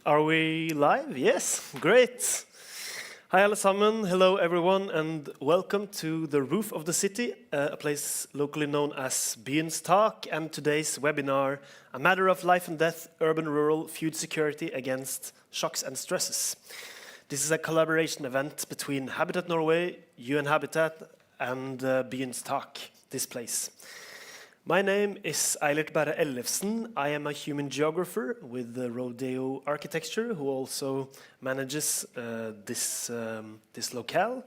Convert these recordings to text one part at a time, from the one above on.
Are we live? Yes, great. Hi alle sammen, hello everyone, and welcome to the roof of the city, a place locally known as Byens Tak, and today's webinar, A Matter of Life and Death, Urban-Rural Food Security Against Shocks and Stresses. This is a collaboration event between Habitat Norway, UN Habitat, and Byens Tak, this place. My name is Eilert Berre Ellefsen. I am a human geographer with Rodeo Architecture, who also manages this locale.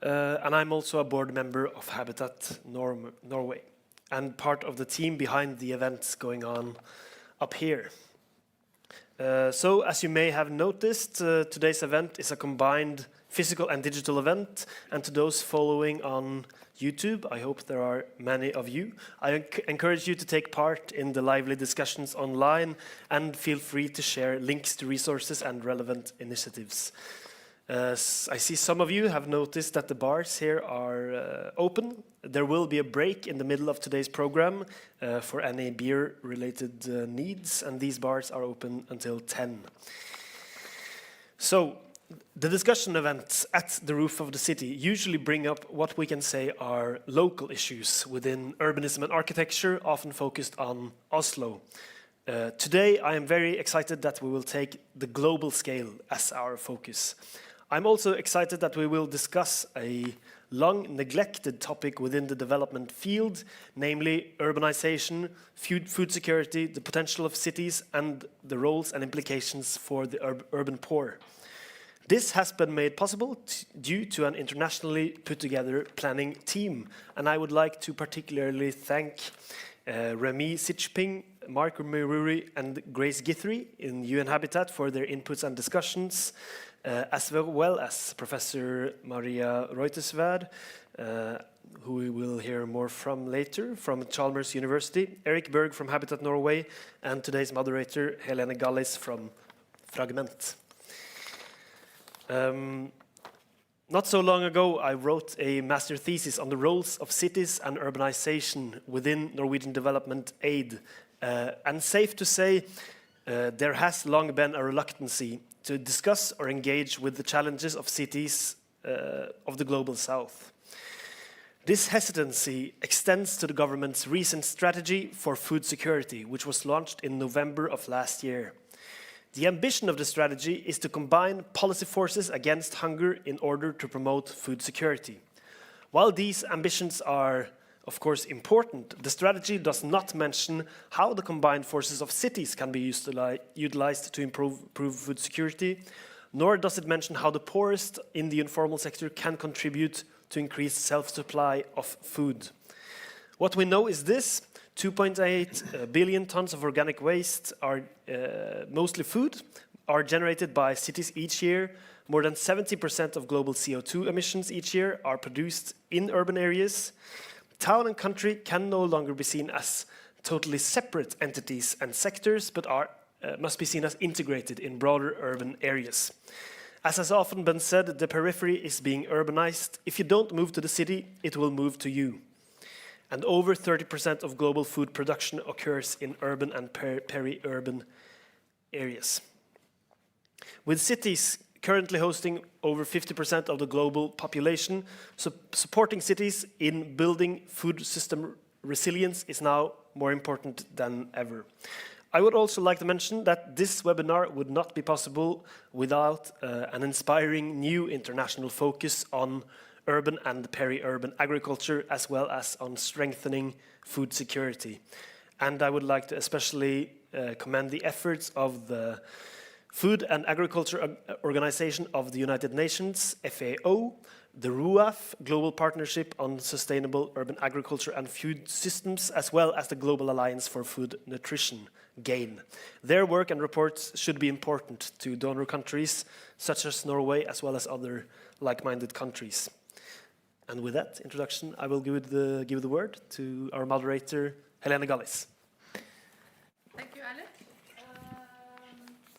And I'm also a board member of Habitat Norway, and part of the team behind the events going on up here. So, as you may have noticed, today's event is a combined physical and digital event, and to those following on YouTube, I hope there are many of you. I encourage you to take part in the lively discussions online and feel free to share links to resources and relevant initiatives. I see some of you have noticed that the bars here are open. There will be a break in the middle of today's program for any beer-related needs, and these bars are open until 10. So, the discussion events at the roof of the city usually bring up what we can say are local issues within urbanism and architecture, often focused on Oslo. Today, I am very excited that we will take the global scale as our focus. I'm also excited that we will discuss a long neglected topic within the development field, namely urbanization, food security, the potential of cities, and the roles and implications for the urban poor. This has been made possible due to an internationally put together planning team, and I would like to particularly thank Remy Sitchping, Mark Meruri, and Grace Guthrie in UN Habitat for their inputs and discussions, as well as Professor Maria Reuterswerd, who we will hear more from later, from Chalmers University, Erik Berg from Habitat Norway, and today's moderator, Helene Gallis from Fragment. Not so long ago, I wrote a master thesis on the roles of cities and urbanization within Norwegian development aid. And safe to say, there has long been a reluctancy to discuss or engage with the challenges of cities of the global south. This hesitancy extends to the government's recent strategy for food security, which was launched in November of last year. The ambition of the strategy is to combine policy forces against hunger in order to promote food security. While these ambitions are, of course, important, the strategy does not mention how the combined forces of cities can be utilized to improve food security, nor does it mention how the poorest in the informal sector can contribute to increased self-supply of food. What we know is this: 2.8 billion tons of organic waste, are mostly food, are generated by cities each year. More than 70% of global CO2 emissions each year are produced in urban areas. Town and country can no longer be seen as totally separate entities and sectors, but must be seen as integrated in broader urban areas. As has often been said, the periphery is being urbanized. If you don't move to the city, it will move to you. And over 30% of global food production occurs in urban and peri-urban areas. With cities currently hosting over 50% of the global population, supporting cities in building food system resilience is now more important than ever. I would also like to mention that this webinar would not be possible without an inspiring new international focus on urban and peri-urban agriculture, as well as on strengthening food security. And I would like to especially commend the efforts of the Food and Agriculture Organization of the United Nations, FAO, the RUAF, Global Partnership on Sustainable Urban Agriculture and Food Systems, as well as the Global Alliance for Food Nutrition, GAIN. Their work and reports should be important to donor countries, such as Norway, as well as other like-minded countries. And with that introduction, I will give the word to our moderator, Helene Gallis. Thank you, Eilert.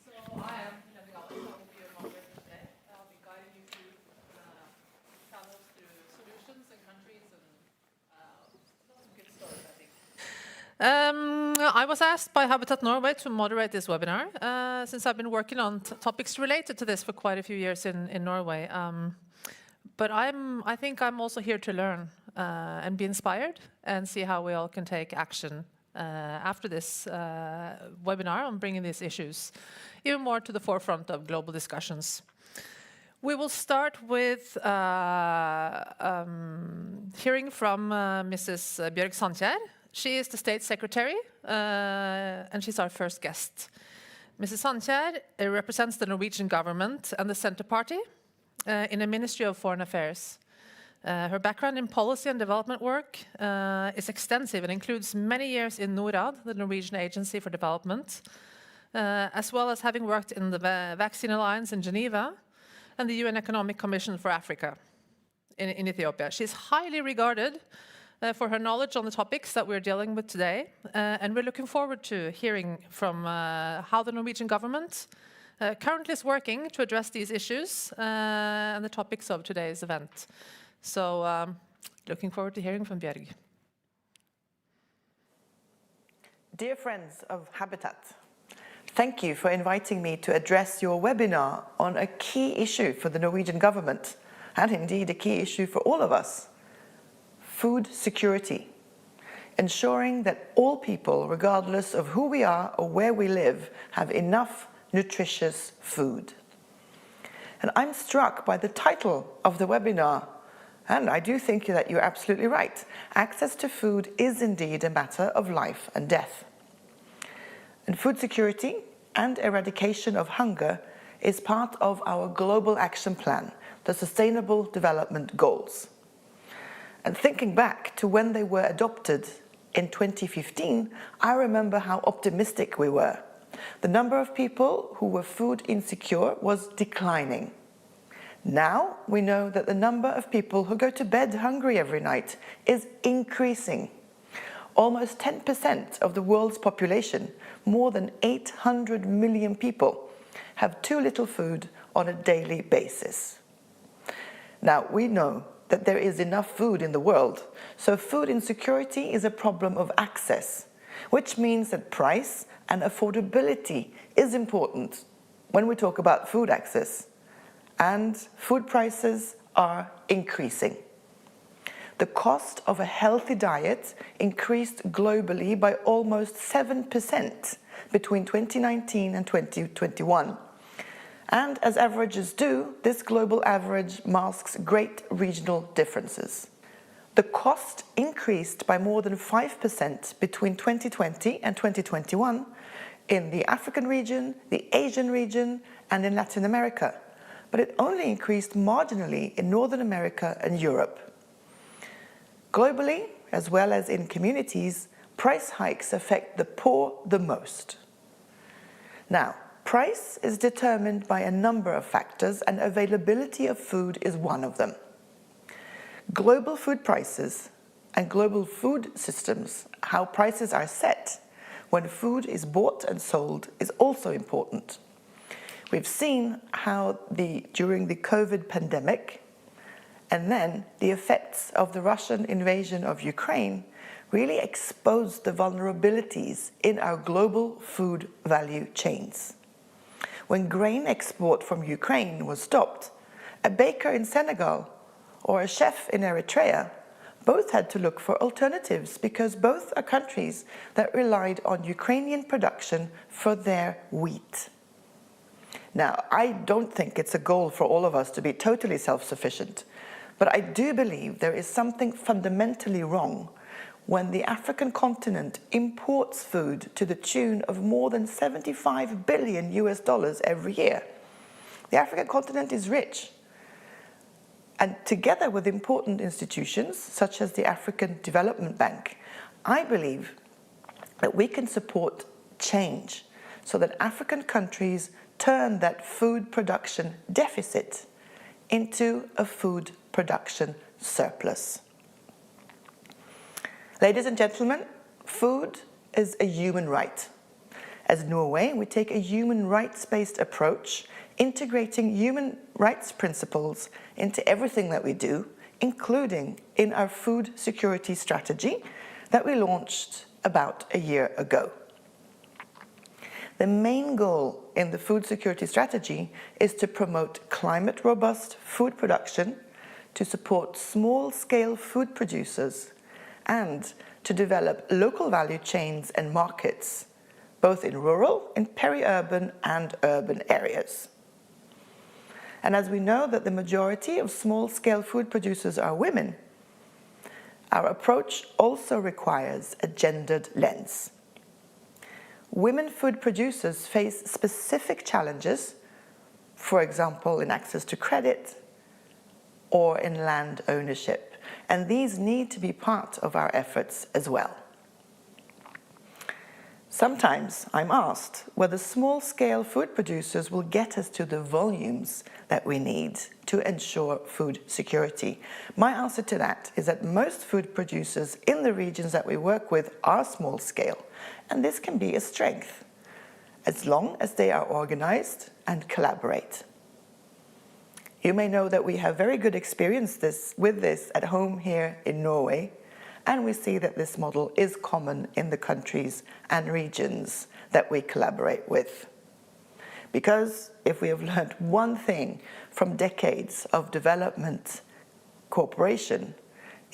So I am Helene Gallis. I will be your moderator today. I'll be guiding you through travels through solutions and countries and lots of good stories, I think. I was asked by Habitat Norway to moderate this webinar, since I've been working on topics related to this for quite a few years in Norway. But I think I'm also here to learn and be inspired and see how we all can take action after this webinar on bringing these issues even more to the forefront of global discussions. We will start with hearing from Mrs. Bjørg Sandkjær. She is the State Secretary, and she's our first guest. Mrs. Sandkjær represents the Norwegian government and the Centre Party in the Ministry of Foreign Affairs. Her background in policy and development work is extensive and includes many years in NORAD, the Norwegian Agency for Development, as well as having worked in the Vaccine Alliance in Geneva and the UN Economic Commission for Africa in Ethiopia. She's highly regarded for her knowledge on the topics that we're dealing with today, and we're looking forward to hearing from how the Norwegian government currently is working to address these issues and the topics of today's event. So, looking forward to hearing from Bjørg. Dear friends of Habitat, thank you for inviting me to address your webinar on a key issue for the Norwegian government, and indeed a key issue for all of us: food security. Ensuring that all people, regardless of who we are or where we live, have enough nutritious food. And I'm struck by the title of the webinar, and I do think that you're absolutely right. Access to food is indeed a matter of life and death. And food security and eradication of hunger is part of our global action plan, the Sustainable Development Goals. And thinking back to when they were adopted in 2015, I remember how optimistic we were. The number of people who were food insecure was declining. Now we know that the number of people who go to bed hungry every night is increasing. Almost 10% of the world's population, more than 800 million people, have too little food on a daily basis. Now we know that there is enough food in the world, so food insecurity is a problem of access, which means that price and affordability is important when we talk about food access, and food prices are increasing. The cost of a healthy diet increased globally by almost 7% between 2019 and 2021. And as averages do, this global average masks great regional differences. The cost increased by more than 5% between 2020 and 2021 in the African region, the Asian region, and in Latin America, but it only increased marginally in Northern America and Europe. Globally, as well as in communities, price hikes affect the poor the most. Now, price is determined by a number of factors, and availability of food is one of them. Global food prices and global food systems, how prices are set when food is bought and sold, is also important. We've seen how during the COVID pandemic, and then the effects of the Russian invasion of Ukraine really exposed the vulnerabilities in our global food value chains. When grain export from Ukraine was stopped, a baker in Senegal or a chef in Eritrea both had to look for alternatives, because both are countries that relied on Ukrainian production for their wheat. Now, I don't think it's a goal for all of us to be totally self-sufficient, but I do believe there is something fundamentally wrong when the African continent imports food to the tune of more than $75 billion every year. The African continent is rich. And together with important institutions, such as the African Development Bank, I believe that we can support change so that African countries turn that food production deficit into a food production surplus. Ladies and gentlemen, food is a human right. As Norway, we take a human rights-based approach, integrating human rights principles into everything that we do, including in our food security strategy that we launched about a year ago. The main goal in the food security strategy is to promote climate-robust food production, to support small-scale food producers, and to develop local value chains and markets, both in rural, in peri-urban and urban areas. And as we know that the majority of small-scale food producers are women, our approach also requires a gendered lens. Women food producers face specific challenges, for example, in access to credit or in land ownership, and these need to be part of our efforts as well. Sometimes I'm asked whether small-scale food producers will get us to the volumes that we need to ensure food security. My answer to that is that most food producers in the regions that we work with are small-scale, and this can be a strength, as long as they are organized and collaborate. You may know that we have very good experience with this at home here in Norway, and we see that this model is common in the countries and regions that we collaborate with. Because if we have learned one thing from decades of development cooperation,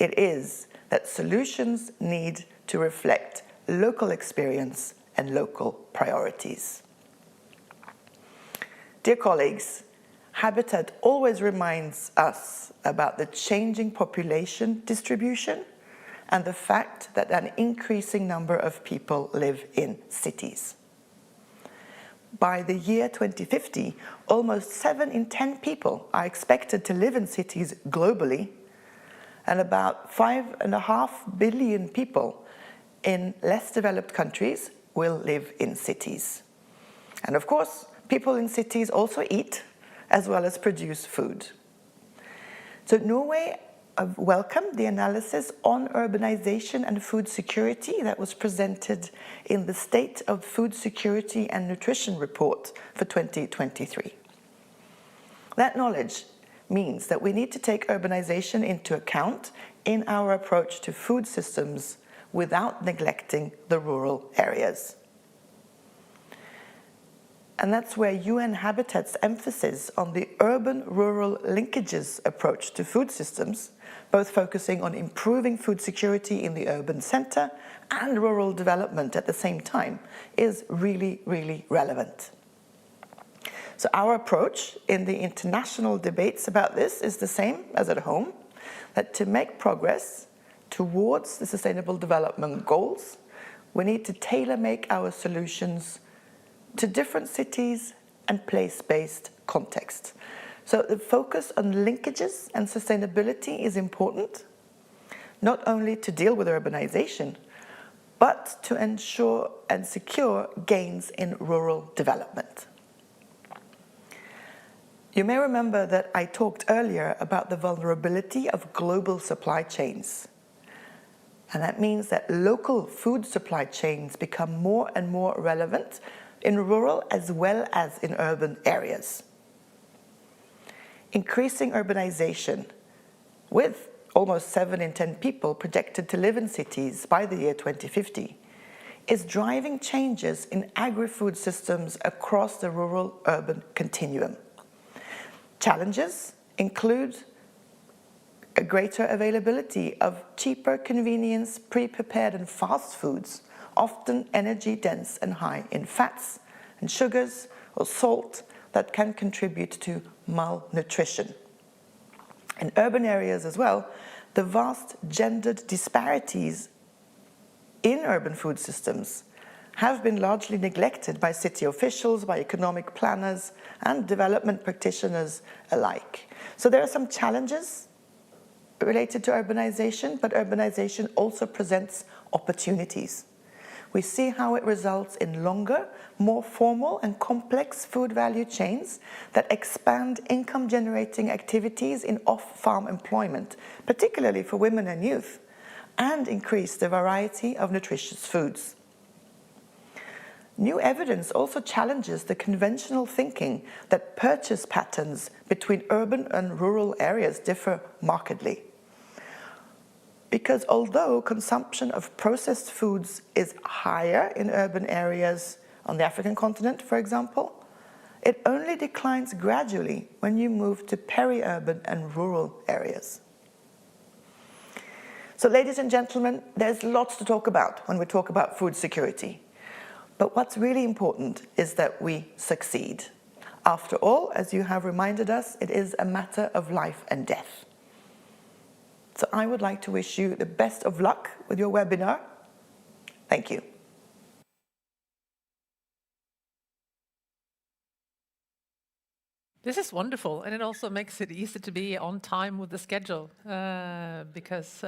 it is that solutions need to reflect local experience and local priorities. Dear colleagues, Habitat always reminds us about the changing population distribution and the fact that an increasing number of people live in cities. By the year 2050, almost 7 in 10 people are expected to live in cities globally, and about 5.5 billion people in less developed countries will live in cities. And of course, people in cities also eat as well as produce food. So Norway welcomed the analysis on urbanization and food security that was presented in the State of Food Security and Nutrition report for 2023. That knowledge means that we need to take urbanization into account in our approach to food systems without neglecting the rural areas. And that's where UN Habitat's emphasis on the urban-rural linkages approach to food systems, both focusing on improving food security in the urban center and rural development at the same time, is really, really relevant. So our approach in the international debates about this is the same as at home, that to make progress towards the Sustainable Development Goals, we need to tailor-make our solutions to different cities and place-based contexts. So the focus on linkages and sustainability is important, not only to deal with urbanization, but to ensure and secure gains in rural development. You may remember that I talked earlier about the vulnerability of global supply chains. And that means that local food supply chains become more and more relevant in rural as well as in urban areas. Increasing urbanization, with almost 7 in 10 people projected to live in cities by the year 2050, is driving changes in agri-food systems across the rural-urban continuum. Challenges include a greater availability of cheaper convenience, pre-prepared and fast foods, often energy-dense and high in fats and sugars or salt that can contribute to malnutrition. In urban areas as well, the vast gendered disparities in urban food systems have been largely neglected by city officials, by economic planners, and development practitioners alike. So there are some challenges related to urbanization, but urbanization also presents opportunities. We see how it results in longer, more formal and complex food value chains that expand income-generating activities in off-farm employment, particularly for women and youth, and increase the variety of nutritious foods. New evidence also challenges the conventional thinking that purchase patterns between urban and rural areas differ markedly. Because although consumption of processed foods is higher in urban areas on the African continent, for example, it only declines gradually when you move to peri-urban and rural areas. So, ladies and gentlemen, there's lots to talk about when we talk about food security. But what's really important is that we succeed. After all, as you have reminded us, it is a matter of life and death. So I would like to wish you the best of luck with your webinar. Thank you. This is wonderful, and it also makes it easy to be on time with the schedule because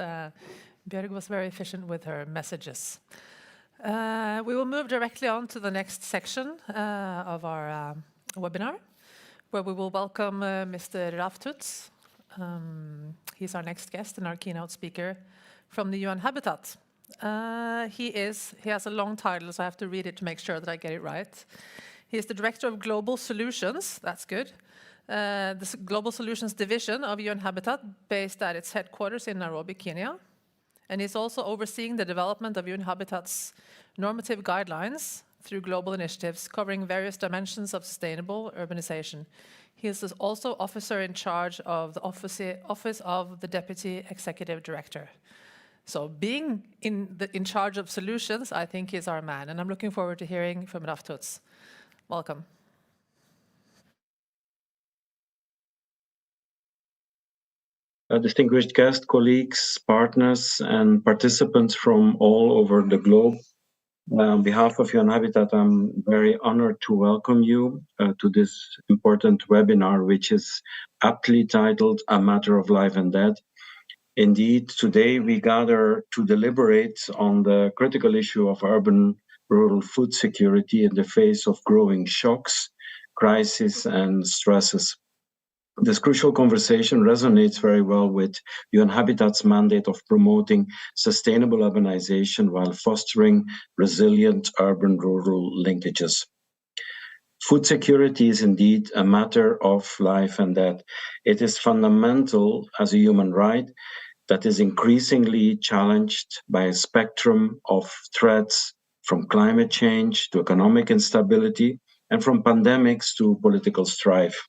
Björg was very efficient with her messages. We will move directly on to the next section of our webinar, where we will welcome Mr. Raf Tuts. He's our next guest and our keynote speaker from the UN Habitat. He has a long title, so I have to read it to make sure that I get it right. He is the Director of Global Solutions, that's good, the Global Solutions Division of UN Habitat, based at its headquarters in Nairobi, Kenya. And he's also overseeing the development of UN Habitat's normative guidelines through global initiatives covering various dimensions of sustainable urbanization. He is also officer in charge of the Office of the Deputy Executive Director. So being in charge of solutions, I think is our man. And I'm looking forward to hearing from Raf Tuts. Welcome. Distinguished guests, colleagues, partners, and participants from all over the globe. On behalf of UN Habitat, I'm very honored to welcome you to this important webinar, which is aptly titled A Matter of Life and Death. Indeed, today we gather to deliberate on the critical issue of urban-rural food security in the face of growing shocks, crises, and stresses. This crucial conversation resonates very well with UN Habitat's mandate of promoting sustainable urbanization while fostering resilient urban-rural linkages. Food security is indeed a matter of life and death. It is fundamental as a human right that is increasingly challenged by a spectrum of threats, from climate change to economic instability, and from pandemics to political strife.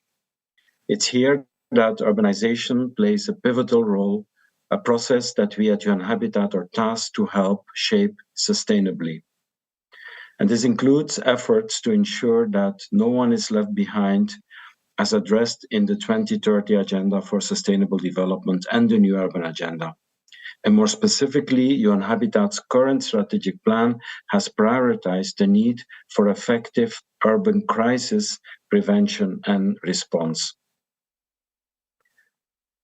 It's here that urbanization plays a pivotal role, a process that we at UN Habitat are tasked to help shape sustainably. And this includes efforts to ensure that no one is left behind, as addressed in the 2030 Agenda for Sustainable Development and the New Urban Agenda. And more specifically, UN Habitat's current strategic plan has prioritized the need for effective urban crisis prevention and response.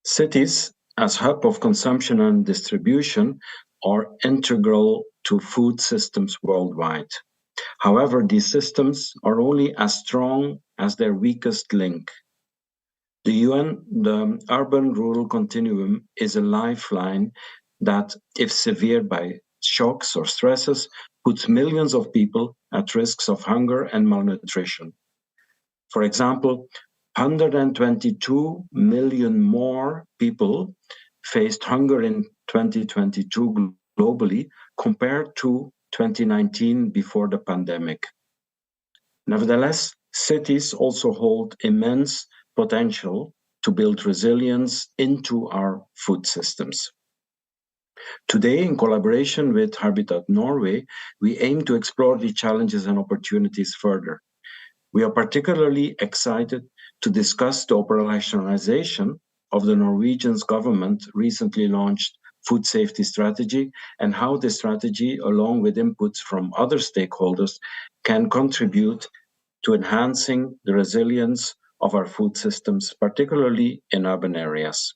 Cities, as hub of consumption and distribution, are integral to food systems worldwide. However, these systems are only as strong as their weakest link. The urban-rural continuum is a lifeline that, if severed by shocks or stresses, puts millions of people at risks of hunger and malnutrition. For example, 122 million more people faced hunger in 2022 globally compared to 2019 before the pandemic. Nevertheless, cities also hold immense potential to build resilience into our food systems. Today, in collaboration with Habitat Norway, we aim to explore the challenges and opportunities further. We are particularly excited to discuss the operationalization of the Norwegian government recently launched food safety strategy and how the strategy, along with inputs from other stakeholders, can contribute to enhancing the resilience of our food systems, particularly in urban areas.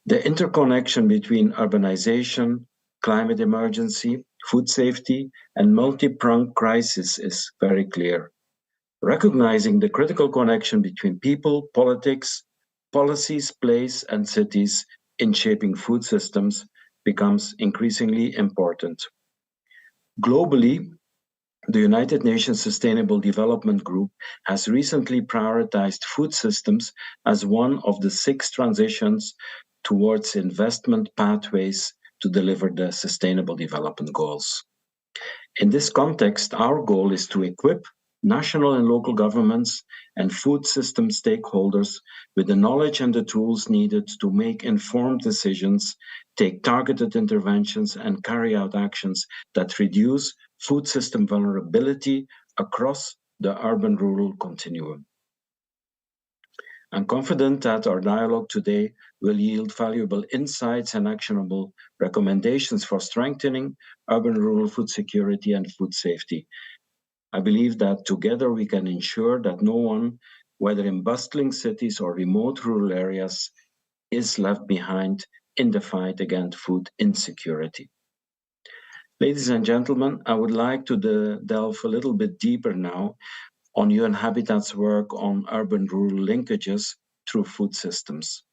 The interconnection between urbanization, climate emergency, food safety, and multi-pronged crisis is very clear. Recognizing the critical connection between people, politics, policies, place, and cities in shaping food systems becomes increasingly important. Globally, the United Nations Sustainable Development Group has recently prioritized food systems as one of the 6 transitions towards investment pathways to deliver the Sustainable Development Goals. In this context, our goal is to equip national and local governments and food system stakeholders with the knowledge and the tools needed to make informed decisions, take targeted interventions, and carry out actions that reduce food system vulnerability across the urban-rural continuum. I'm confident that our dialogue today will yield valuable insights and actionable recommendations for strengthening urban-rural food security and food safety. I believe that together we can ensure that no one, whether in bustling cities or remote rural areas, is left behind in the fight against food insecurity. Ladies and gentlemen, I would like to delve a little bit deeper now on UN Habitat's work on urban-rural linkages through food systems.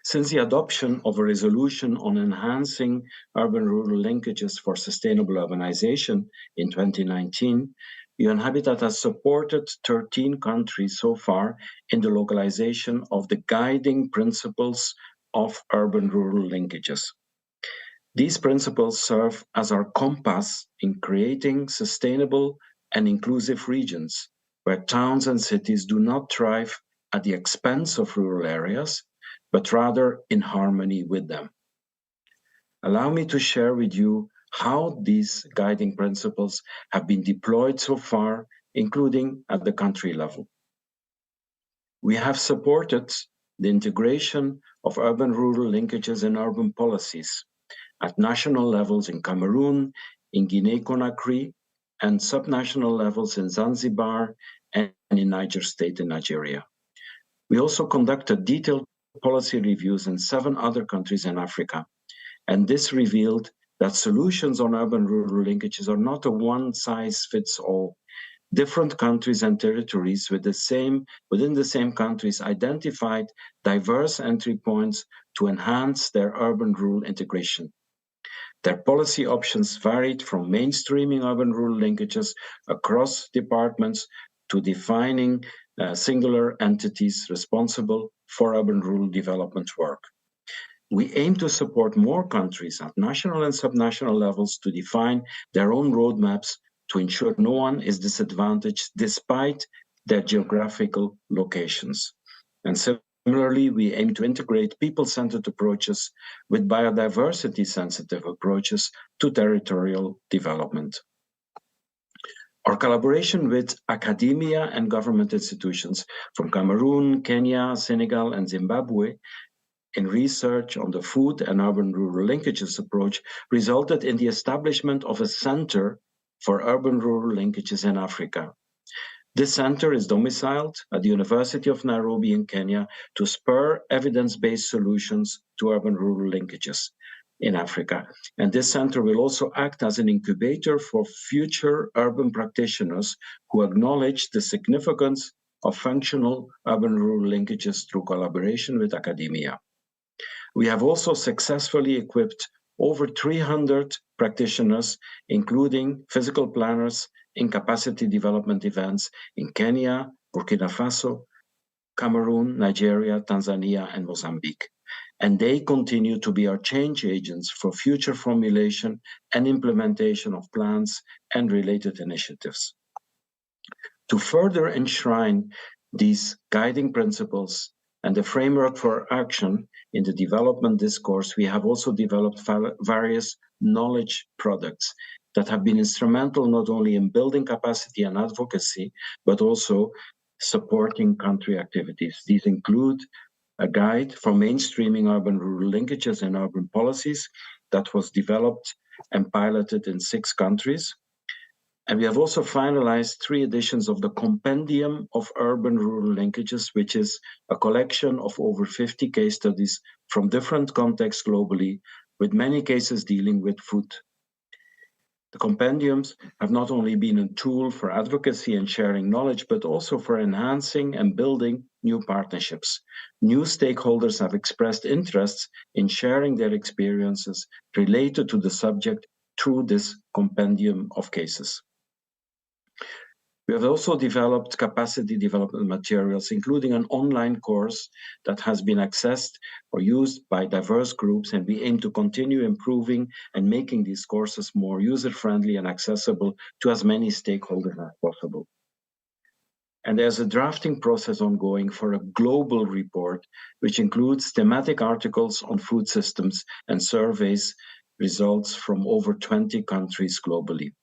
Since the adoption of a resolution on enhancing urban-rural linkages for sustainable urbanization in 2019, UN Habitat has supported 13 countries so far in the localization of the guiding principles of urban-rural linkages. These principles serve as our compass in creating sustainable and inclusive regions where towns and cities do not thrive at the expense of rural areas, but rather in harmony with them. Allow me to share with you how these guiding principles have been deployed so far, including at the country level. We have supported the integration of urban-rural linkages in urban policies at national levels in Cameroon, in Guinea-Conakry, and subnational levels in Zanzibar and in Niger State in Nigeria. We also conducted detailed policy reviews in 7 other countries in Africa, and this revealed that solutions on urban-rural linkages are not a one-size-fits-all. Different countries and territories within the same countries identified diverse entry points to enhance their urban-rural integration. Their policy options varied from mainstreaming urban-rural linkages across departments to defining singular entities responsible for urban-rural development work. We aim to support more countries at national and subnational levels to define their own roadmaps to ensure no one is disadvantaged despite their geographical locations. And similarly, we aim to integrate people-centered approaches with biodiversity-sensitive approaches to territorial development. Our collaboration with academia and government institutions from Cameroon, Kenya, Senegal, and Zimbabwe in research on the food and urban-rural linkages approach resulted in the establishment of a center for urban-rural linkages in Africa. This center is domiciled at the University of Nairobi in Kenya to spur evidence-based solutions to urban-rural linkages in Africa. And this center will also act as an incubator for future urban practitioners who acknowledge the significance of functional urban-rural linkages through collaboration with academia. We have also successfully equipped over 300 practitioners, including physical planners, in capacity development events in Kenya, Burkina Faso, Cameroon, Nigeria, Tanzania, and Mozambique. And they continue to be our change agents for future formulation and implementation of plans and related initiatives. To further enshrine these guiding principles and the framework for action in the development discourse, we have also developed various knowledge products that have been instrumental not only in building capacity and advocacy, but also supporting country activities. These include a guide for mainstreaming urban-rural linkages and urban policies that was developed and piloted in 6 countries. And we have also finalized 3 editions of the Compendium of Urban-Rural Linkages, which is a collection of over 50 case studies from different contexts globally, with many cases dealing with food. The compendiums have not only been a tool for advocacy and sharing knowledge, but also for enhancing and building new partnerships. New stakeholders have expressed interests in sharing their experiences related to the subject through this compendium of cases. We have also developed capacity development materials, including an online course that has been accessed or used by diverse groups, and we aim to continue improving and making these courses more user-friendly and accessible to as many stakeholders as possible. And there's a drafting process ongoing for a global report, which includes thematic articles on food systems and surveys results from over 20 countries globally.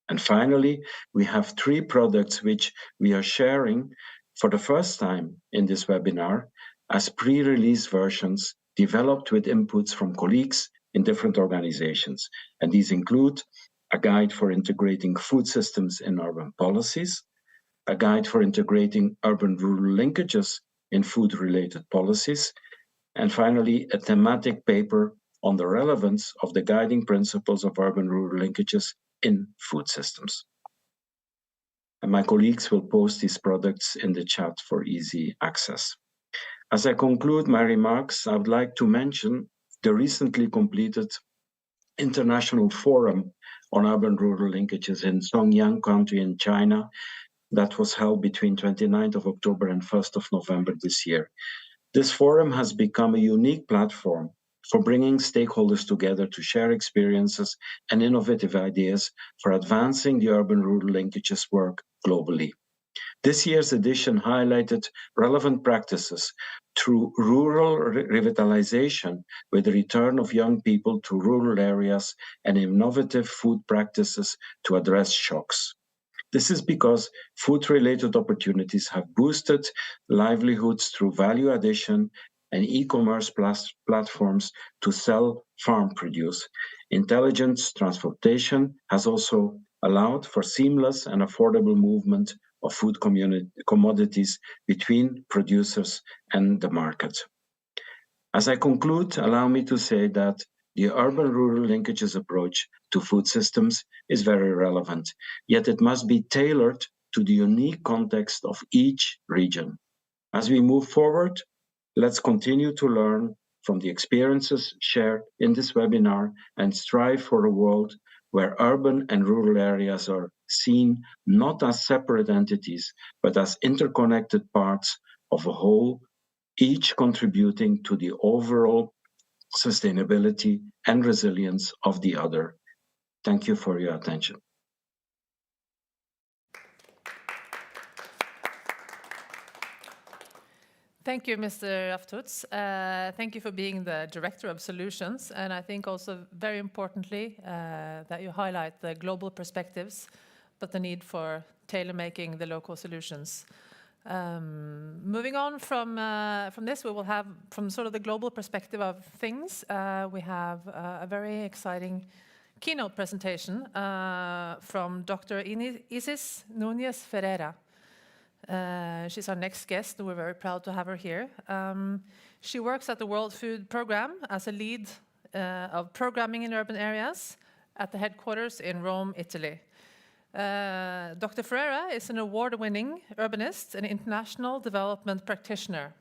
And finally, we have 3 products which we are sharing for the first time in this webinar as pre-release versions developed with inputs from colleagues in different organizations. And these include a guide for integrating food systems in urban policies, a guide for integrating urban-rural linkages in food-related policies, and finally, a thematic paper on the relevance of the guiding principles of urban-rural linkages in food systems. And my colleagues will post these products in the chat for easy access. As I conclude my remarks, I would like to mention the recently completed International Forum on Urban-Rural Linkages in Songjiang County in China that was held between 29th of October and 1st of November this year. This forum has become a unique platform for bringing stakeholders together to share experiences and innovative ideas for advancing the urban-rural linkages work globally. This year's edition highlighted relevant practices through rural revitalization with the return of young people to rural areas and innovative food practices to address shocks. This is because food-related opportunities have boosted livelihoods through value addition and e-commerce platforms to sell farm produce. Intelligent transportation has also allowed for seamless and affordable movement of food commodities between producers and the market. As I conclude, allow me to say that the urban-rural linkages approach to food systems is very relevant, yet it must be tailored to the unique context of each region. As we move forward, let's continue to learn from the experiences shared in this webinar and strive for a world where urban and rural areas are seen not as separate entities, but as interconnected parts of a whole, each contributing to the overall sustainability and resilience of the other. Thank you for your attention. Thank you, Mr. Raf Tuts. Thank you for being the Director of Solutions, and I think also very importantly that you highlight the global perspectives, but the need for tailor-making the local solutions. Moving on from this, we will have, from sort of the global perspective of things, we have a very exciting keynote presentation from Dr. Isis Núñez Ferreira. She's our next guest, and we're very proud to have her here. She works at the World Food Programme as a lead of programming in urban areas at the headquarters in Rome, Italy. Dr. Ferreira is an award-winning urbanist and international development practitioner,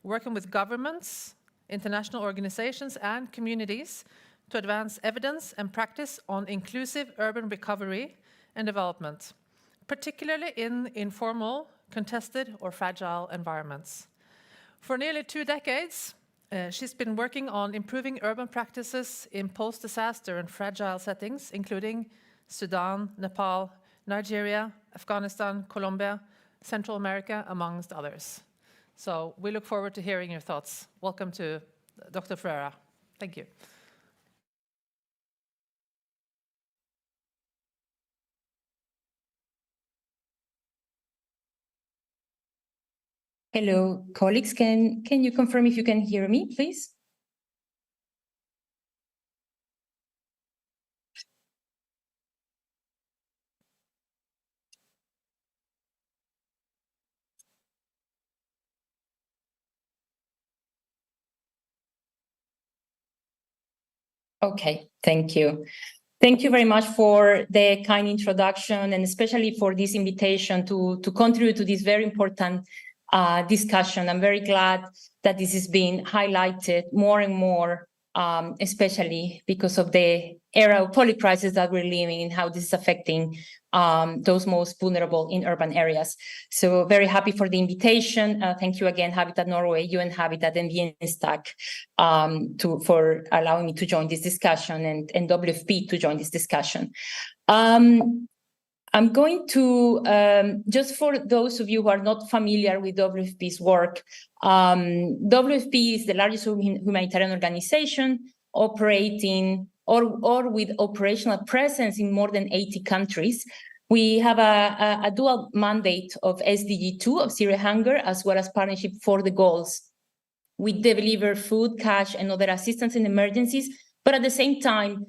working with governments, international organizations, and communities to advance evidence and practice on inclusive urban recovery and development, particularly in informal, contested, or fragile environments. For nearly 2 decades, she's been working on improving urban practices in post-disaster and fragile settings, including Sudan, Nepal, Nigeria, Afghanistan, Colombia, Central America, amongst others. So we look forward to hearing your thoughts. Welcome to Dr. Ferreira. Thank you. Hello, colleagues. Can you confirm if you can hear me, please? Okay, thank you. Thank you very much for the kind introduction, and especially for this invitation to contribute to this very important discussion. I'm very glad that this is being highlighted more and more especially because of the era of polycrisis that we're living in, how this is affecting those most vulnerable in urban areas. So very happy for the invitation. Thank you again, Habitat Norway, UN Habitat, and VN-STAC for allowing me to join this discussion, and WFP to join this discussion. I'm going to, just for those of you who are not familiar with WFP's work, WFP is the largest humanitarian organization operating or with operational presence in more than 80 countries. We have a dual mandate of SDG 2 of zero hunger, as well as partnership for the goals. We deliver food, cash, and other assistance in emergencies, but at the same time,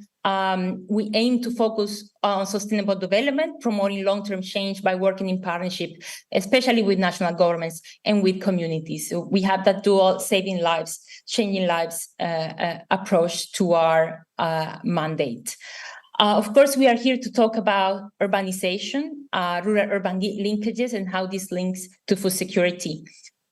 we aim to focus on sustainable development, promoting long-term change by working in partnership, especially with national governments and with communities. So we have that dual saving lives, changing lives approach to our mandate. Of course, we are here to talk about urbanization, rural-urban linkages, and how this links to food security.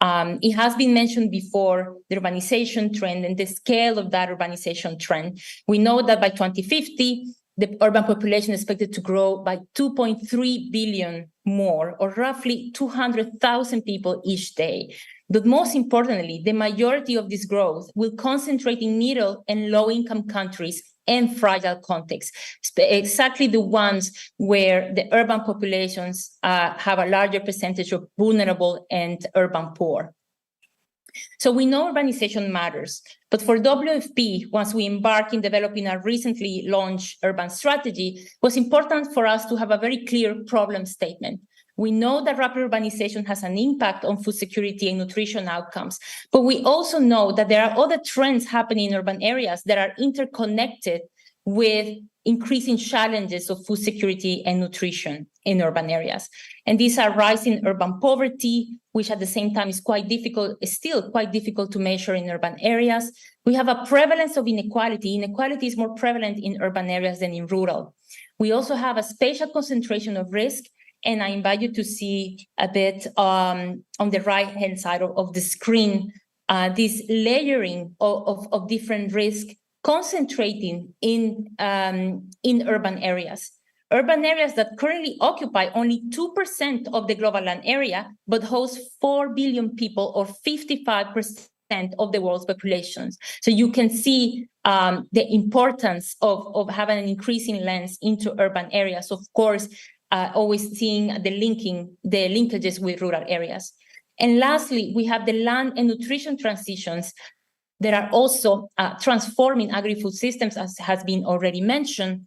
It has been mentioned before, the urbanization trend and the scale of that urbanization trend. We know that by 2050, the urban population is expected to grow by 2.3 billion more, or roughly 200,000 people each day. But most importantly, the majority of this growth will concentrate in middle and low-income countries and fragile contexts, exactly the ones where the urban populations have a larger percentage of vulnerable and urban poor. So we know urbanization matters, but for WFP, once we embark in developing a recently launched urban strategy, it was important for us to have a very clear problem statement. We know that rapid urbanization has an impact on food security and nutrition outcomes, but we also know that there are other trends happening in urban areas that are interconnected with increasing challenges of food security and nutrition in urban areas. And these are rising urban poverty, which at the same time is still quite difficult to measure in urban areas. We have a prevalence of inequality. Inequality is more prevalent in urban areas than in rural. We also have a spatial concentration of risk. And I invite you to see a bit on the right-hand side of the screen, this layering of different risks concentrating in urban areas. Urban areas that currently occupy only 2% of the global land area, but host 4 billion people, or 55% of the world's populations. So you can see the importance of having an increasing lens into urban areas. Of course, always seeing the linkages with rural areas. And lastly, we have the land and nutrition transitions that are also transforming agri-food systems, as has been already mentioned,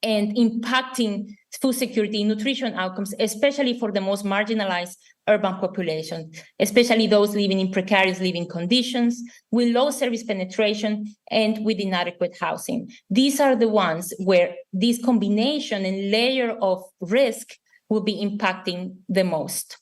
and impacting food security and nutrition outcomes, especially for the most marginalized urban population, especially those living in precarious living conditions, with low service penetration, and with inadequate housing. These are the ones where this combination and layer of risk will be impacting the most.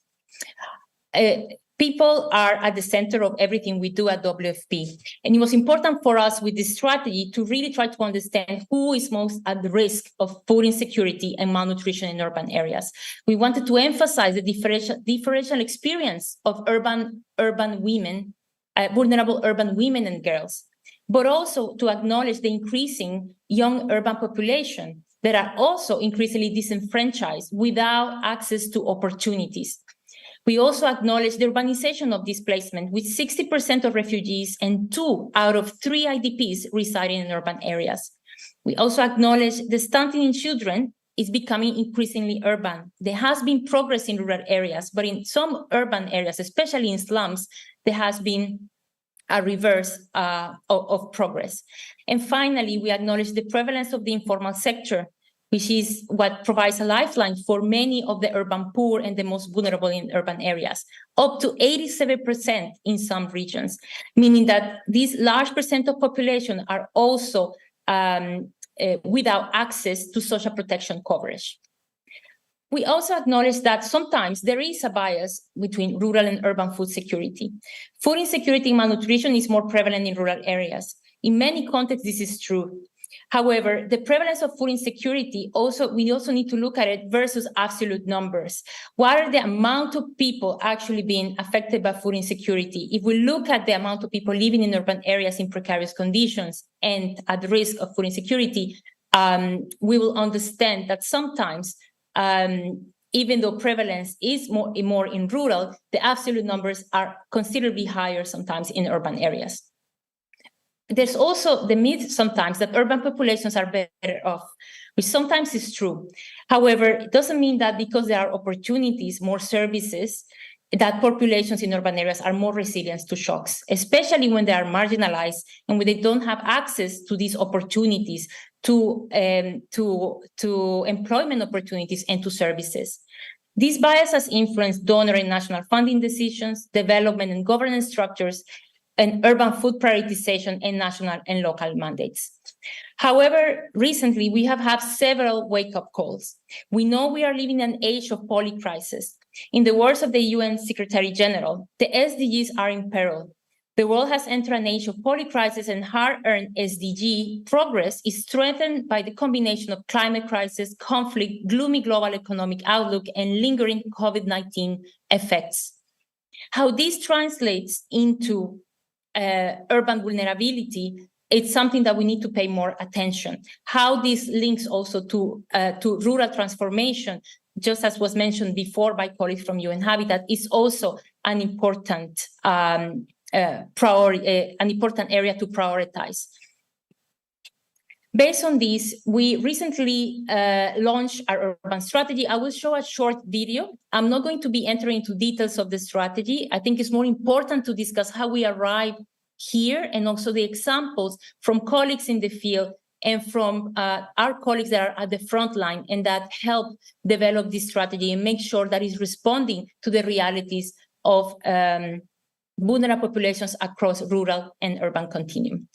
People are at the center of everything we do at WFP. And it was important for us with this strategy to really try to understand who is most at the risk of food insecurity and malnutrition in urban areas. We wanted to emphasize the differential experience of urban women, vulnerable urban women and girls, but also to acknowledge the increasing young urban population that are also increasingly disenfranchised without access to opportunities. We also acknowledge the urbanization of displacement, with 60% of refugees and 2 out of 3 IDPs residing in urban areas. We also acknowledge the stunting in children is becoming increasingly urban. There has been progress in rural areas, but in some urban areas, especially in slums, there has been a reverse of progress. And finally, we acknowledge the prevalence of the informal sector, which is what provides a lifeline for many of the urban poor and the most vulnerable in urban areas, up to 87% in some regions, meaning that this large percent of population are also without access to social protection coverage. We also acknowledge that sometimes there is a bias between rural and urban food security. Food insecurity and malnutrition is more prevalent in rural areas. In many contexts, this is true. However, the prevalence of food insecurity we also need to look at it versus absolute numbers. What are the amount of people actually being affected by food insecurity? If we look at the amount of people living in urban areas in precarious conditions and at risk of food insecurity, we will understand that sometimes, even though prevalence is more in rural, the absolute numbers are considerably higher sometimes in urban areas. There's also the myth sometimes that urban populations are better off, which sometimes is true. However, it doesn't mean that because there are opportunities, more services, that populations in urban areas are more resilient to shocks, especially when they are marginalized and when they don't have access to these opportunities, to employment opportunities and to services. These biases influence donor and national funding decisions, development and governance structures, and urban food prioritization and national and local mandates. However, recently we have had several wake-up calls. We know we are living in an age of polycrisis. In the words of the UN Secretary General, the SDGs are in peril. The world has entered an age of polycrisis, and hard-earned SDG progress is strengthened by the combination of climate crisis, conflict, gloomy global economic outlook, and lingering COVID-19 effects. How this translates into urban vulnerability, it's something that we need to pay more attention. How this links also to rural transformation, just as was mentioned before by colleagues from UN Habitat, is also an important area to prioritize. Based on this, we recently launched our urban strategy. I will show a short video. I'm not going to be entering into details of the strategy. I think it's more important to discuss how we arrived here and also the examples from colleagues in the field and from our colleagues that are at the front line and that help develop this strategy and make sure that it's responding to the realities of vulnerable populations across rural and urban continuum.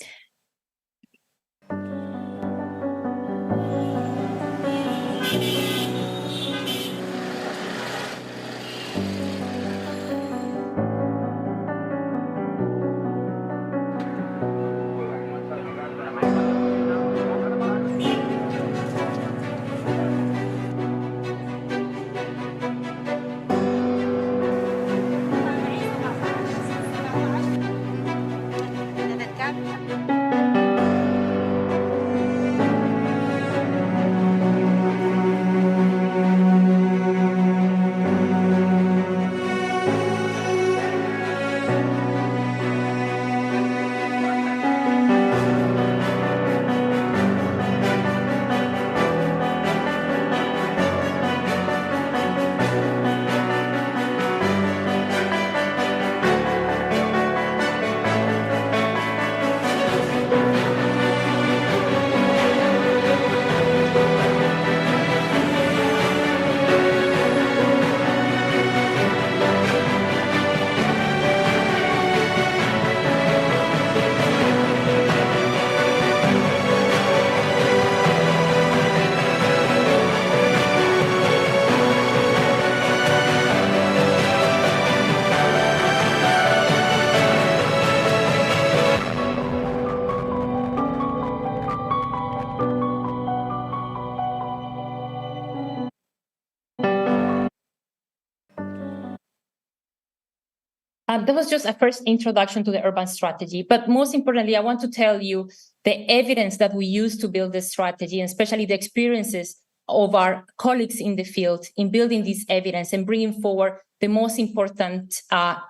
That was just a first introduction to the urban strategy. But most importantly, I want to tell you the evidence that we use to build this strategy, and especially the experiences of our colleagues in the field in building this evidence and bringing forward the most important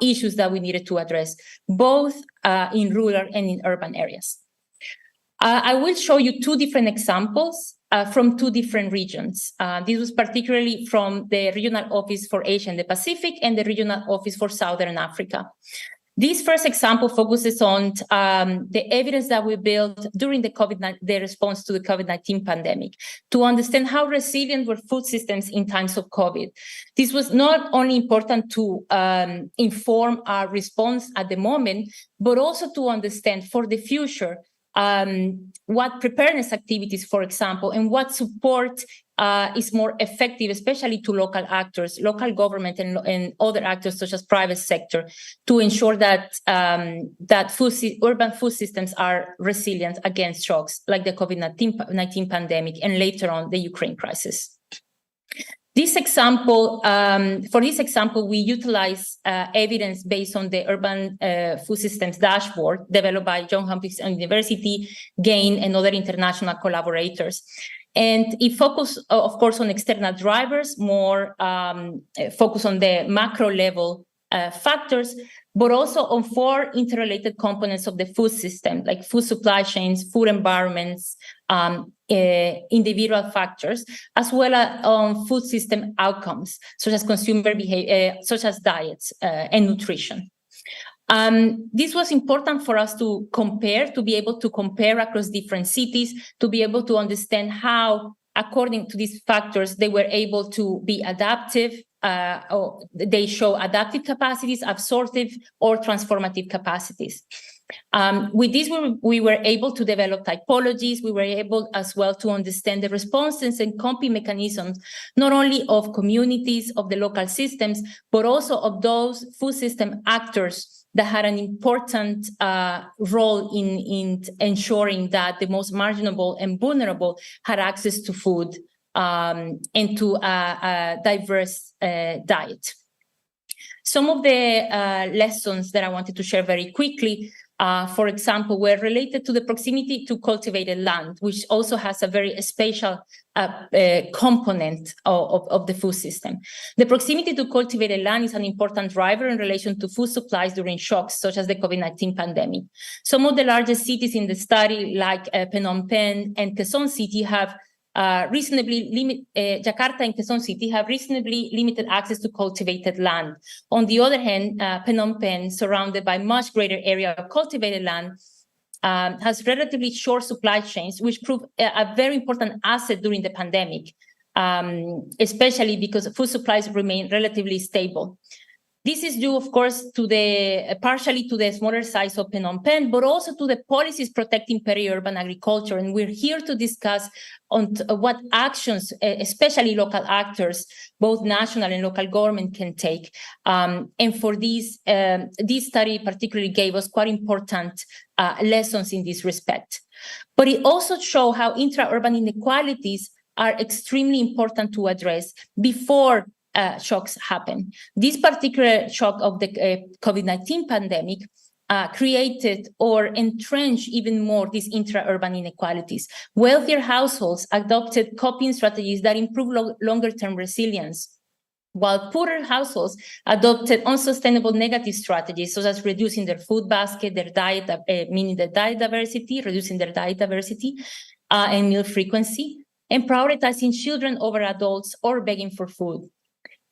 issues that we needed to address, both in rural and in urban areas. I will show you two different examples from two different regions. This was particularly from the Regional Office for Asia and the Pacific and the Regional Office for Southern Africa. This first example focuses on the evidence that we built during the response to the COVID-19 pandemic to understand how resilient were food systems in times of COVID. This was not only important to inform our response at the moment, but also to understand for the future what preparedness activities, for example, and what support is more effective, especially to local actors, local government, and other actors such as private sector, to ensure that urban food systems are resilient against shocks like the COVID-19 pandemic and later on the Ukraine crisis. For this example, we utilize evidence based on the Urban Food Systems Dashboard developed by Johns Hopkins University, GAIN, and other international collaborators. And it focuses, of course, on external drivers, more focus on the macro level factors, but also on 4 interrelated components of the food system, like food supply chains, food environments, individual factors, as well as on food system outcomes, such as consumer behavior, such as diets and nutrition. This was important for us to compare, to be able to compare across different cities, to be able to understand how, according to these factors, they were able to be adaptive, or they show adaptive capacities, absorptive, or transformative capacities. With this, we were able to develop typologies. We were able as well to understand the responses and coping mechanisms, not only of communities, of the local systems, but also of those food system actors that had an important role in ensuring that the most marginal and vulnerable had access to food and to a diverse diet. Some of the lessons that I wanted to share very quickly, for example, were related to the proximity to cultivated land, which also has a very spatial component of the food system. The proximity to cultivated land is an important driver in relation to food supplies during shocks, such as the COVID-19 pandemic. Some of the largest cities in the study, like Phnom Penh and Quezon City, have Jakarta and Quezon City have reasonably limited access to cultivated land. On the other hand, Phnom Penh, surrounded by much greater area of cultivated land, has relatively short supply chains, which proved a very important asset during the pandemic, especially because food supplies remain relatively stable. This is due, of course, to partially to the smaller size of Phnom Penh, but also to the policies protecting peri-urban agriculture. And we're here to discuss on what actions, especially local actors, both national and local government, can take. And for this study particularly gave us quite important lessons in this respect. But it also showed how intra-urban inequalities are extremely important to address before shocks happen. This particular shock of the COVID-19 pandemic created or entrenched even more these intra-urban inequalities. Wealthier households adopted coping strategies that improve longer-term resilience, while poorer households adopted unsustainable negative strategies, such as reducing their food basket, their diet, meaning the diet diversity, reducing their diet diversity and meal frequency, and prioritizing children over adults or begging for food.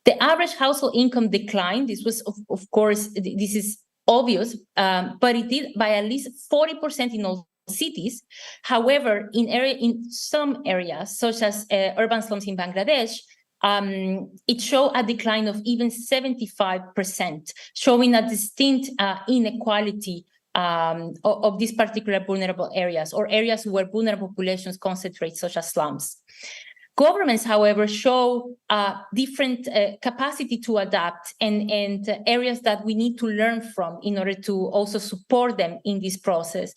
The average household income declined. This was, of course, this is obvious, but it did by at least 40% in all cities. However, in some areas, such as urban slums in Bangladesh, it showed a decline of even 75%, showing a distinct inequality of these particular vulnerable areas, or areas where vulnerable populations concentrate, such as slums. Governments, however, show different capacity to adapt and areas that we need to learn from in order to also support them in this process,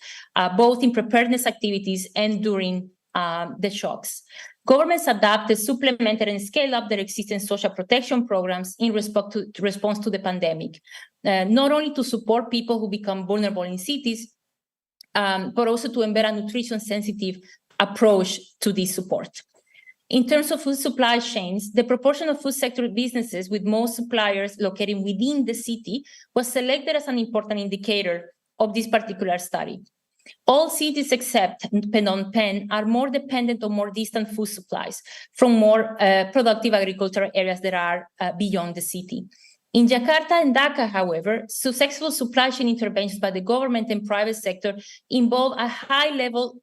both in preparedness activities and during the shocks. Governments adapted, supplemented, and scaled up their existing social protection programs in response to the pandemic, not only to support people who become vulnerable in cities, but also to embed a nutrition-sensitive approach to this support. In terms of food supply chains, the proportion of food sector businesses with most suppliers located within the city was selected as an important indicator of this particular study. All cities except Phnom Penh are more dependent on more distant food supplies from more productive agricultural areas that are beyond the city. In Jakarta and Dhaka, however, successful supply chain interventions by the government and private sector involve a high level,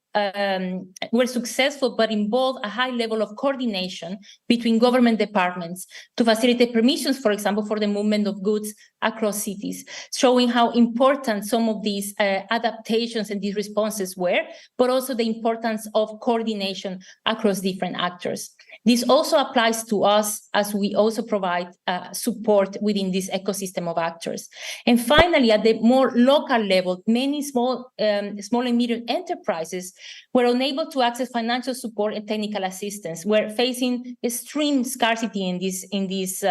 were successful, but involve a high level of coordination between government departments to facilitate permissions, for example, for the movement of goods across cities, showing how important some of these adaptations and these responses were, but also the importance of coordination across different actors. This also applies to us as we also provide support within this ecosystem of actors. And finally, at the more local level, many small and medium enterprises were unable to access financial support and technical assistance. We're facing extreme scarcity in this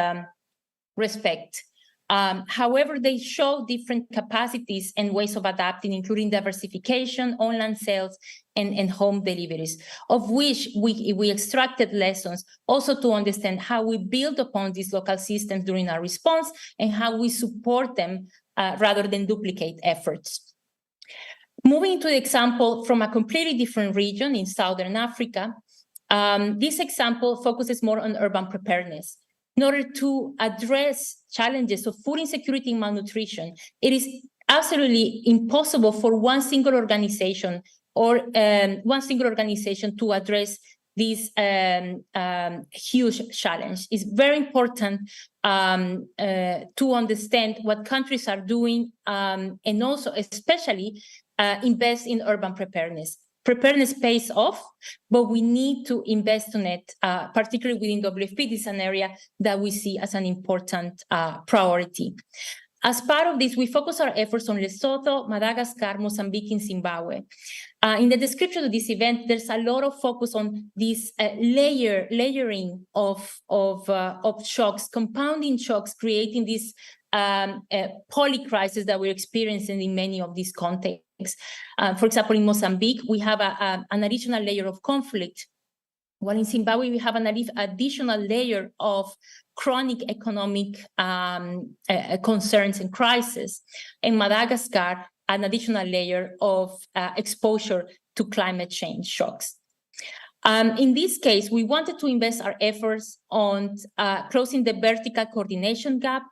respect. However, they show different capacities and ways of adapting, including diversification, online sales, and home deliveries, of which we extracted lessons also to understand how we build upon these local systems during our response and how we support them rather than duplicate efforts. Moving to the example from a completely different region in Southern Africa, this example focuses more on urban preparedness. In order to address challenges of food insecurity and malnutrition, it is absolutely impossible for one single organization to address this huge challenge. It's very important to understand what countries are doing and also especially invest in urban preparedness. Preparedness pays off, but we need to invest on it, particularly within WFP. This is an area that we see as an important priority. As part of this, we focus our efforts on Lesotho, Madagascar, Mozambique, and Zimbabwe. In the description of this event, there's a lot of focus on this layering of shocks, compounding shocks, creating this poly-crisis that we're experiencing in many of these contexts. For example, in Mozambique, we have an additional layer of conflict, while in Zimbabwe, we have an additional layer of chronic economic concerns and crisis. In Madagascar, an additional layer of exposure to climate change shocks. In this case, we wanted to invest our efforts on closing the vertical coordination gap,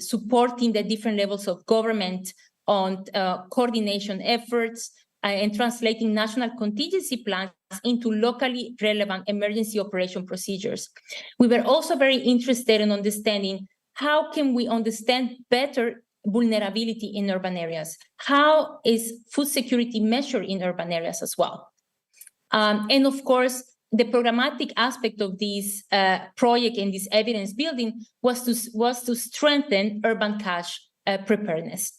supporting the different levels of government on coordination efforts, and translating national contingency plans into locally relevant emergency operation procedures. We were also very interested in understanding how can we understand better vulnerability in urban areas? How is food security measured in urban areas as well? And of course, the programmatic aspect of this project and this evidence building was to strengthen urban cash preparedness.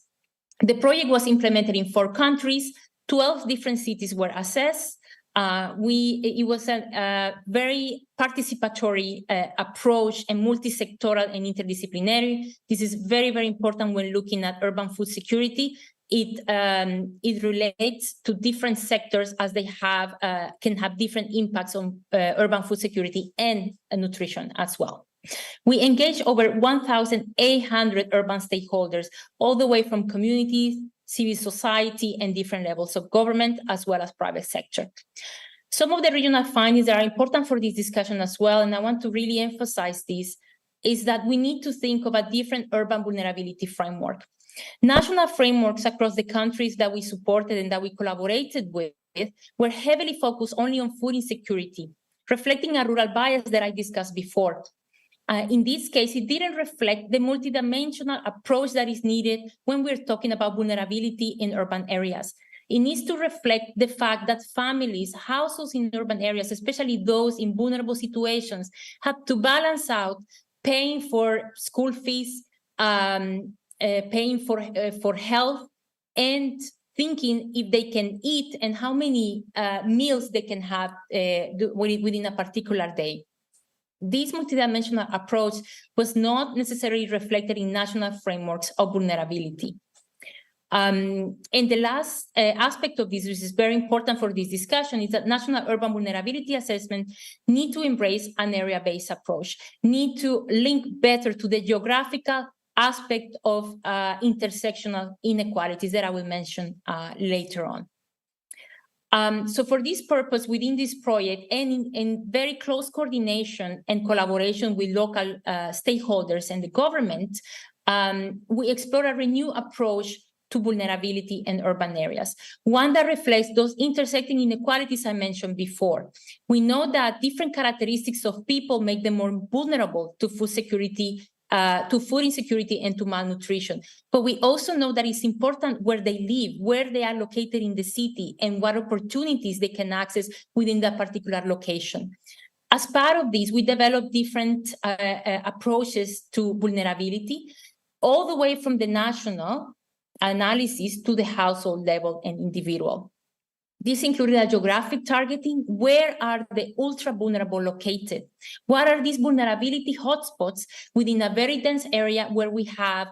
The project was implemented in 4 countries. 12 different cities were assessed. It was a very participatory approach and multi-sectoral and interdisciplinary. This is very, very important when looking at urban food security. It relates to different sectors as they can have different impacts on urban food security and nutrition as well. We engaged over 1,800 urban stakeholders, all the way from communities, civil society, and different levels of government, as well as private sector. Some of the regional findings that are important for this discussion as well, and I want to really emphasize this, is that we need to think of a different urban vulnerability framework. National frameworks across the countries that we supported and that we collaborated with were heavily focused only on food insecurity, reflecting a rural bias that I discussed before. In this case, it didn't reflect the multidimensional approach that is needed when we're talking about vulnerability in urban areas. It needs to reflect the fact that families, households in urban areas, especially those in vulnerable situations, have to balance out paying for school fees, paying for health, and thinking if they can eat and how many meals they can have within a particular day. This multidimensional approach was not necessarily reflected in national frameworks of vulnerability. And the last aspect of this, which is very important for this discussion, is that national urban vulnerability assessment need to embrace an area-based approach, need to link better to the geographical aspect of intersectional inequalities that I will mention later on. So for this purpose, within this project and in very close coordination and collaboration with local stakeholders and the government, we explore a renewed approach to vulnerability in urban areas, one that reflects those intersecting inequalities I mentioned before. We know that different characteristics of people make them more vulnerable to food security, to food insecurity, and to malnutrition. But we also know that it's important where they live, where they are located in the city, and what opportunities they can access within that particular location. As part of this, we developed different approaches to vulnerability, all the way from the national analysis to the household level and individual. This included a geographic targeting. Where are the ultra vulnerable located? What are these vulnerability hotspots within a very dense area where we have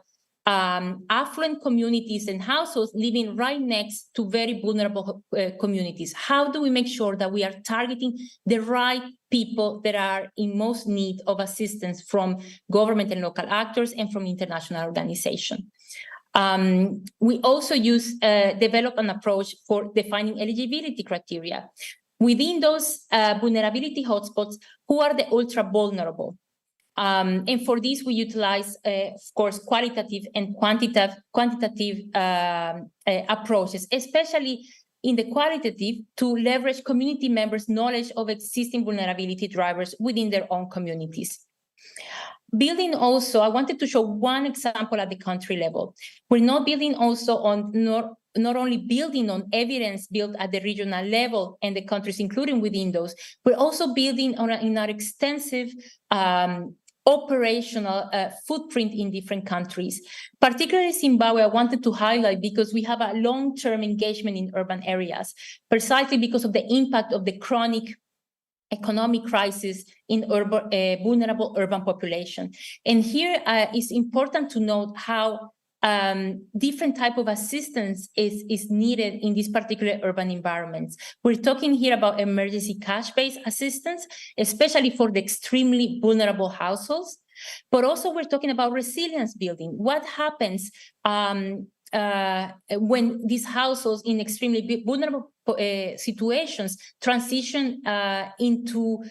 affluent communities and households living right next to very vulnerable communities? How do we make sure that we are targeting the right people that are in most need of assistance from government and local actors and from international organizations? We also develop an approach for defining eligibility criteria. Within those vulnerability hotspots, who are the ultra vulnerable? And for this, we utilize, of course, qualitative and quantitative approaches, especially in the qualitative, to leverage community members' knowledge of existing vulnerability drivers within their own communities. Building also, I wanted to show one example at the country level. We're not building also on, not only building on evidence built at the regional level and the countries including within those, we're also building on in our extensive operational footprint in different countries. Particularly Zimbabwe, I wanted to highlight because we have a long-term engagement in urban areas, precisely because of the impact of the chronic economic crisis in vulnerable urban population. And here it's important to note how different type of assistance is needed in these particular urban environments. We're talking here about emergency cash-based assistance, especially for the extremely vulnerable households, but also we're talking about resilience building. What happens when these households in extremely vulnerable situations transition into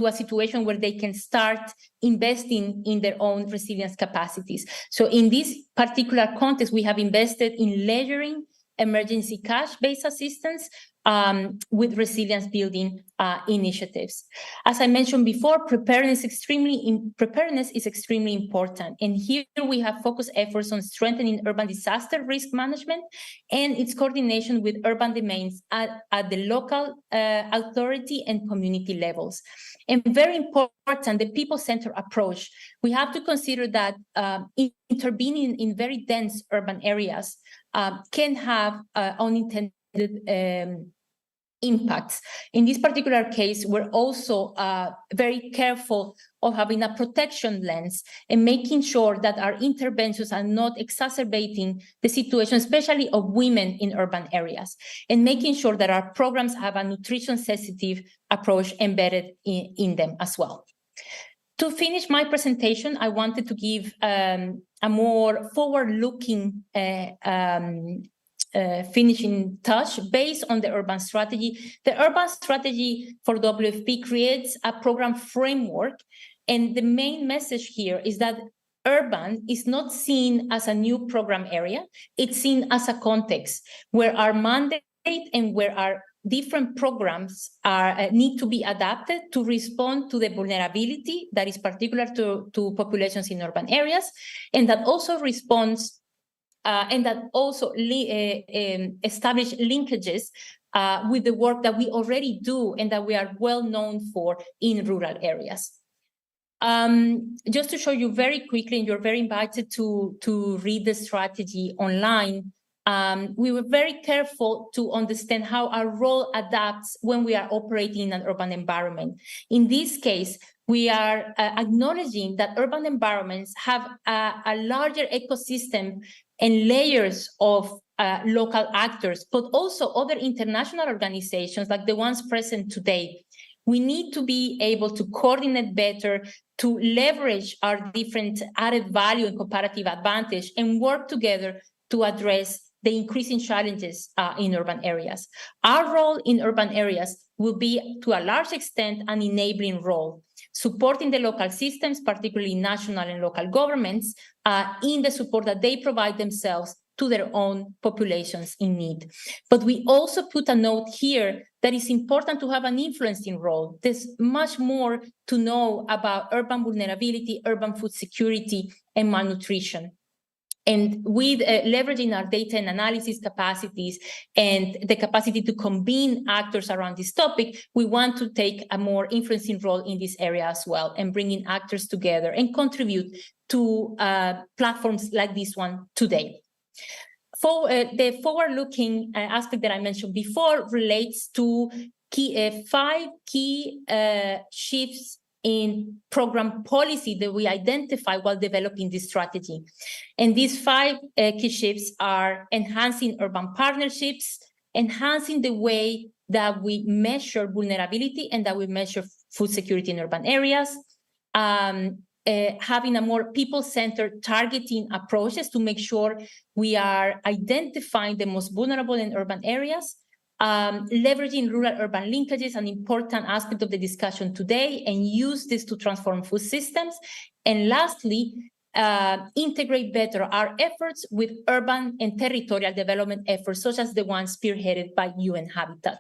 a situation where they can start investing in their own resilience capacities. So in this particular context, we have invested in layering emergency cash-based assistance with resilience building initiatives. As I mentioned before, preparedness is extremely important. And here we have focused efforts on strengthening urban disaster risk management and its coordination with urban domains at the local authority and community levels. And very important, the people-centered approach. We have to consider that intervening in very dense urban areas can have unintended impacts. In this particular case, we're also very careful of having a protection lens and making sure that our interventions are not exacerbating the situation, especially of women in urban areas, and making sure that our programs have a nutrition-sensitive approach embedded in them as well. To finish my presentation, I wanted to give a more forward-looking finishing touch based on the urban strategy. The urban strategy for WFP creates a program framework, and the main message here is that urban is not seen as a new program area. It's seen as a context where our mandate and where our different programs need to be adapted to respond to the vulnerability that is particular to populations in urban areas, and that also responds and that also establish linkages with the work that we already do and that we are well known for in rural areas. Just to show you very quickly, and you're very invited to read the strategy online, we were very careful to understand how our role adapts when we are operating in an urban environment. In this case, we are acknowledging that urban environments have a larger ecosystem and layers of local actors, but also other international organizations like the ones present today. We need to be able to coordinate better, to leverage our different added value and comparative advantage, and work together to address the increasing challenges in urban areas. Our role in urban areas will be, to a large extent, an enabling role, supporting the local systems, particularly national and local governments, in the support that they provide themselves to their own populations in need. But we also put a note here that it's important to have an influencing role. There's much more to know about urban vulnerability, urban food security, and malnutrition. And with leveraging our data and analysis capacities and the capacity to convene actors around this topic, we want to take a more influencing role in this area as well, and bringing actors together and contribute to platforms like this one today. For the forward-looking aspect that I mentioned before relates to 5 key shifts in program policy that we identify while developing this strategy. And these 5 key shifts are enhancing urban partnerships, enhancing the way that we measure vulnerability and that we measure food security in urban areas, having a more people-centered targeting approaches to make sure we are identifying the most vulnerable in urban areas, leveraging rural-urban linkages, an important aspect of the discussion today, and use this to transform food systems. And lastly, integrate better our efforts with urban and territorial development efforts, such as the ones spearheaded by UN Habitat.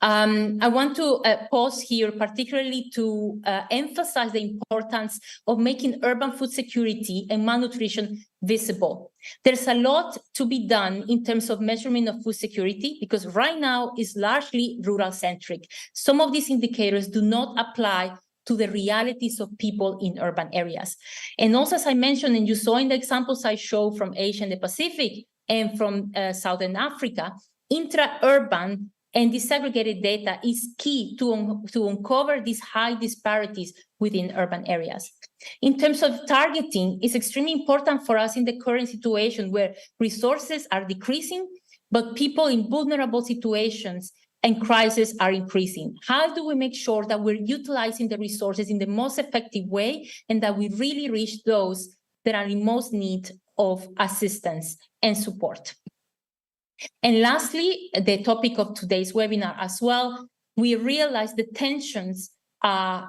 I want to pause here particularly to emphasize the importance of making urban food security and malnutrition visible. There's a lot to be done in terms of measurement of food security, because right now it's largely rural-centric. Some of these indicators do not apply to the realities of people in urban areas. And also, as I mentioned, and you saw in the examples I showed from Asia and the Pacific and from Southern Africa, intra-urban and disaggregated data is key to uncover these high disparities within urban areas. In terms of targeting, it's extremely important for us in the current situation where resources are decreasing, but people in vulnerable situations and crises are increasing. How do we make sure that we're utilizing the resources in the most effective way and that we really reach those that are in most need of assistance and support? And lastly, the topic of today's webinar as well, we realize the tensions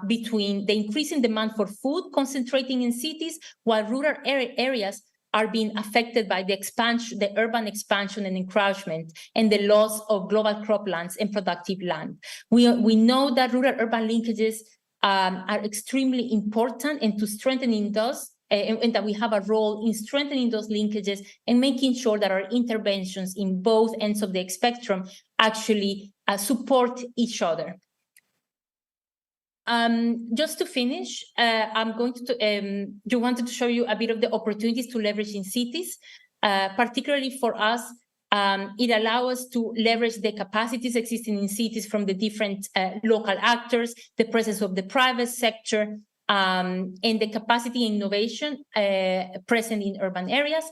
between the increasing demand for food concentrating in cities, while rural areas are being affected by the expansion, the urban expansion and encroachment, and the loss of global croplands and productive land. We know that rural-urban linkages are extremely important, and to strengthening those, and that we have a role in strengthening those linkages and making sure that our interventions in both ends of the spectrum actually support each other. Just to finish, I'm going to you wanted to show you a bit of the opportunities to leverage in cities, particularly for us. It allows us to leverage the capacities existing in cities from the different local actors, the presence of the private sector, and the capacity and innovation present in urban areas.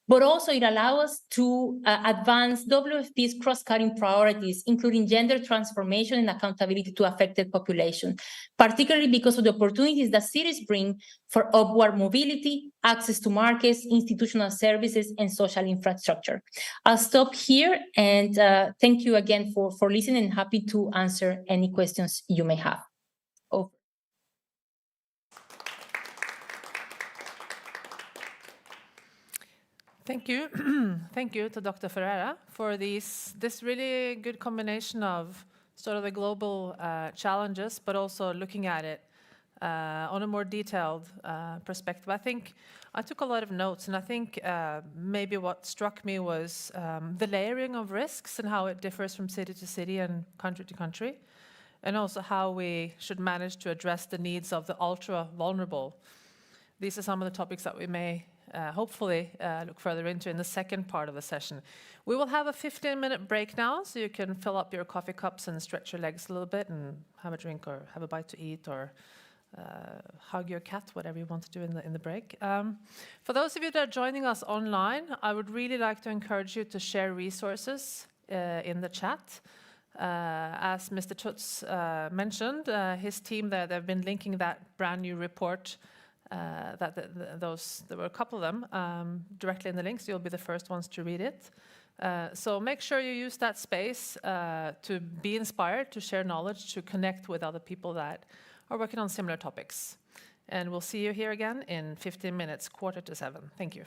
But also it allows us to advance WFP's cross-cutting priorities, including gender transformation and accountability to affected populations, particularly because of the opportunities that cities bring for upward mobility, access to markets, institutional services, and social infrastructure. I'll stop here, and thank you again for listening, and happy to answer any questions you may have. Over. Thank you. Thank you to Dr. Ferreira for this really good combination of sort of the global challenges, but also looking at it on a more detailed perspective. I think I took a lot of notes, and I think maybe what struck me was the layering of risks and how it differs from city to city and country to country, and also how we should manage to address the needs of the ultra vulnerable. These are some of the topics that we may hopefully look further into in the second part of the session. We will have a 15-minute break now, so you can fill up your coffee cups and stretch your legs a little bit and have a drink or have a bite to eat or hug your cat, whatever you want to do in the break. For those of you that are joining us online, I would really like to encourage you to share resources in the chat. As Mr. Tuts mentioned, his team there, they've been linking that brand new report there were a couple of them directly in the links. You'll be the first ones to read it. So make sure you use that space to be inspired, to share knowledge, to connect with other people that are working on similar topics. And we'll see you here again in 15 minutes, 6:45. Thank you.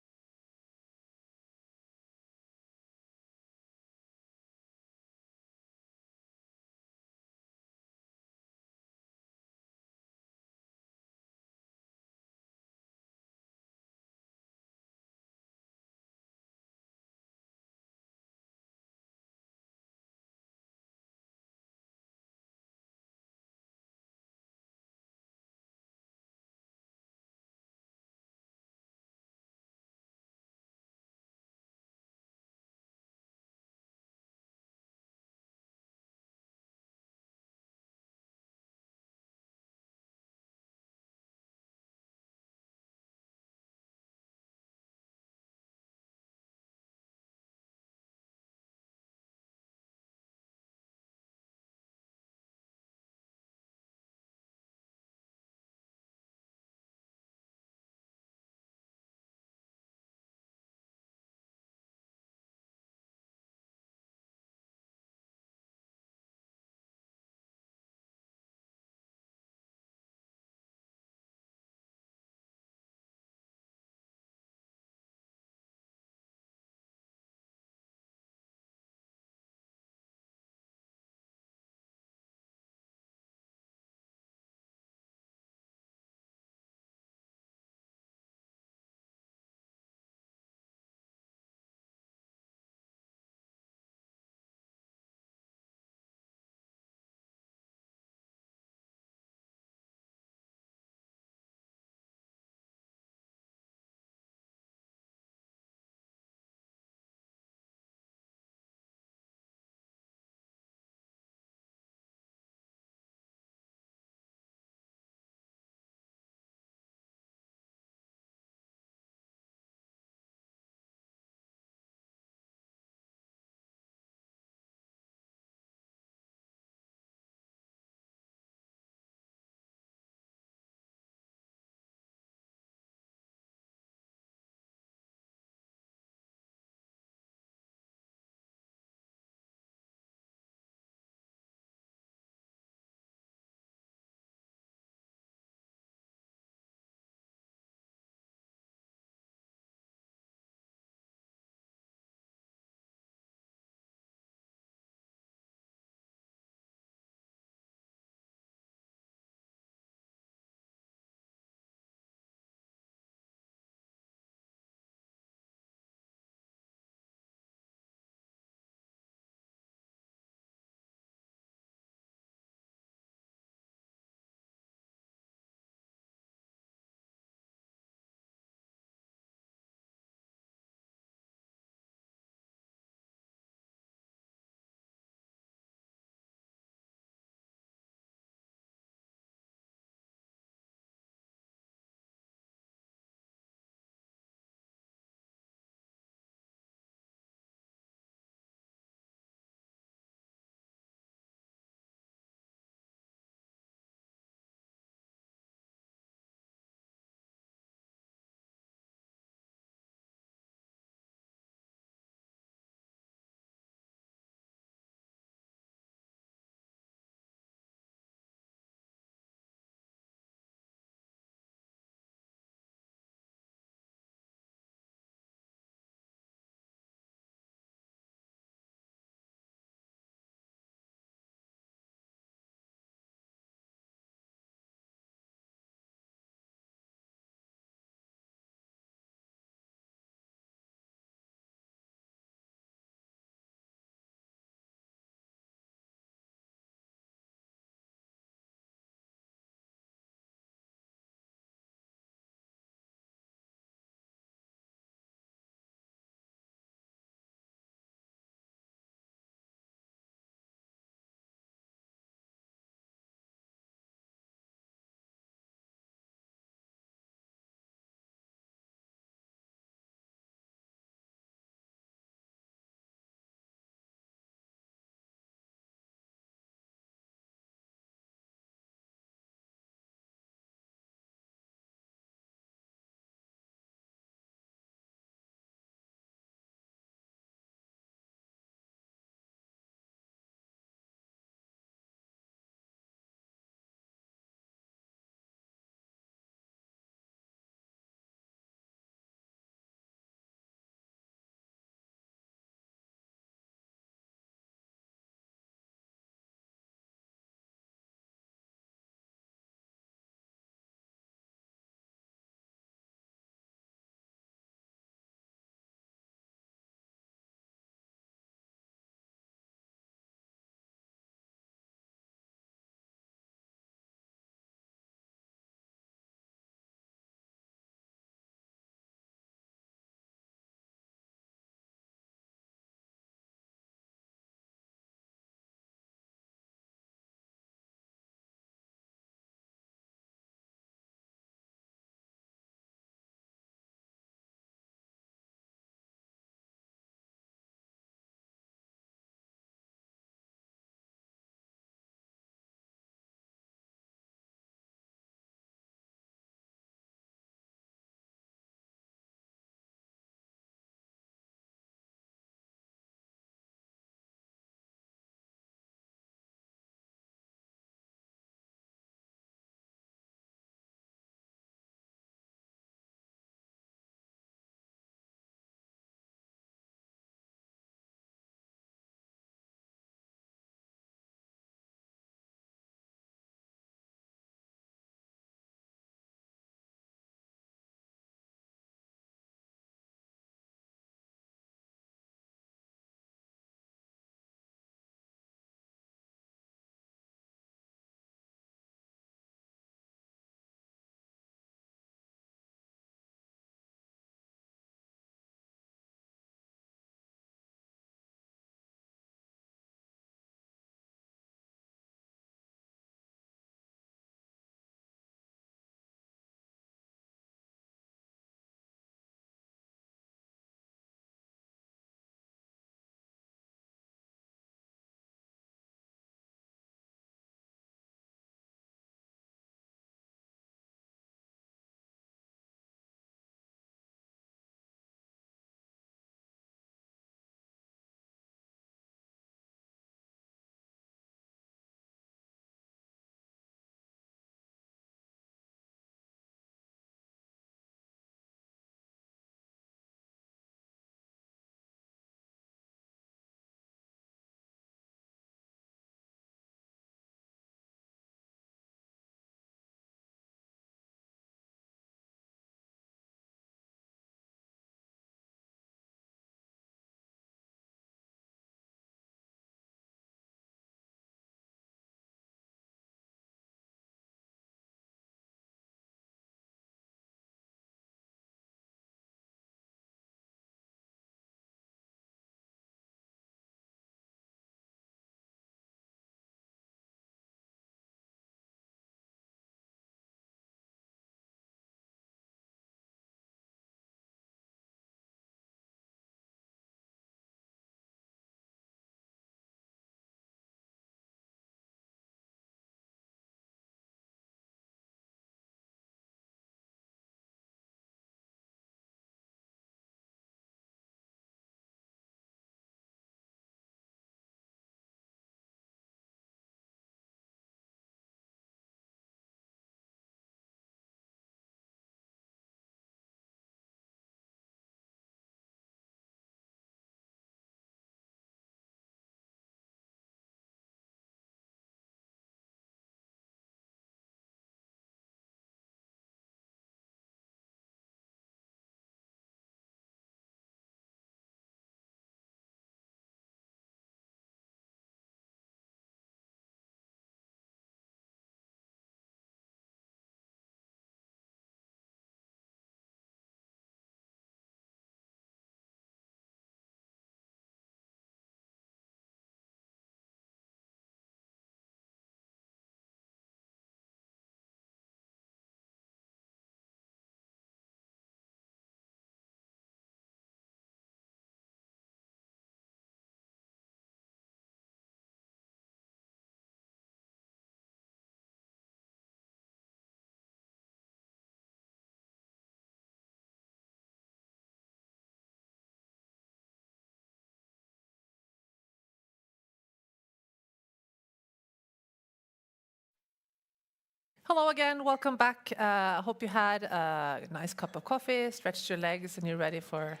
Hello again, welcome back. I hope you had a nice cup of coffee, stretched your legs, and you're ready for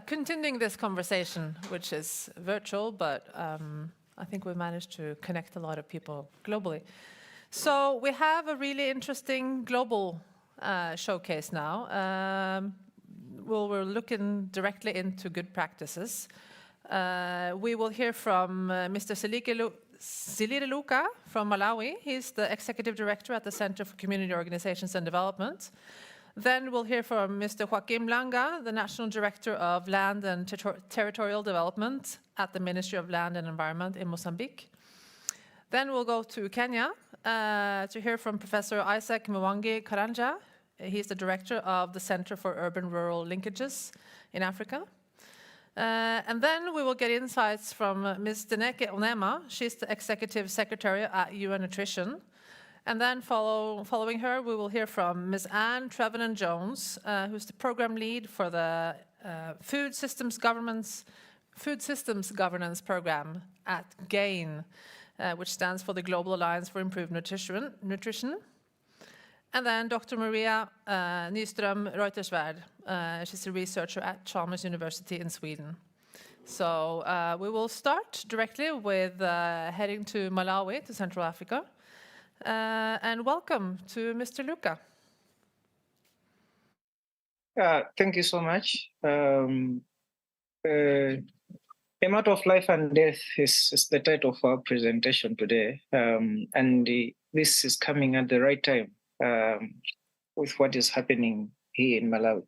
continuing this conversation, which is virtual, but I think we managed to connect a lot of people globally. So we have a really interesting global showcase now. We're looking directly into good practices. We will hear from Mr. Silire Luka from Malawi. He's the Executive Director at the Center for Community Organizations and Development. Then we'll hear from Mr. Joaquim Langa, the National Director of Land and Territorial Development at the Ministry of Land and Environment in Mozambique. Then we'll go to Kenya to hear from Professor Isaac Mwangi Karanja. He's the Director of the Center for Urban-Rural Linkages in Africa. And then we will get insights from Ms. Deneke Onema. She's the Executive Secretary at UN Nutrition. And then following her, we will hear from Ms. Anne Trevenant-Jones, who's the Program Lead for the Food Systems Governance Program at GAIN, which stands for the Global Alliance for Improved Nutrition. And then Dr. Maria Nyström Reuterswärd. She's a researcher at Chalmers University in Sweden. So we will start directly with heading to Malawi, to Central Africa. And welcome to Mr. Luka. Thank you so much. A matter of life and death is the title of our presentation today. This is coming at the right time with what is happening here in Malawi.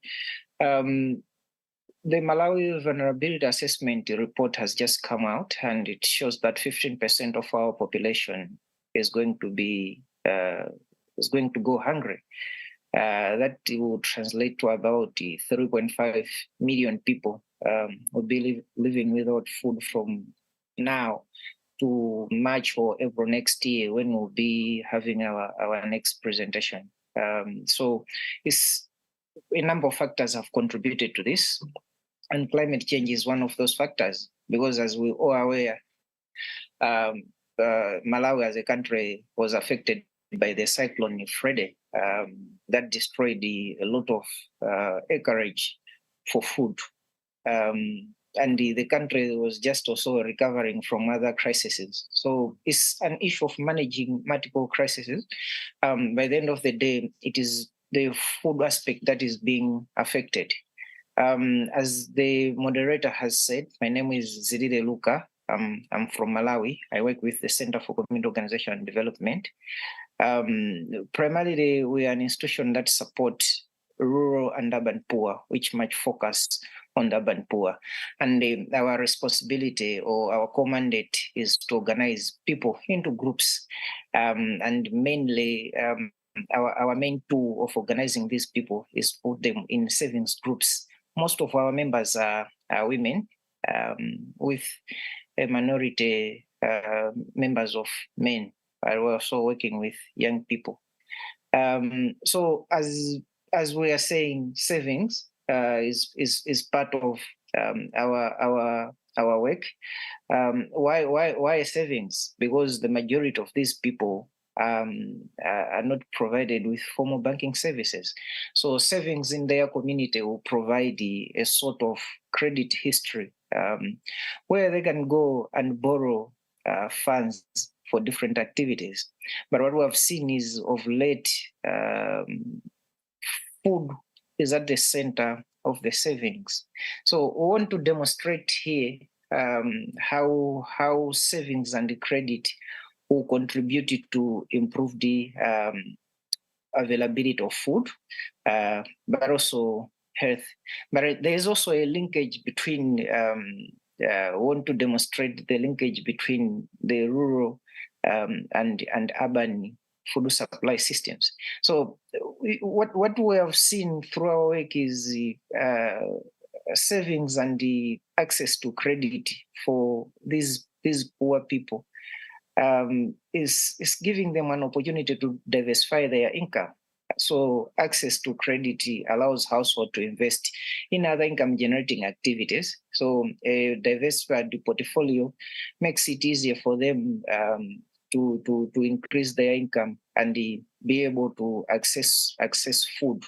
The Malawi Vulnerability Assessment report has just come out, and it shows that 15% of our population is going to go hungry. That will translate to about 3.5 million people will be living without food from now to March or April next year, when we'll be having our next presentation. So it's a number of factors have contributed to this, and climate change is one of those factors, because as we all are aware, Malawi as a country was affected by the cyclone Freddy that destroyed a lot of acreage for food. And the country was just also recovering from other crises. So it's an issue of managing multiple crises. By the end of the day, it is the food aspect that is being affected. As the moderator has said, my name is Silire Luka. I'm from Malawi. I work with the Center for Community Organization and Development. Primarily, we are an institution that supports rural and urban poor, which much focus on the urban poor. And our responsibility or our core mandate is to organize people into groups. And mainly, our main tool of organizing these people is to put them in savings groups. Most of our members are women, with a minority members of men. We're also working with young people. So as we are saying, savings is part of our work. Why savings? Because the majority of these people are not provided with formal banking services. So savings in their community will provide a sort of credit history where they can go and borrow funds for different activities. But what we have seen is of late, food is at the center of the savings. So we want to demonstrate here how savings and the credit will contribute to improve the availability of food, but also health. But there is also a linkage between, want to demonstrate the linkage between the rural and urban food supply systems. So what we have seen through our work is savings and the access to credit for these poor people is giving them an opportunity to diversify their income. So access to credit allows households to invest in other income generating activities. So a diversified portfolio makes it easier for them to increase their income and be able to access food.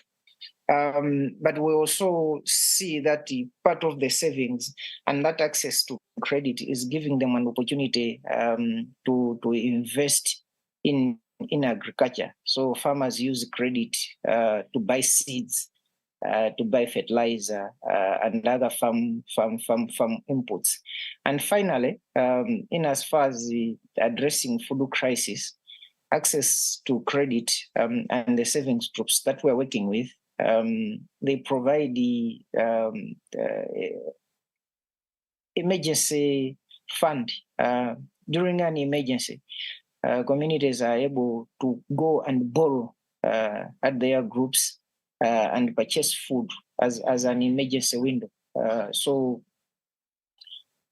But we also see that part of the savings and that access to credit is giving them an opportunity to invest in agriculture. So farmers use credit to buy seeds, to buy fertilizer and other farm inputs. And finally, in as far as addressing food crisis, access to credit and the savings groups that we're working with, they provide the emergency fund. During an emergency, communities are able to go and borrow at their groups and purchase food as an emergency window. So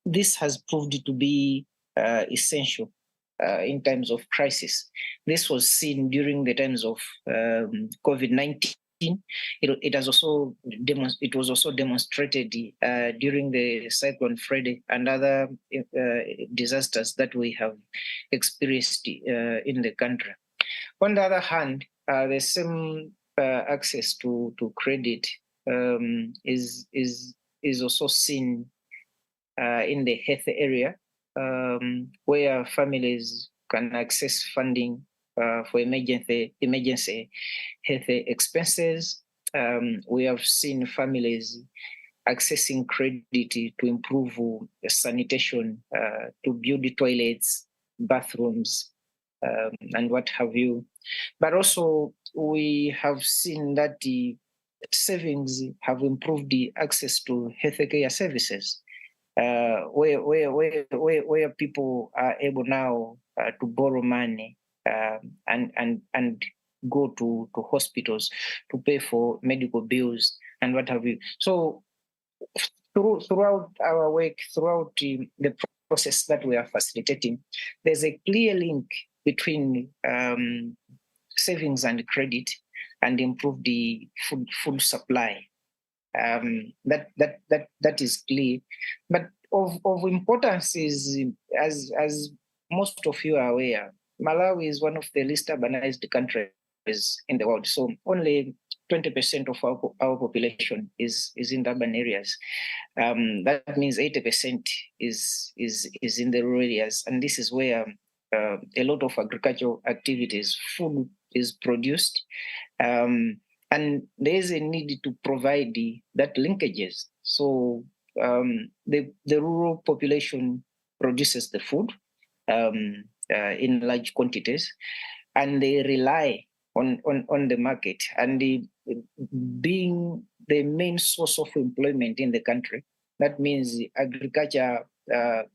this has proved to be essential in times of crisis. This was seen during the times of COVID-19. It was also demonstrated during the Cyclone Freddy and other disasters that we have experienced in the country. On the other hand, the same access to credit is also seen in the health area, where families can access funding for emergency health expenses. We have seen families accessing credit to improve sanitation, to build toilets, bathrooms, and what have you. But also we have seen that the savings have improved the access to healthcare services, where people are able now to borrow money and go to hospitals to pay for medical bills and what have you. So throughout our work, throughout the process that we are facilitating, there's a clear link between savings and credit and improve the food supply. That is clear. But of importance is, as most of you are aware, Malawi is one of the least urbanized countries in the world. So only 20% of our population is in the urban areas. That means 80% is in the rural areas, and this is where a lot of agricultural activities, food is produced, and there is a need to provide that linkages. So the rural population produces the food in large quantities, and they rely on the market, and being the main source of employment in the country. That means agriculture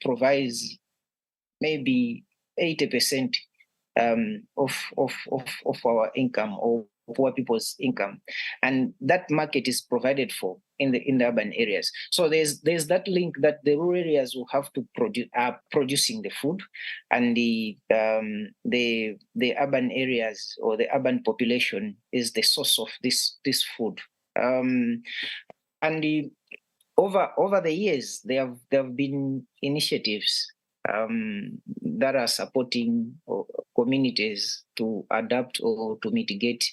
provides maybe 80% of our income, or poor people's income, and that market is provided for in the urban areas. So there's that link that the rural areas will have to producing the food, and the urban areas or the urban population is the source of this food. Over the years, there have been initiatives that are supporting communities to adapt or to mitigate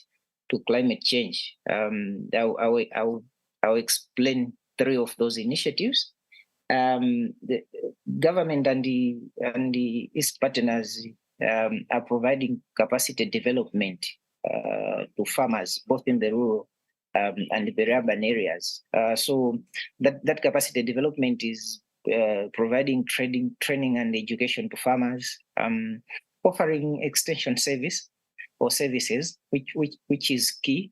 to climate change. I'll explain 3 of those initiatives. The government and the its partners are providing capacity development to farmers, both in the rural and the urban areas. So that capacity development is providing training and education to farmers, offering extension services, which is key,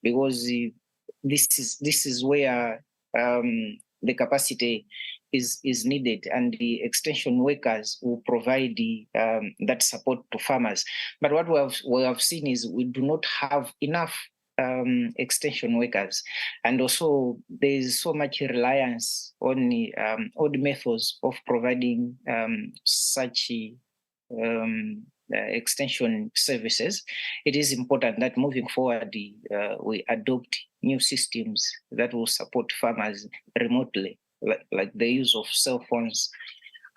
because this is where the capacity is needed, and the extension workers will provide that support to farmers. But what we have seen is we do not have enough extension workers, and also there is so much reliance on the old methods of providing such extension services. It is important that moving forward we adopt new systems that will support farmers remotely, like the use of cell phones,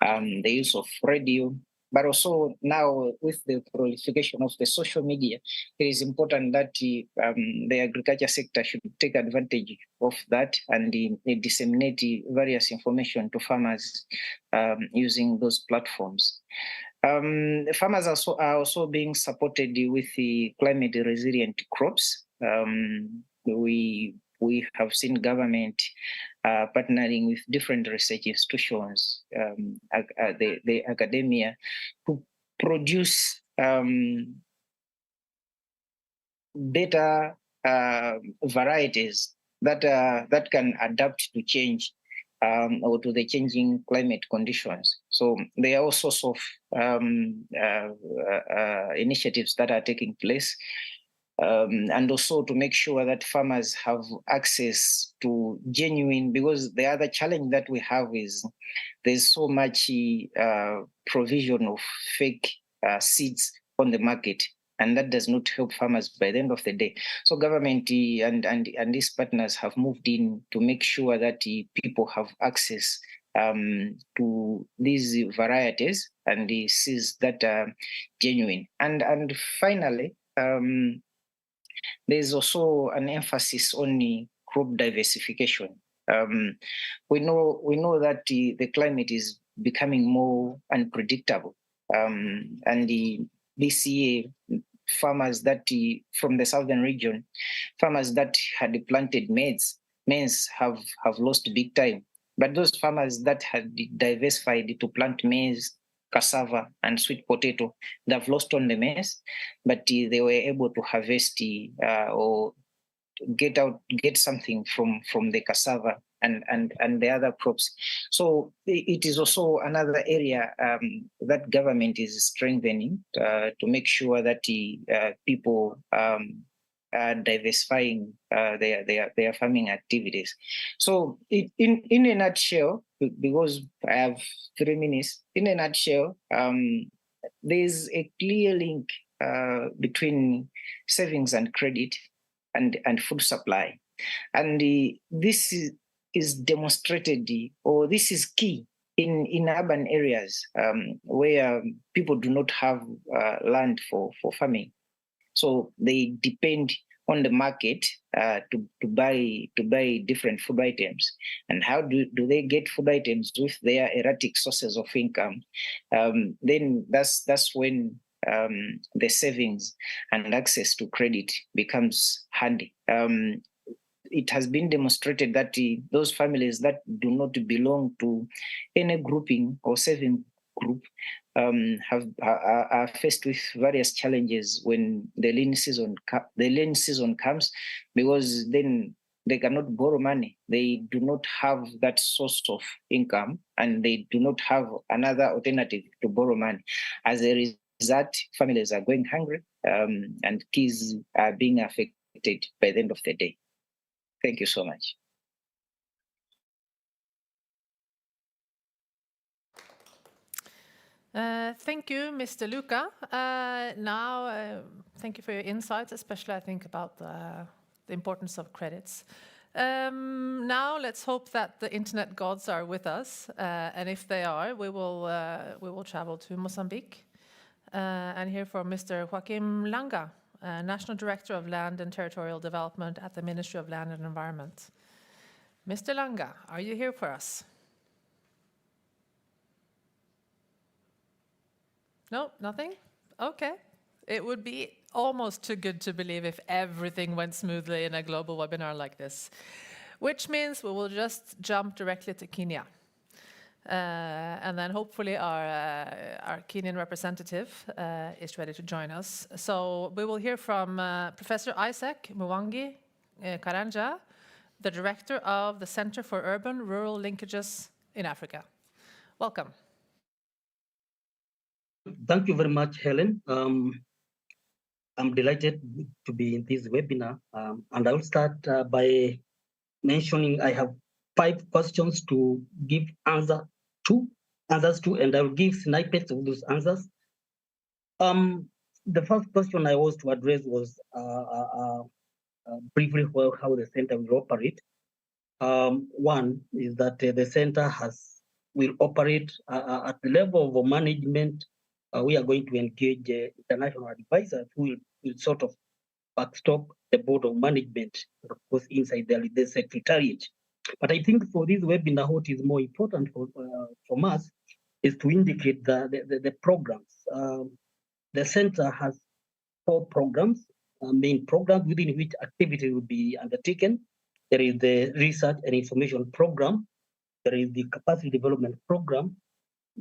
the use of radio, but also now with the proliferation of the social media, it is important that the agriculture sector should take advantage of that and disseminate various information to farmers using those platforms. Farmers are also being supported with the climate resilient crops. We have seen government partnering with different research institutions, the academia, to produce better varieties that can adapt to change or to the changing climate conditions. So there are all sorts of initiatives that are taking place. And also to make sure that farmers have access to genuine, because the other challenge that we have is there's so much provision of fake seeds on the market, and that does not help farmers by the end of the day. So government and these partners have moved in to make sure that people have access to these varieties and the seeds that are genuine. And finally, there's also an emphasis on the crop diversification. We know that the climate is becoming more unpredictable, and this year, farmers that from the southern region, farmers that had planted maize have lost big time. But those farmers that had diversified to plant maize, cassava, and sweet potato, they've lost on the maize, but they were able to harvest or get something from the cassava and the other crops. So it is also another area that government is strengthening to make sure that people are diversifying their farming activities. So in a nutshell, because I have 3 minutes, in a nutshell, there's a clear link between savings and credit and food supply. And this is demonstrated, or this is key in urban areas where people do not have land for farming. So they depend on the market to buy different food items. And how do they get food items with their erratic sources of income? Then that's when the savings and access to credit becomes handy. It has been demonstrated that those families that do not belong to any grouping or saving group are faced with various challenges when the lean season comes, because then they cannot borrow money. They do not have that source of income, and they do not have another alternative to borrow money. As a result, families are going hungry, and kids are being affected by the end of the day. Thank you so much. Thank you, Mr. Luca. Now, thank you for your insights, especially I think about the importance of credits. Now, let's hope that the internet gods are with us, and if they are, we will travel to Mozambique and hear from Mr. Joaquim Langa, National Director of Land and Territorial Development at the Ministry of Land and Environment. Mr. Langa, are you here for us? No, nothing? Okay. It would be almost too good to believe if everything went smoothly in a global webinar like this, which means we will just jump directly to Kenya. And then hopefully our Kenyan representative is ready to join us. So we will hear from Professor Isaac Mwangi Karanja, the director of the Center for Urban-Rural Linkages in Africa. Welcome. Thank you very much, Helen. I'm delighted to be in this webinar, and I will start by mentioning I have 5 questions to give answers to, and I will give snippets of those answers. The first question I was to address was briefly how the center will operate. One is that the center will operate at the level of management we are going to engage international advisors who will sort of backstop the board of management, of course, inside the secretariat. But I think for this webinar, what is more important from us is to indicate the programs. The center has 4 programs, main programs within which activity will be undertaken. There is the research and information program. There is the capacity development program.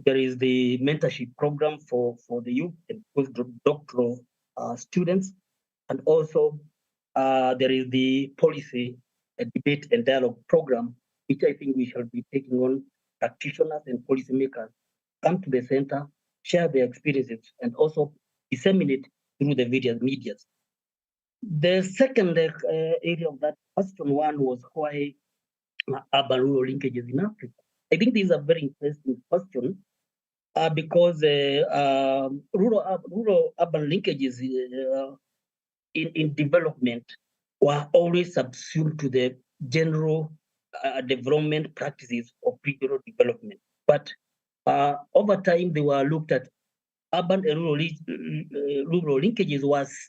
There is the mentorship program for the youth and postdoctoral students. And also there is the policy debate and dialogue program, which I think we shall be taking on practitioners and policymakers come to the center, share their experiences, and also disseminate through the various medias. The second area of that question one was why urban-rural linkages in Africa. I think this is a very interesting question because rural-urban linkages in development were always subsumed to the general development practices of regional development. But over time, they were looked at. Urban and rural linkages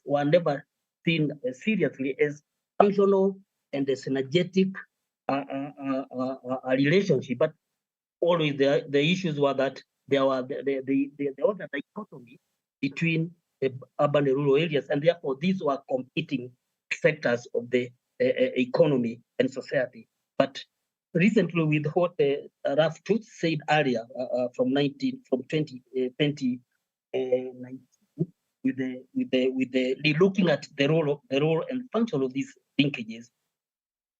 were never seen seriously as functional and a synergetic relationship. But always the issues were that there was a dichotomy between the urban and rural areas, and therefore these were competing sectors of the economy and society. But recently, with what Raf Tuts said earlier from 2019, with the looking at the role and function of these linkages,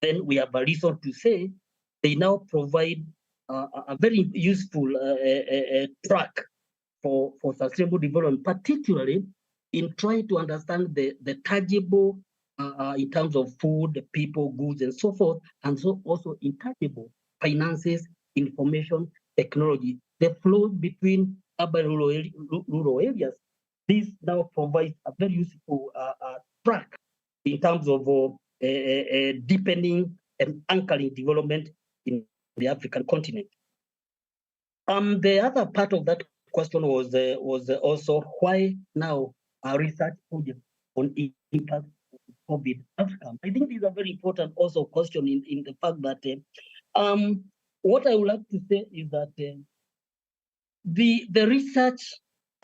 then we have a reason to say they now provide a very useful track for sustainable development, particularly in trying to understand the tangible in terms of food, people, goods, and so forth, and so also intangible finances, information, technology, the flow between urban and rural areas. This now provides a very useful track in terms of deepening and anchoring development in the African continent. The other part of that question was also why now a research project on impact of COVID outcome. I think these are very important also question in the fact that what I would like to say is that the research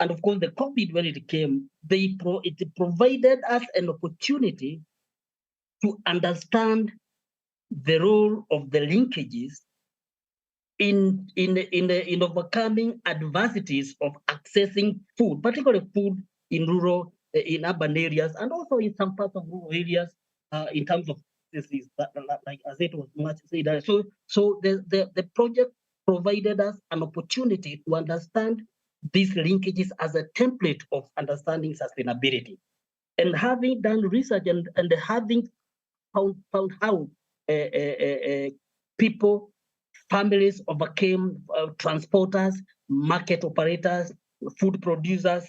and of course the COVID when it came, it provided us an opportunity to understand the role of the linkages in overcoming adversities of accessing food, particularly food in rural, in urban areas, and also in some parts of rural areas in terms of disease, like as it was much said. So the project provided us an opportunity to understand these linkages as a template of understanding sustainability. And having done research and having found how people, families overcame transporters, market operators, food producers,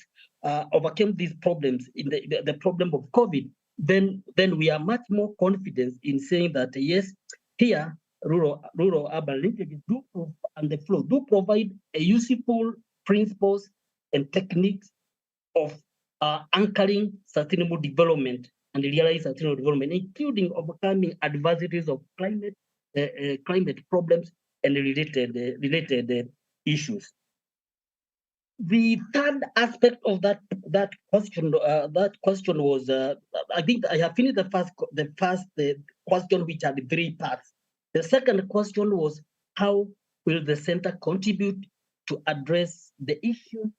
overcame these problems in the problem of COVID, then we are much more confident in saying that yes, here rural-urban linkages and the flow do provide a useful principles and techniques of anchoring sustainable development and realizing sustainable development, including overcoming adversities of climate problems and related issues. The third aspect of that question was I think I have finished the first question, which had 3 parts. The second question was how will the center contribute to address the issue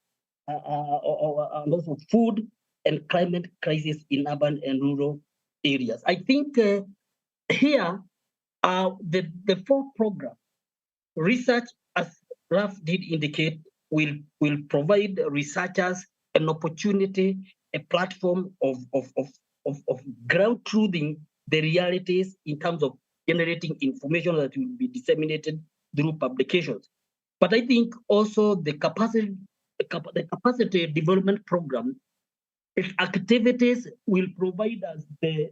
also food and climate crisis in urban and rural areas. I think here the 4 programs research, as Raf did indicate, will provide researchers an opportunity, a platform of ground truthing the realities in terms of generating information that will be disseminated through publications. But I think also the capacity development program, its activities will provide us the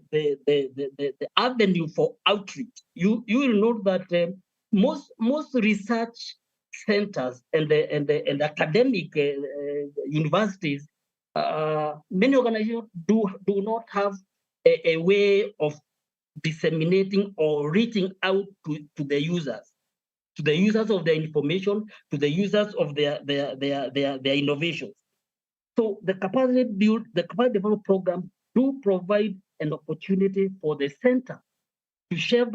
avenue for outreach. You will note that most research centers and the academic universities, many organizations do not have a way of disseminating or reaching out to the users of the information, to the users of their innovations. So the capacity development program do provide an opportunity for the center to share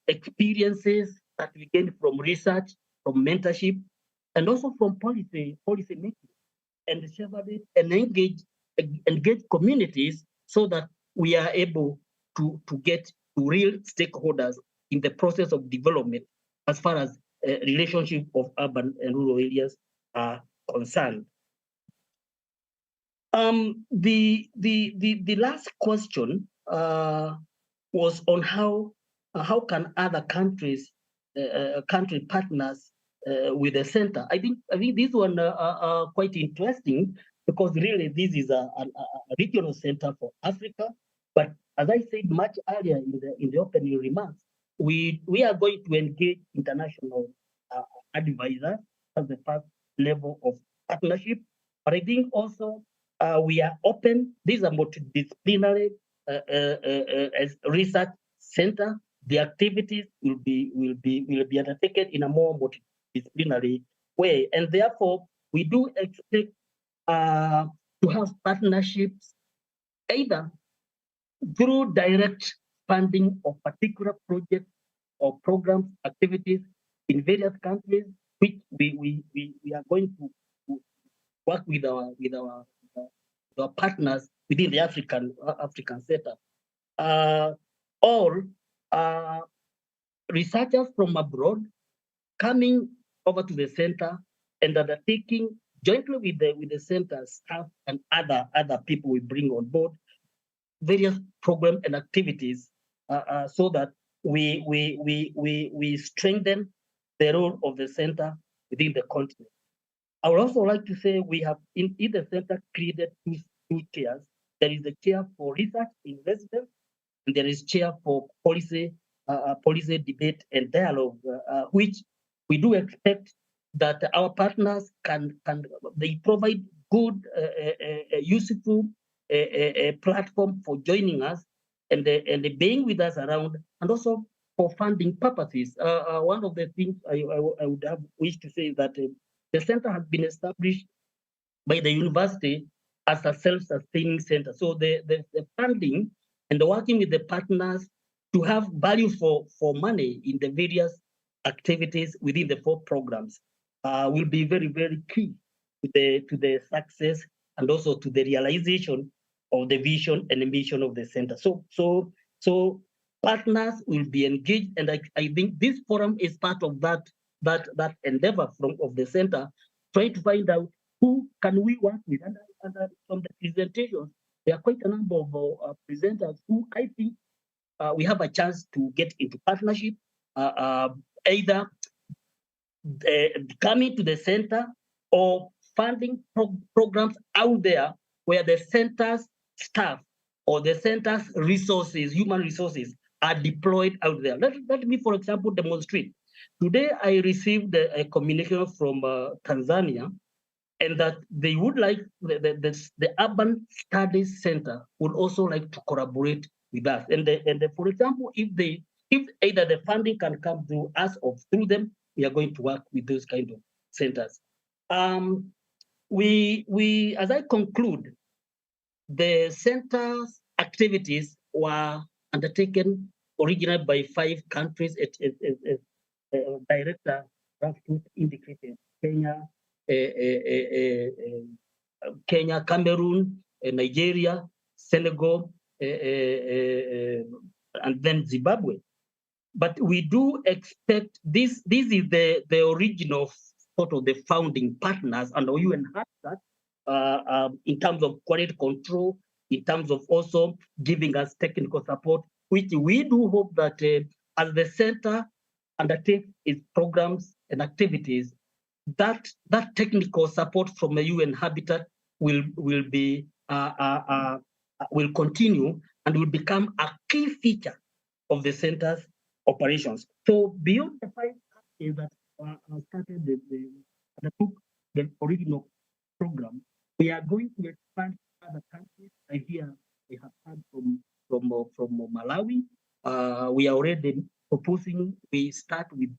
experiences that we gain from research, from mentorship, and also from policy making, and share it and engage communities so that we are able to get to real stakeholders in the process of development as far as relationship of urban and rural areas are concerned. The last question was on how can other countries, country partners with the center. I think this one are quite interesting because really this is a regional center for Africa. But as I said much earlier in the opening remarks, we are going to engage international advisors as the first level of partnership. But I think also we are open. These are multidisciplinary as research center. The activities will be undertaken in a more multidisciplinary way, and therefore we do expect to have partnerships either through direct funding of particular projects or programs, activities in various countries, which we are going to work with our partners within the African setup, or researchers from abroad coming over to the center and undertaking jointly with the center staff and other people we bring on board various programs and activities so that we strengthen the role of the center within the continent. I would also like to say we have in the center created two chairs. There is a chair for research in residence, and there is chair for policy debate and dialogue, which we do expect that our partners they provide good, useful platform for joining us and being with us around, and also for funding purposes. One of the things I would have wished to say is that the center has been established by the university as a self-sustaining center. So the funding and the working with the partners to have value for money in the various activities within the 4 programs will be very, very key to the success and also to the realization of the vision and the mission of the center. So partners will be engaged, and I think this forum is part of that endeavor of the center, trying to find out who can we work with. And from the presentations, there are quite a number of presenters who I think we have a chance to get into partnership, either coming to the center or funding programs out there where the center's staff or the center's resources, human resources, are deployed out there. Let me, for example, demonstrate. Today, I received a communication from Tanzania, and that they would like the Urban Studies Center would also like to collaborate with us. And for example, if either the funding can come through us or through them, we are going to work with those kind of centers. We as I conclude, the center's activities were undertaken originally by 5 countries. Director Raf Tuts indicated Kenya, Cameroon, Nigeria, Senegal, and then Zimbabwe. But we do expect this is the original sort of the founding partners, and UN has that in terms of quality control, in terms of also giving us technical support, which we do hope that as the center undertakes its programs and activities, that technical support from the UN Habitat will continue and will become a key feature of the center's operations. So beyond the 5 is that started undertook the original program. We are going to expand to other countries. I hear we have heard from Malawi. We are already proposing we start with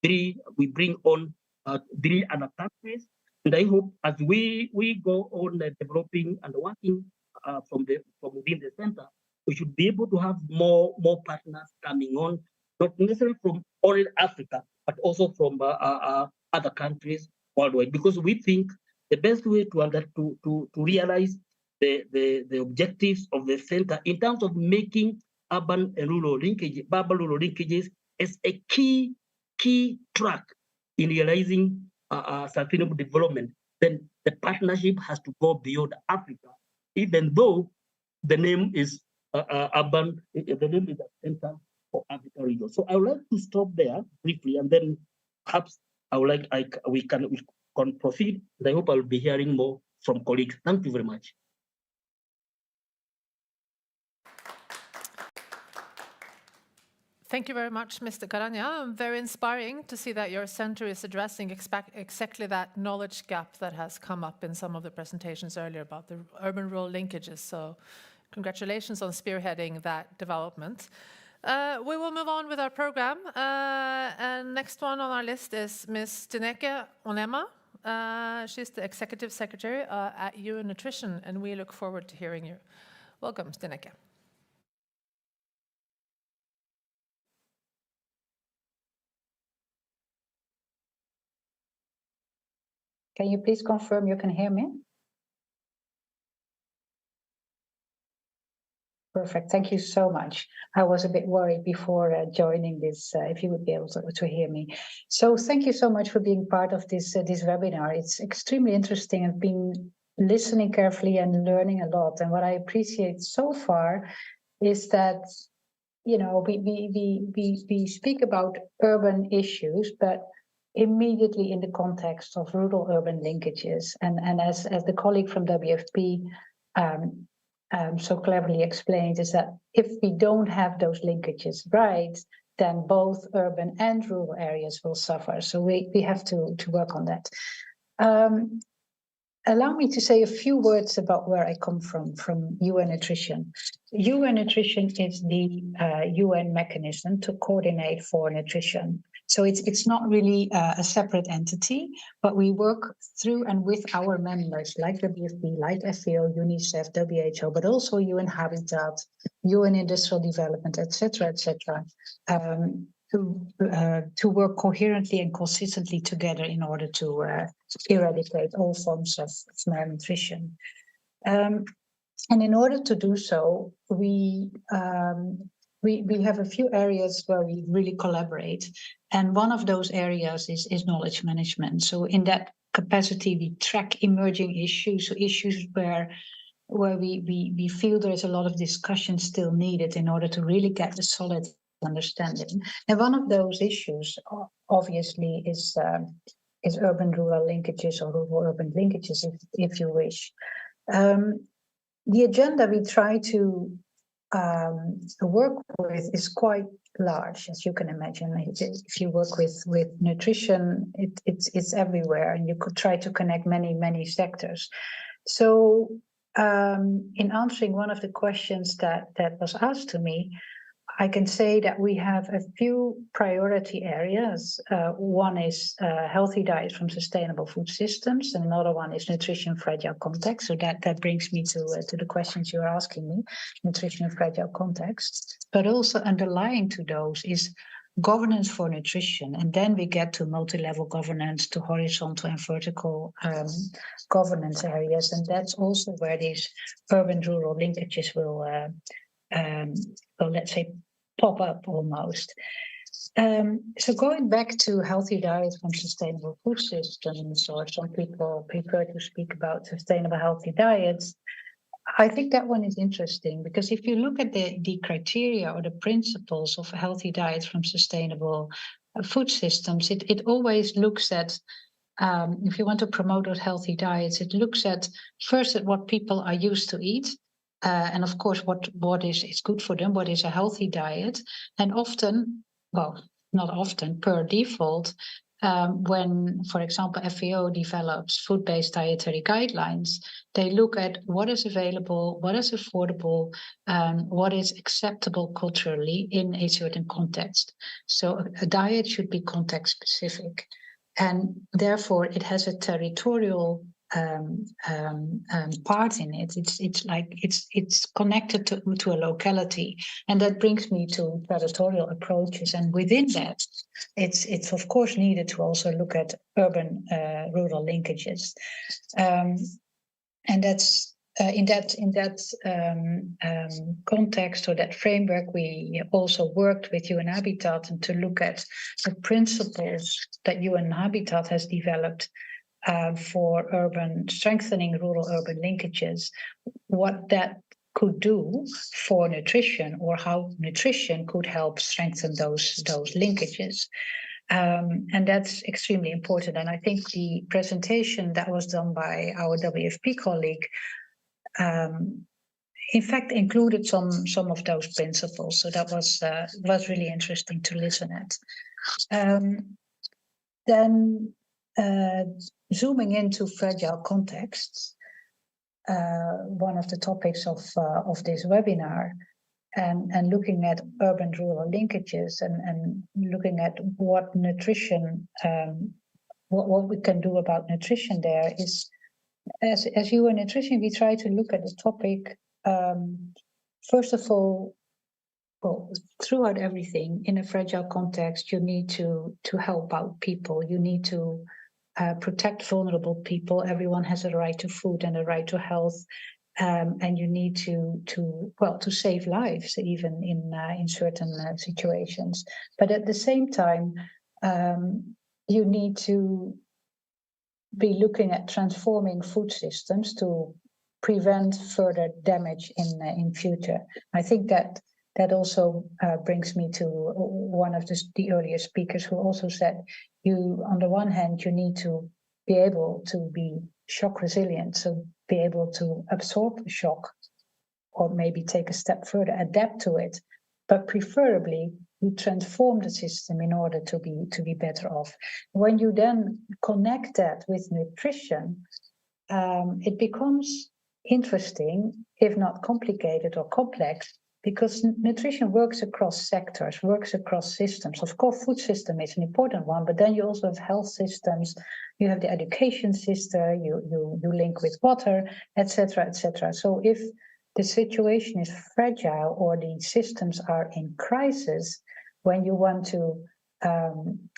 3. We bring on 3 other countries, and I hope as we go on developing and working from within the center, we should be able to have more partners coming on, not necessarily from only Africa, but also from other countries worldwide, because we think the best way to realize the objectives of the center in terms of making urban and rural linkages is a key track in realizing sustainable development. Then the partnership has to go beyond Africa, even though the name is urban, the name is a center for Africa region. So I would like to stop there briefly, and then perhaps we can proceed. And I hope I will be hearing more from colleagues. Thank you very much. Thank you very much, Mr. Caranya. Very inspiring to see that your center is addressing exactly that knowledge gap that has come up in some of the presentations earlier about the urban-rural linkages. So congratulations on spearheading that development. We will move on with our program. And next one on our list is Ms. Tineke Onema. She's the Executive Secretary at UN Nutrition, and we look forward to hearing you. Welcome, Tineke. Can you please confirm you can hear me? Perfect. Thank you so much. I was a bit worried before joining this, if you would be able to hear me. So thank you so much for being part of this webinar. It's extremely interesting. I've been listening carefully and learning a lot. And what I appreciate so far is that, you know, we speak about urban issues, but immediately in the context of rural-urban linkages. And as the colleague from WFP so cleverly explained, is that if we don't have those linkages right, then both urban and rural areas will suffer. So we have to work on that. Allow me to say a few words about where I come from UN Nutrition. UN Nutrition is the UN mechanism to coordinate for nutrition. So it's not really a separate entity, but we work through and with our members like WFP, like FAO, UNICEF, WHO, but also UN Habitat, UN Industrial Development, etc., to work coherently and consistently together in order to eradicate all forms of malnutrition. And in order to do so, we have a few areas where we really collaborate. And one of those areas is knowledge management. So in that capacity, we track emerging issues, so issues where we feel there is a lot of discussion still needed in order to really get a solid understanding. And one of those issues, obviously, is urban-rural linkages or rural-urban linkages, if you wish. The agenda we try to work with is quite large, as you can imagine. If you work with nutrition, it's everywhere, and you could try to connect many sectors. So in answering one of the questions that was asked to me, I can say that we have a few priority areas. One is healthy diets from sustainable food systems, and another one is nutrition fragile context. So that brings me to the questions you're asking me, nutrition and fragile context. But also underlying to those is governance for nutrition, and then we get to multi-level governance, to horizontal and vertical governance areas, and that's also where these urban-rural linkages will, let's say, pop up almost. So going back to healthy diets from sustainable food systems, or some people prefer to speak about sustainable healthy diets, I think that one is interesting, because if you look at the criteria or the principles of healthy diets from sustainable food systems, it always looks at, if you want to promote those healthy diets, it looks at first at what people are used to eat. And of course, what is good for them, what is a healthy diet. And often, well, not often, per default, when, for example, FAO develops food-based dietary guidelines, they look at what is available, what is affordable, what is acceptable culturally in a certain context. So a diet should be context specific, and therefore it has a territorial part in it. It's connected to a locality, and that brings me to territorial approaches. And within that, it's of course needed to also look at urban rural linkages, and that's in that context or that framework, we also worked with UN Habitat and to look at the principles that UN Habitat has developed for strengthening rural-urban linkages, what that could do for nutrition, or how nutrition could help strengthen those linkages. And that's extremely important. And I think the presentation that was done by our WFP colleague, in fact, included some of those principles. So that was really interesting to listen at. Then zooming into fragile contexts, one of the topics of this webinar, and looking at urban-rural linkages and looking at what nutrition, what we can do about nutrition there is, as UN Nutrition, we try to look at the topic, first of all, well, throughout everything, in a fragile context, you need to help out people. You need to protect vulnerable people. Everyone has a right to food and a right to health, and you need to save lives even in certain situations. But at the same time, you need to be looking at transforming food systems to prevent further damage in future. I think that also brings me to one of the earlier speakers who also said, on the one hand, you need to be able to be shock resilient, so be able to absorb the shock, or maybe take a step further, adapt to it, but preferably you transform the system in order to be better off. When you then connect that with nutrition, it becomes interesting, if not complicated or complex, because nutrition works across sectors, works across systems. Of course, food system is an important one, but then you also have health systems, you have the education system, you link with water, etc., etc. So if the situation is fragile or the systems are in crisis, when you want to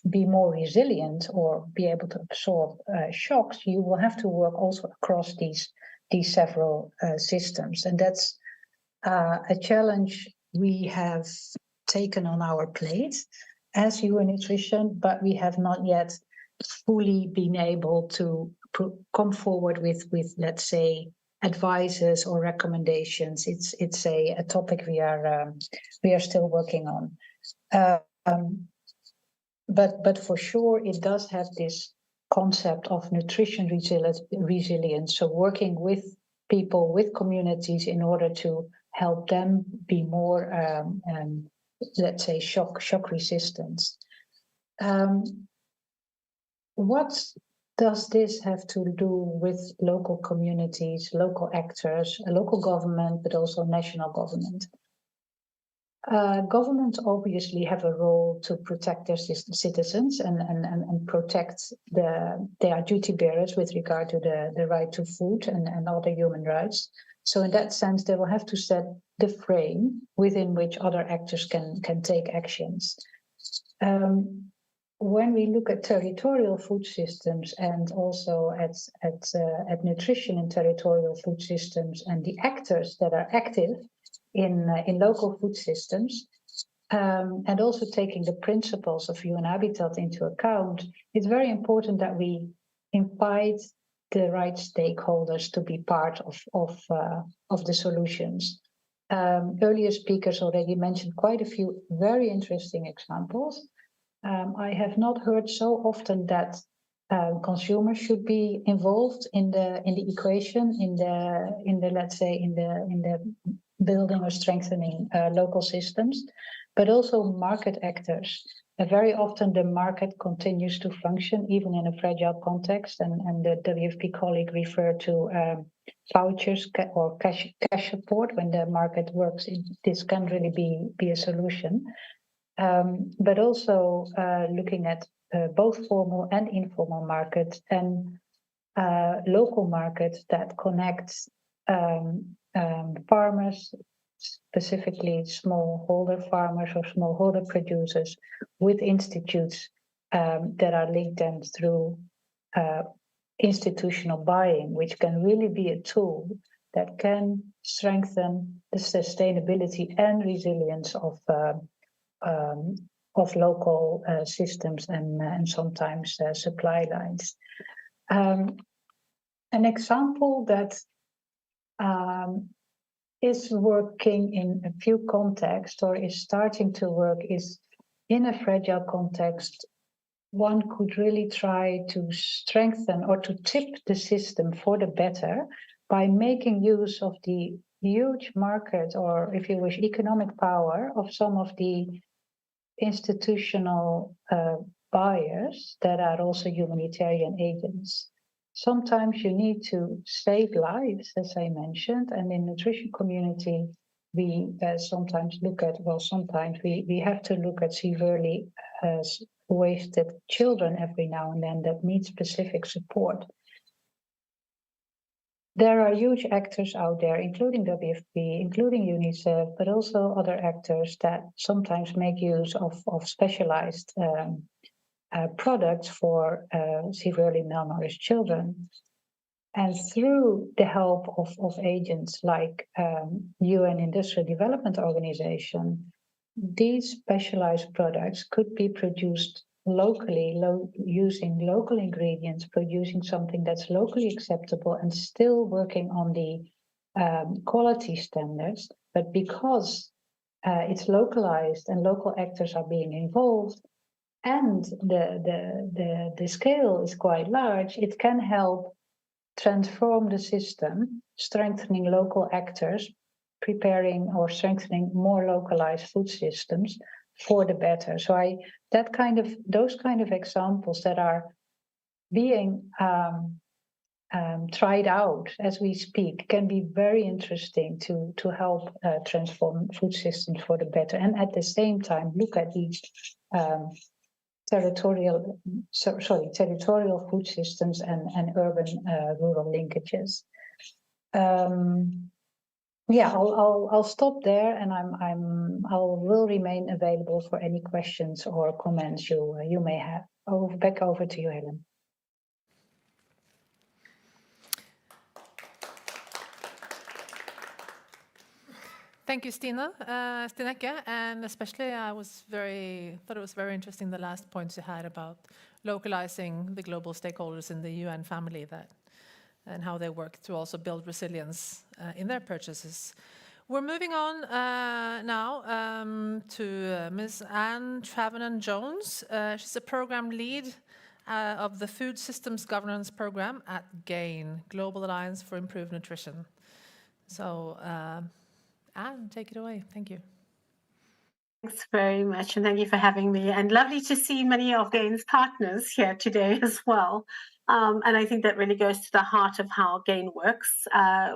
be more resilient or be able to absorb shocks, you will have to work also across these several systems. And that's a challenge we have taken on our plate as UN Nutrition, but we have not yet fully been able to come forward with let's say, advices or recommendations. It's a topic we are still working on. But for sure, it does have this concept of nutrition resilience. So working with people, with communities, in order to help them be more, let's say, shock resistance. What does this have to do with local communities, local actors, local government, but also national government? Governments obviously have a role to protect their citizens and protect their duty bearers with regard to the right to food and other human rights. So in that sense, they will have to set the frame within which other actors can take actions. When we look at territorial food systems and also at nutrition in territorial food systems and the actors that are active in local food systems, and also taking the principles of UN Habitat into account, it's very important that we invite the right stakeholders to be part of the solutions. Earlier speakers already mentioned quite a few very interesting examples. I have not heard so often that consumers should be involved in the equation, in the let's say in the building or strengthening local systems, but also market actors. very often the market continues to function even in a fragile context, and the WFP colleague referred to vouchers or cash support when the market works. This can really be a solution, but also looking at both formal and informal markets and local markets that connects farmers, specifically smallholder farmers or smallholder producers, with institutes that are linked then through institutional buying, which can really be a tool that can strengthen the sustainability and resilience of local systems and sometimes supply lines. An example that is working in a few contexts or is starting to work is in a fragile context. One could really try to strengthen or to tip the system for the better by making use of the huge market, or if you wish, economic power of some of the institutional buyers that are also humanitarian agents. Sometimes you need to save lives, as I mentioned, and in nutrition community, we sometimes look at, well, sometimes we have to look at severely wasted children every now and then that need specific support. There are huge actors out there, including WFP, including UNICEF, but also other actors that sometimes make use of specialized products for severely malnourished children. And through the help of agents like UN Industrial Development Organization, these specialized products could be produced locally, using local ingredients, producing something that's locally acceptable and still working on the quality standards. But because it's localized and local actors are being involved, and the scale is quite large, it can help transform the system, strengthening local actors, preparing or strengthening more localized food systems for the better. So those kind of examples that are being tried out as we speak can be very interesting to help transform food systems for the better, and at the same time look at these territorial food systems and urban rural linkages. I'll stop there, and I will remain available for any questions or comments you may have. Back over to you, Helen. Thank you, Stineke, and especially I thought it was very interesting the last points you had about localizing the global stakeholders in the UN family and how they work to also build resilience in their purchases. We're moving on now to Ms. Anne Travanen-Jones. She's a program lead of the Food Systems Governance Program at GAIN, Global Alliance for Improved Nutrition. So, Anne, take it away. Thank you. Thanks very much, and thank you for having me. And lovely to see many of GAIN's partners here today as well. And I think that really goes to the heart of how GAIN works.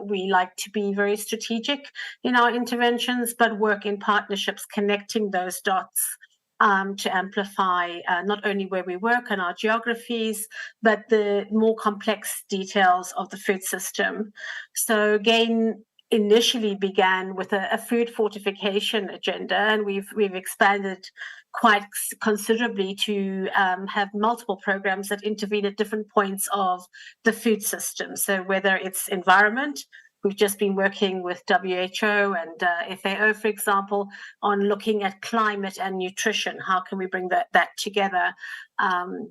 We like to be very strategic in our interventions, but work in partnerships, connecting those dots to amplify not only where we work and our geographies, but the more complex details of the food system. So GAIN initially began with a food fortification agenda, and we've expanded quite considerably to have multiple programs that intervene at different points of the food system. So whether it's environment, we've just been working with WHO and FAO, for example, on looking at climate and nutrition. How can we bring that together?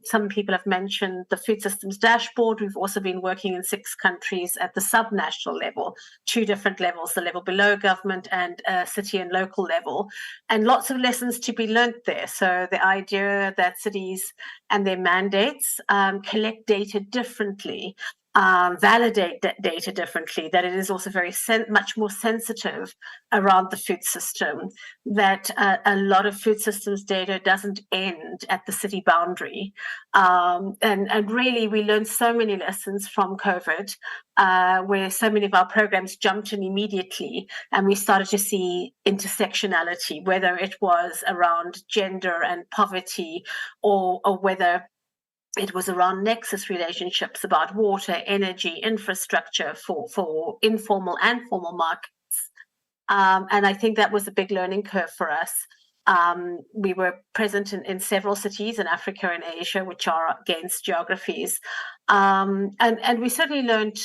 Some people have mentioned the food systems dashboard. We've also been working in 6 countries at the subnational level, 2 different levels, the level below government and city and local level, and lots of lessons to be learned there. So the idea that cities and their mandates collect data differently validate that data differently, that it is also very much more sensitive around the food system, that a lot of food systems data doesn't end at the city boundary. And really, we learned so many lessons from COVID, where so many of our programs jumped in immediately, and we started to see intersectionality, whether it was around gender and poverty, or whether it was around nexus relationships about water, energy, infrastructure for informal and formal markets. And I think that was a big learning curve for us. We were present in several cities in Africa and Asia, which are against geographies. And we certainly learned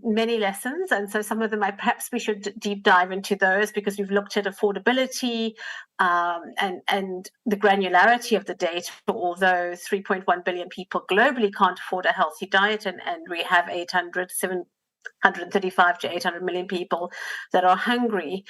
many lessons. And so some of them, perhaps we should deep dive into those, because we've looked at affordability and the granularity of the data. Although 3.1 billion people globally can't afford a healthy diet, and we have 135 to 800 million people that are hungry.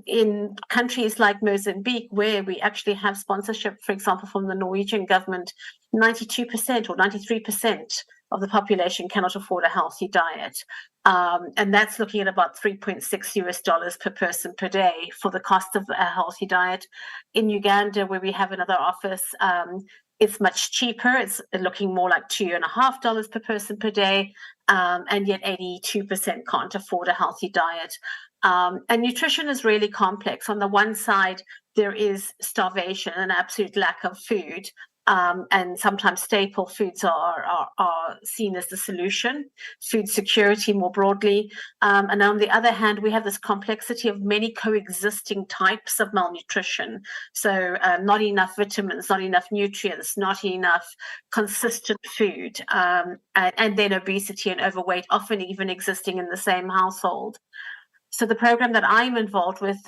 In countries like Mozambique, where we actually have sponsorship, for example, from the Norwegian government, 92% or 93% of the population cannot afford a healthy diet. And that's looking at about $3.6 per person per day for the cost of a healthy diet. In Uganda, where we have another office, it's much cheaper. It's looking more like $2.50 per person per day, and yet 82% can't afford a healthy diet. And nutrition is really complex. On the one side, there is starvation and absolute lack of food. And sometimes staple foods are seen as the solution, food security more broadly. And on the other hand, we have this complexity of many coexisting types of malnutrition. So not enough vitamins, not enough nutrients, not enough consistent food, and then obesity and overweight often even existing in the same household. So the program that I'm involved with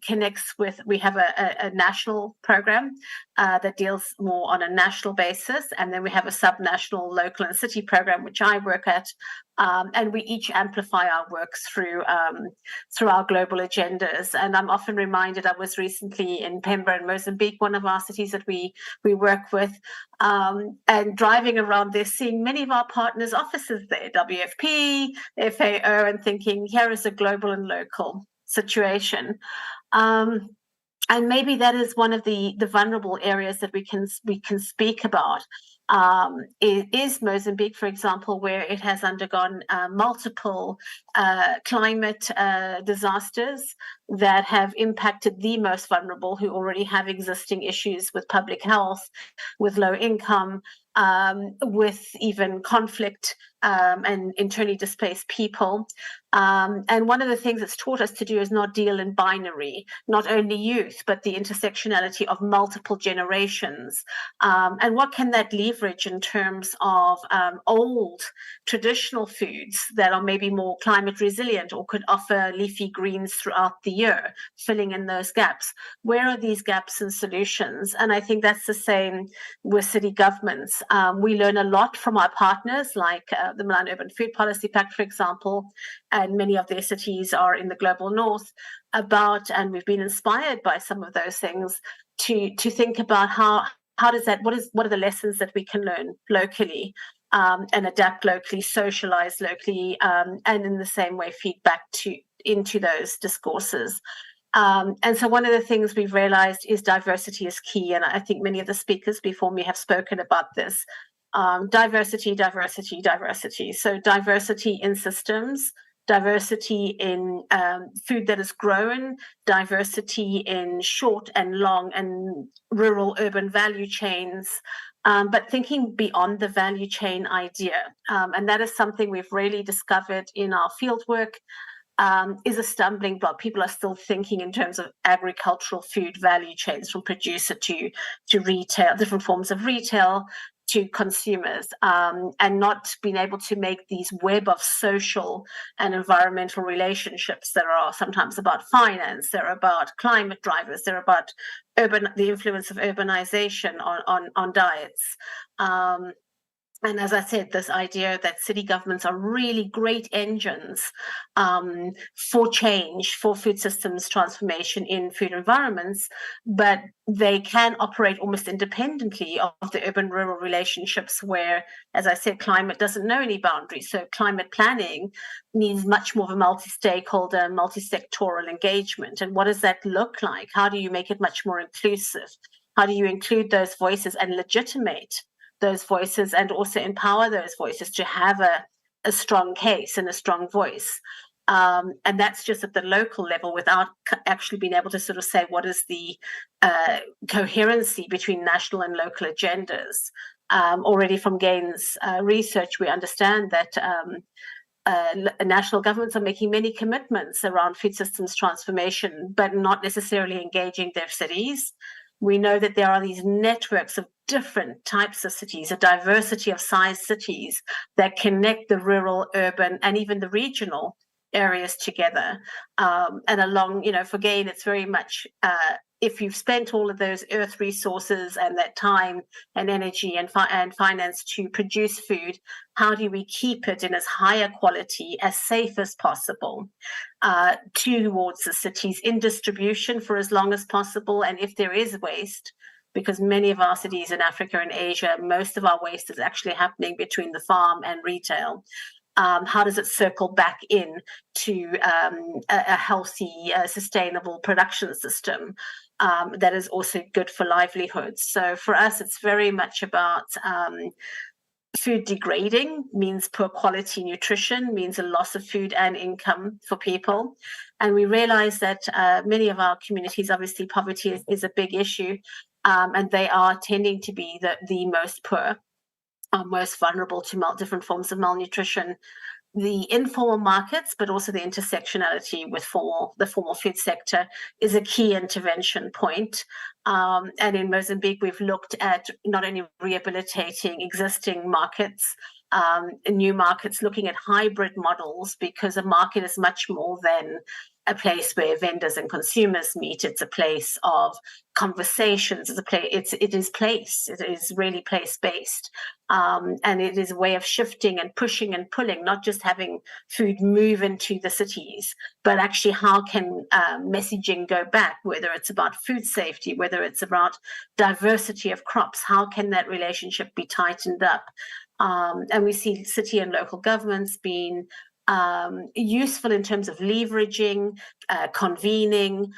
connects with, we have a national program that deals more on a national basis, and then we have a sub-national, local and city program, which I work at, and we each amplify our work through our global agendas. And I'm often reminded, I was recently in Pemba in Mozambique, one of our cities that we work with, and driving around there, seeing many of our partners' offices there, WFP, FAO, and thinking, here is a global and local situation. And maybe that is one of the vulnerable areas that we can speak about. Is Mozambique, for example, where it has undergone multiple climate disasters that have impacted the most vulnerable, who already have existing issues with public health, with low income, with even conflict and internally displaced people. And one of the things it's taught us to do is not deal in binary, not only youth, but the intersectionality of multiple generations. And what can that leverage in terms of old traditional foods that are maybe more climate resilient or could offer leafy greens throughout the year, filling in those gaps? Where are these gaps and solutions? And I think that's the same with city governments. We learn a lot from our partners, like the Milan Urban Food Policy Pact, for example, and many of their cities are in the global north, about, and we've been inspired by some of those things to think about how does that, what are the lessons that we can learn locally, and adapt locally, socialize locally, and in the same way feedback into those discourses. And so one of the things we've realized is diversity is key. And I think many of the speakers before me have spoken about this. Diversity, diversity, diversity. So diversity in systems, diversity in food that is grown, diversity in short and long and rural urban value chains, but thinking beyond the value chain idea. And that is something we've really discovered in our fieldwork. Is a stumbling block. People are still thinking in terms of agricultural food value chains, from producer to retail, different forms of retail to consumers, and not being able to make these web of social and environmental relationships that are sometimes about finance, they're about climate drivers, they're about the influence of urbanization on diets. And as I said, this idea that city governments are really great engines for change, for food systems transformation in food environments, but they can operate almost independently of the urban-rural relationships where, as I said, climate doesn't know any boundaries. So climate planning needs much more of a multi-stakeholder, multi-sectoral engagement. And what does that look like? How do you make it much more inclusive? How do you include those voices and legitimate those voices and also empower those voices to have a strong case and a strong voice? And that's just at the local level without actually being able to sort of say what is the coherency between national and local agendas. Already from Gaines' research, we understand that national governments are making many commitments around food systems transformation, but not necessarily engaging their cities. We know that there are these networks of different types of cities, a diversity of size cities that connect the rural, urban, and even the regional areas together. And along, for Gain, it's very much if you've spent all of those earth resources and that time and energy and finance to produce food, how do we keep it in as high a quality, as safe as possible, towards the cities in distribution for as long as possible? And if there is waste, because many of our cities in Africa and Asia, most of our waste is actually happening between the farm and retail. How does it circle back in to a healthy, sustainable production system that is also good for livelihoods? So for us, it's very much about food degrading means poor quality nutrition, means a loss of food and income for people. And we realize that many of our communities, obviously poverty is a big issue, and they are tending to be the most poor, most vulnerable to different forms of malnutrition. The informal markets, but also the intersectionality with the formal food sector is a key intervention point. And in Mozambique, we've looked at not only rehabilitating existing markets, new markets, looking at hybrid models, because a market is much more than a place where vendors and consumers meet. It's a place of conversations. It is really place-based. And it is a way of shifting and pushing and pulling, not just having food move into the cities, but actually how can messaging go back, whether it's about food safety, whether it's about diversity of crops, how can that relationship be tightened up? And we see city and local governments being useful in terms of leveraging, convening,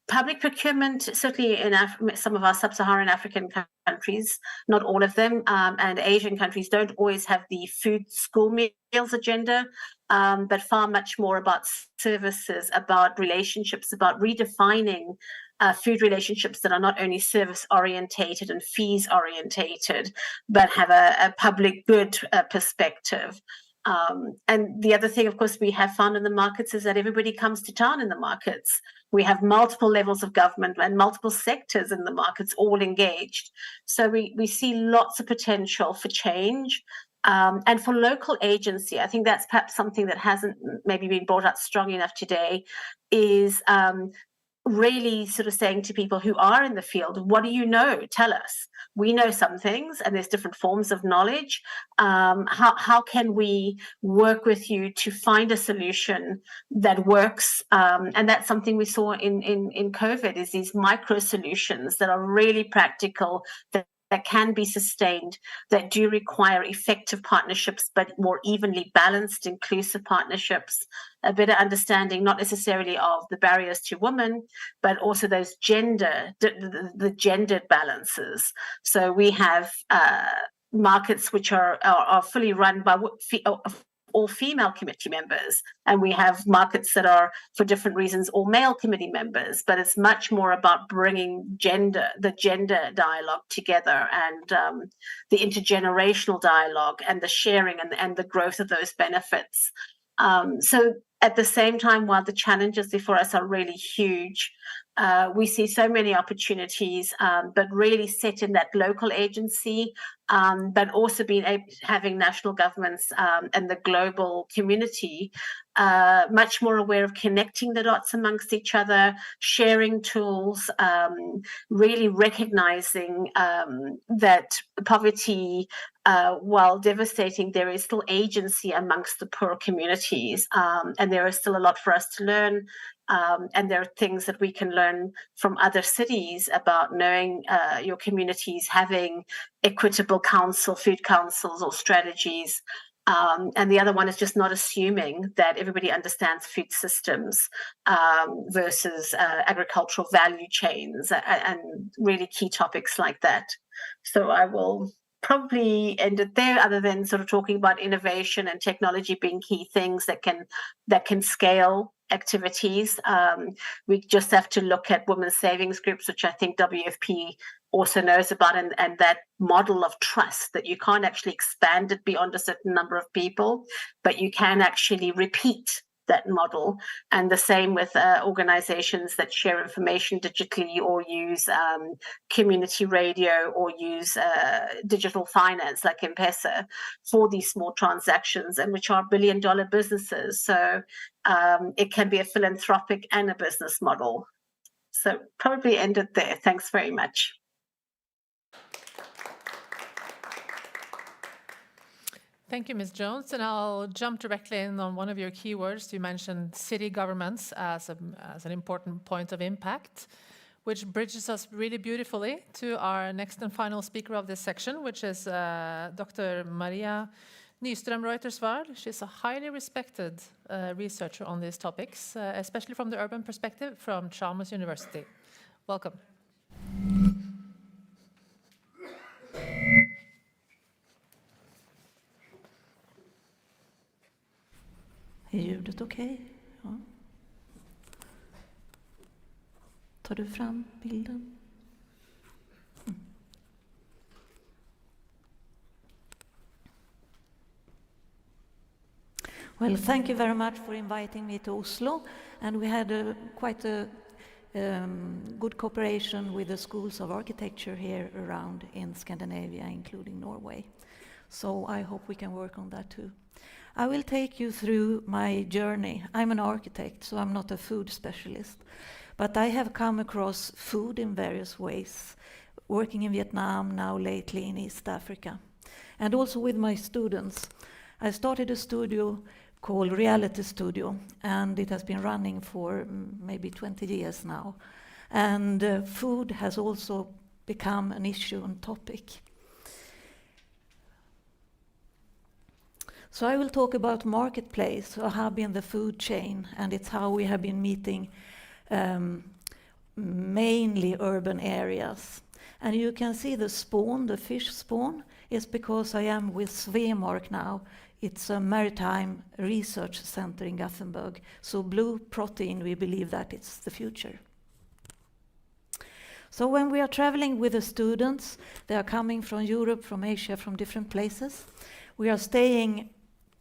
public procurement, certainly in some of our sub-Saharan African countries, not all of them, and Asian countries don't always have the food school meals agenda, but far much more about services, about relationships, about redefining food relationships that are not only service orientated and fees orientated, but have a public good perspective. And the other thing, of course, we have found in the markets is that everybody comes to town in the markets. We have multiple levels of government and multiple sectors in the markets all engaged. So we see lots of potential for change. And for local agency, I think that's perhaps something that hasn't maybe been brought up strong enough today, is really sort of saying to people who are in the field, what do you know? Tell us. We know some things, and there's different forms of knowledge. How can we work with you to find a solution that works? And that's something we saw in COVID, is these micro solutions that are really practical, that can be sustained, that do require effective partnerships, but more evenly balanced, inclusive partnerships, a better understanding, not necessarily of the barriers to women, but also those the gendered balances. So we have markets which are fully run by all female committee members, and we have markets that are, for different reasons, all male committee members. But it's much more about bringing the gender dialogue together, and the intergenerational dialogue, and the sharing and the growth of those benefits. So at the same time, while the challenges before us are really huge, we see so many opportunities, but really set in that local agency, but also having national governments and the global community much more aware of connecting the dots amongst each other, sharing tools, really recognizing that poverty, while devastating, there is still agency amongst the poor communities, and there is still a lot for us to learn. And there are things that we can learn from other cities about knowing your communities having equitable food councils or strategies. And the other one is just not assuming that everybody understands food systems versus agricultural value chains and really key topics like that. So I will probably end it there, other than sort of talking about innovation and technology being key things that can scale activities. We just have to look at women's savings groups, which I think WFP also knows about, and that model of trust, that you can't actually expand it beyond a certain number of people, but you can actually repeat that model. And the same with organizations that share information digitally or use community radio or use digital finance like M-Pesa for these small transactions, and which are billion-dollar businesses. So it can be a philanthropic and a business model. So probably end it there. Thanks very much. Thank you, Ms. Jones. And I'll jump directly in on one of your keywords. You mentioned city governments as an important point of impact, which bridges us really beautifully to our next and final speaker of this section, which is Dr. Maria Nyström Reuterswärd. She's a highly respected researcher on these topics, especially from the urban perspective from Chalmers University. Welcome. Är ljudet okej? Ja. Tar du fram bilden? Well, thank you very much for inviting me to Oslo, and we had quite a good cooperation with the schools of architecture here around in Scandinavia, including Norway. So I hope we can work on that too. I will take you through my journey. I'm an architect, so I'm not a food specialist, but I have come across food in various ways, working in Vietnam, now lately in East Africa, and also with my students. I started a studio called Reality Studio, and it has been running for maybe 20 years now. And food has also become an issue and topic. So I will talk about marketplace, or how been the food chain, and it's how we have been meeting mainly urban areas. And you can see the spawn, the fish spawn, is because I am with Svemark now. It's a maritime research center in Gothenburg. So blue protein, we believe that it's the future. So when we are traveling with the students, they are coming from Europe, from Asia, from different places. We are staying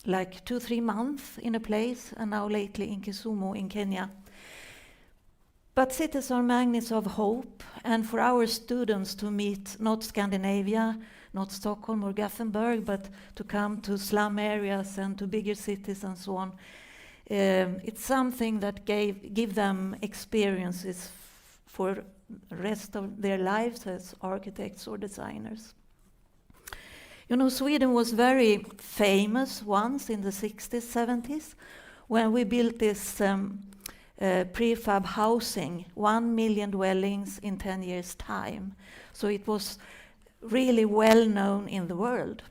like 2-3 months in a place, and now lately in Kisumu in Kenya. But cities are magnets of hope, and for our students to meet not Scandinavia, not Stockholm or Gothenburg, but to come to slum areas and to bigger cities and so on, it's something that give them experiences for the rest of their lives as architects or designers. You know, Sweden was very famous once in the 60s, 70s, when we built this prefab housing, 1 million dwellings in 10 years' time. So it was really well known in the world.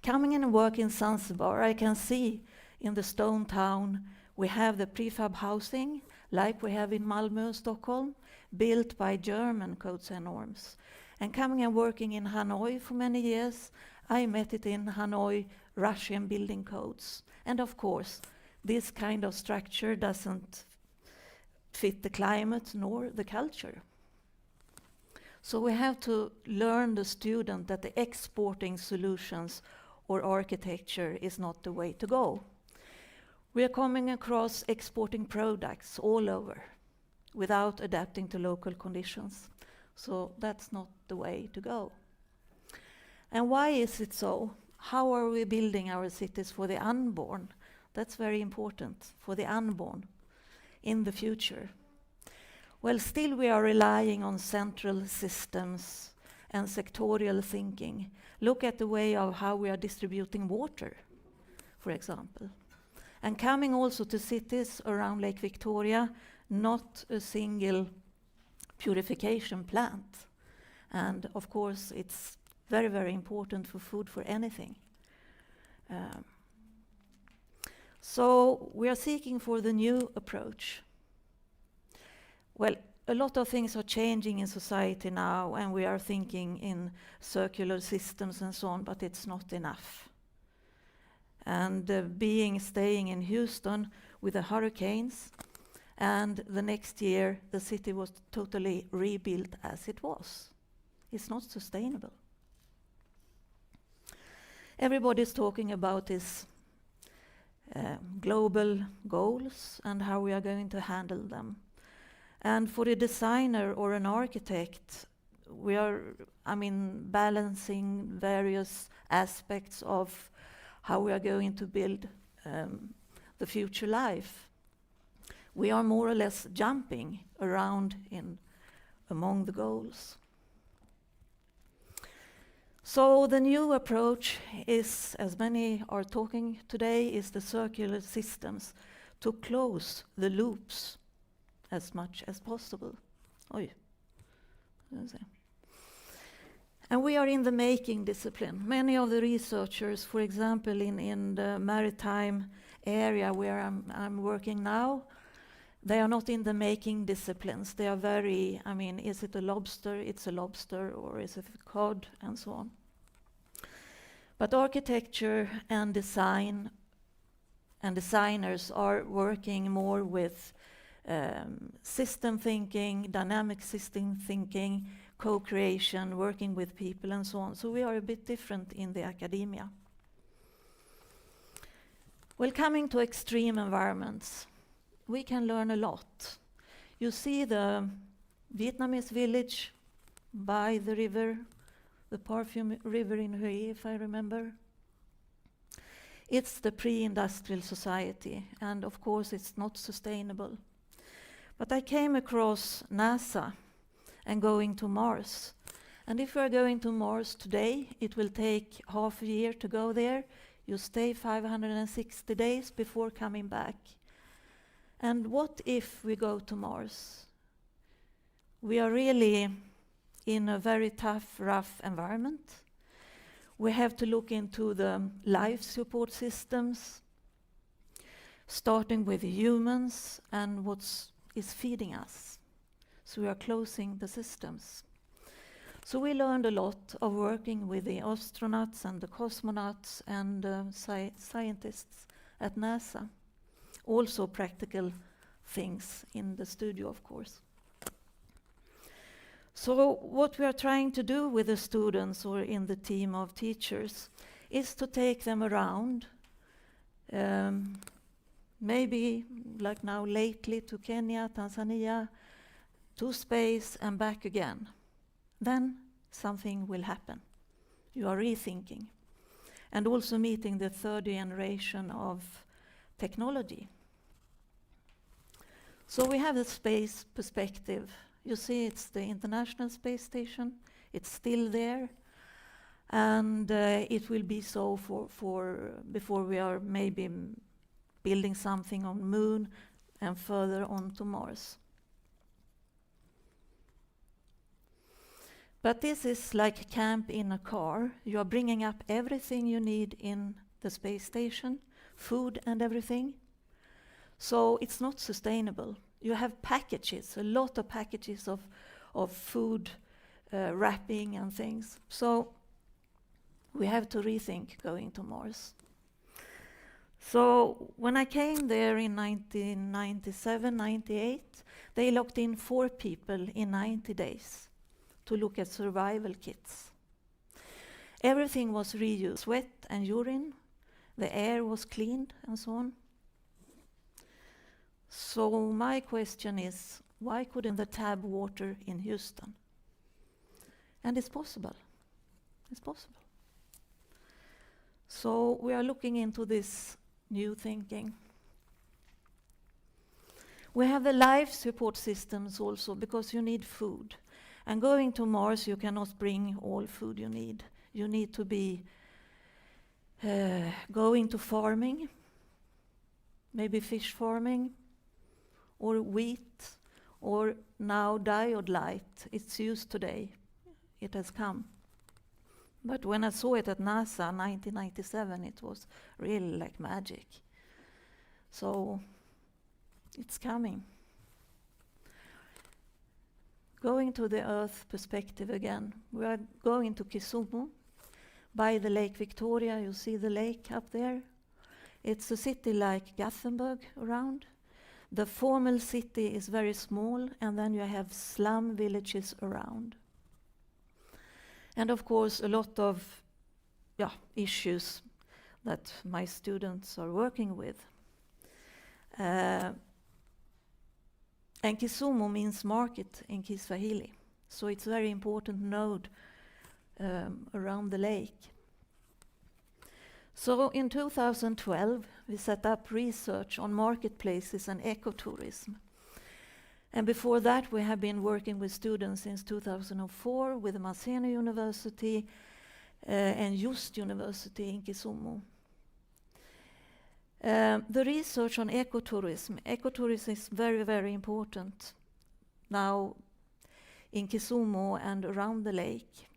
Coming in and work in Zanzibar, I can see in the stone town we have the prefab housing, like we have in Malmö, Stockholm, built by German codes and norms. And coming and working in Hanoi for many years, I met it in Hanoi, Russian building codes. And of course, this kind of structure doesn't fit the climate nor the culture. So we have to learn the student that the exporting solutions or architecture is not the way to go. We are coming across exporting products all over. without adapting to local conditions. So that's not the way to go. And why is it so? How are we building our cities for the unborn? That's very important, for the unborn in the future. Well, still we are relying on central systems and sectorial thinking. Look at the way of how we are distributing water, for example. And coming also to cities around Lake Victoria, not a single purification plant. And of course, it's very, very important for food for anything. So we are seeking for the new approach. Well, a lot of things are changing in society now, and we are thinking in circular systems and so on, but it's not enough. And staying in Houston with the hurricanes, and the next year the city was totally rebuilt as it was. It's not sustainable. Everybody's talking about this global goals and how we are going to handle them. And for a designer or an architect, we are, balancing various aspects of how we are going to build the future life. We are more or less jumping around among the goals. So the new approach is, as many are talking today, is the circular systems to close the loops as much as possible. And we are in the making discipline. Many of the researchers, for example, in the maritime area where I'm working now, they are not in the making disciplines. They are very, is it a lobster? It's a lobster, or is it a cod, and so on. But architecture and design and designers are working more with system thinking, dynamic system thinking, co-creation, working with people and so on. So we are a bit different in the academia. Well, coming to extreme environments, we can learn a lot. You see the Vietnamese village by the river, the Perfume River in Hue, if I remember. It's the pre-industrial society, and of course it's not sustainable. But I came across NASA and going to Mars. And if we're going to Mars today, it will take half a year to go there. You stay 560 days before coming back. And what if we go to Mars? We are really in a very tough, rough environment. We have to look into the life support systems, starting with humans and what is feeding us. So we are closing the systems. So we learned a lot of working with the astronauts and the cosmonauts and scientists at NASA. Also practical things in the studio, of course. So what we are trying to do with the students or in the team of teachers is to take them around, maybe like now lately to Kenya, Tanzania, to space and back again. Then something will happen. You are rethinking. And also meeting the third generation of technology. So we have a space perspective. You see, it's the International Space Station. It's still there. And it will be so for before we are maybe building something on the Moon and further on to Mars. But this is like camp in a car. You are bringing up everything you need in the space station, food and everything. So it's not sustainable. You have packages, a lot of packages of food, wrapping and things. So we have to rethink going to Mars. So when I came there in 1997, 98, they locked in 4 people in 90 days to look at survival kits. Everything was reused, sweat and urine, the air was cleaned and so on. So my question is, Why couldn't the tap water in Houston? And it's possible. It's possible. So we are looking into this new thinking. We have the life support systems also, because you need food. And going to Mars, you cannot bring all food you need. You need to be going to farming, maybe fish farming, or wheat, or now diode light. It's used today. It has come. But when I saw it at NASA in 1997, it was really like magic. So it's coming. Going to the Earth perspective again, we are going to Kisumu by the Lake Victoria. You see the lake up there? It's a city like Gothenburg around. The formal city is very small, and then you have slum villages around. And of course, a lot of issues that my students are working with. And Kisumu means market in Kiswahili, so it's a very important node around the lake. So in 2012, we set up research on marketplaces and ecotourism. And before that, we have been working with students since 2004 with Maseno University and Just University in Kisumu. The research on ecotourism. Ecotourism is very, very important now in Kisumu and around the lake.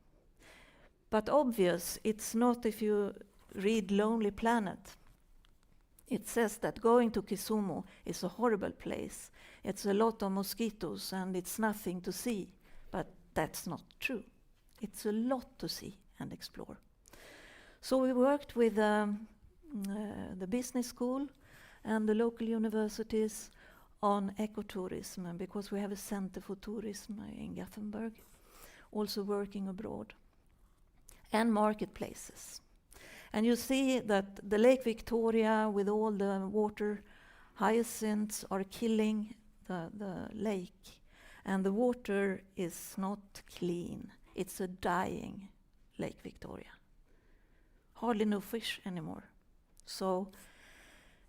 But obvious, it's not if you read Lonely Planet. It says that going to Kisumu is a horrible place. It's a lot of mosquitoes and it's nothing to see. But that's not true. It's a lot to see and explore. So we worked with the business school and the local universities on ecotourism, and because we have a center for tourism in Gothenburg, also working abroad, and marketplaces. And you see that the Lake Victoria with all the water hyacinths are killing the lake, and the water is not clean. It's a dying Lake Victoria. Hardly no fish anymore. So,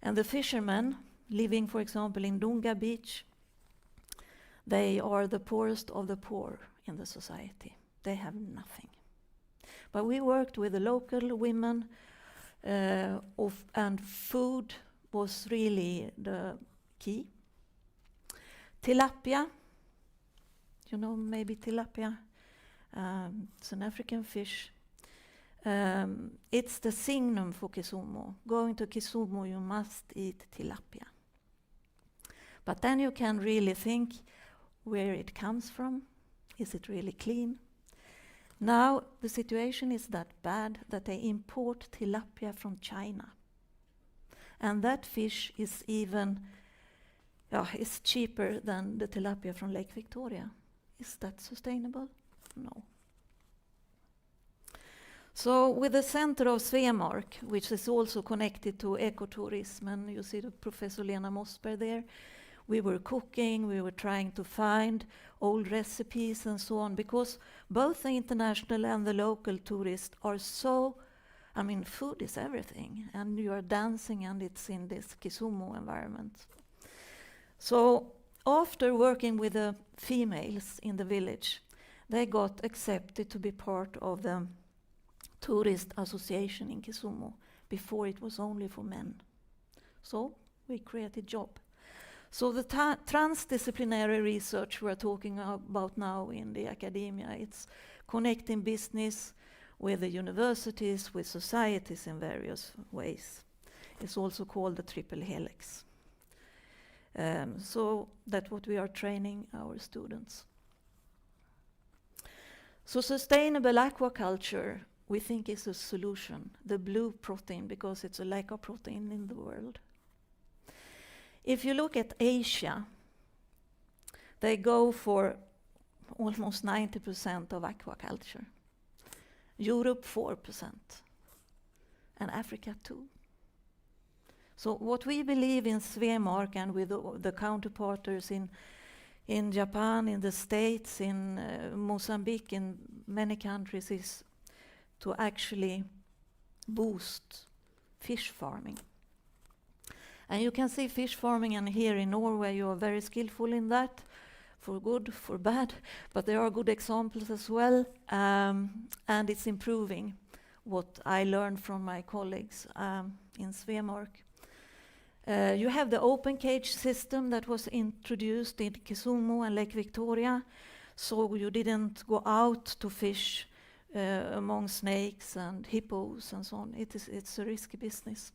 and the fishermen living, for example, in Dunga Beach, they are the poorest of the poor in the society. They have nothing. But we worked with the local women, and food was really the key. Tilapia, you know maybe tilapia, it's an African fish. It's the signum for Kisumu. Going to Kisumu, you must eat tilapia. But then you can really think where it comes from. Is it really clean? Now the situation is that bad that they import tilapia from China. And that fish is even is cheaper than the tilapia from Lake Victoria. Is that sustainable? No. So with the center of Svemark, which is also connected to ecotourism, and you see the Professor Lena Mossberg there, we were cooking, we were trying to find old recipes and so on, because both the international and the local tourists are so, food is everything, and you are dancing and it's in this Kisumu environment. So after working with the females in the village, they got accepted to be part of the tourist association in Kisumu. Before it was only for men. So we created job. So the transdisciplinary research we're talking about now in the academia, it's connecting business with the universities, with societies in various ways. It's also called the triple helix. So that's what we are training our students. So sustainable aquaculture, we think is a solution, the blue protein, because it's a lack of protein in the world. If you look at Asia, they go for almost 90% of aquaculture. Europe 4%, and Africa 2%. So what we believe in Svemark and with the counterparters in in Japan, in the States, in Mozambique, in many countries, is to actually boost fish farming. And you can see fish farming, and here in Norway you are very skillful in that, for good, for bad, but there are good examples as well, and it's improving what I learned from my colleagues in Svemark. You have the open cage system that was introduced in Kisumu and Lake Victoria, so you didn't go out to fish among snakes and hippos and so on. It's a risky business.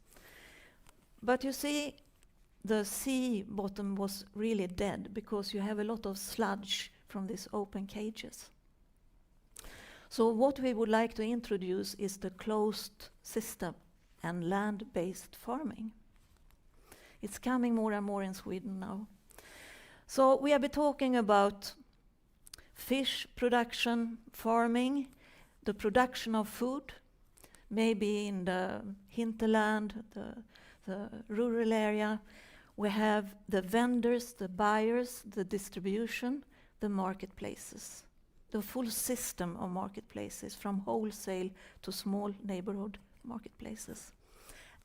But you see, the sea bottom was really dead because you have a lot of sludge from these open cages. So what we would like to introduce is the closed system and land-based farming. It's coming more and more in Sweden now. So we have been talking about fish production, farming, the production of food, maybe in the hinterland, the rural area. We have the vendors, the buyers, the distribution, the marketplaces, the full system of marketplaces, from wholesale to small neighborhood marketplaces.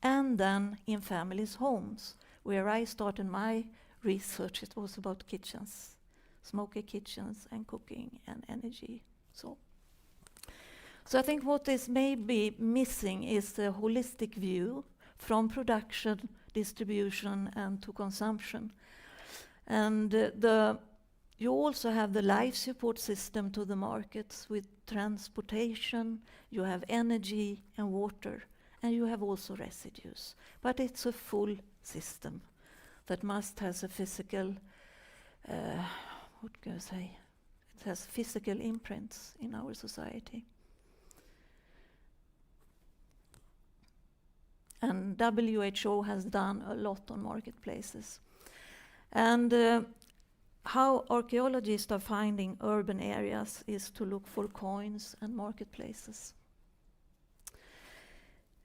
And then in families' homes, where I started my research, it was about kitchens, smoky kitchens and cooking and energy. So I think what is maybe missing is the holistic view from production, distribution, and to consumption. And you also have the life support system to the markets with transportation, you have energy and water, and you have also residues. But it's a full system that must has a physical, what can I say? It has physical imprints in our society. And WHO has done a lot on marketplaces. And how archaeologists are finding urban areas is to look for coins and marketplaces.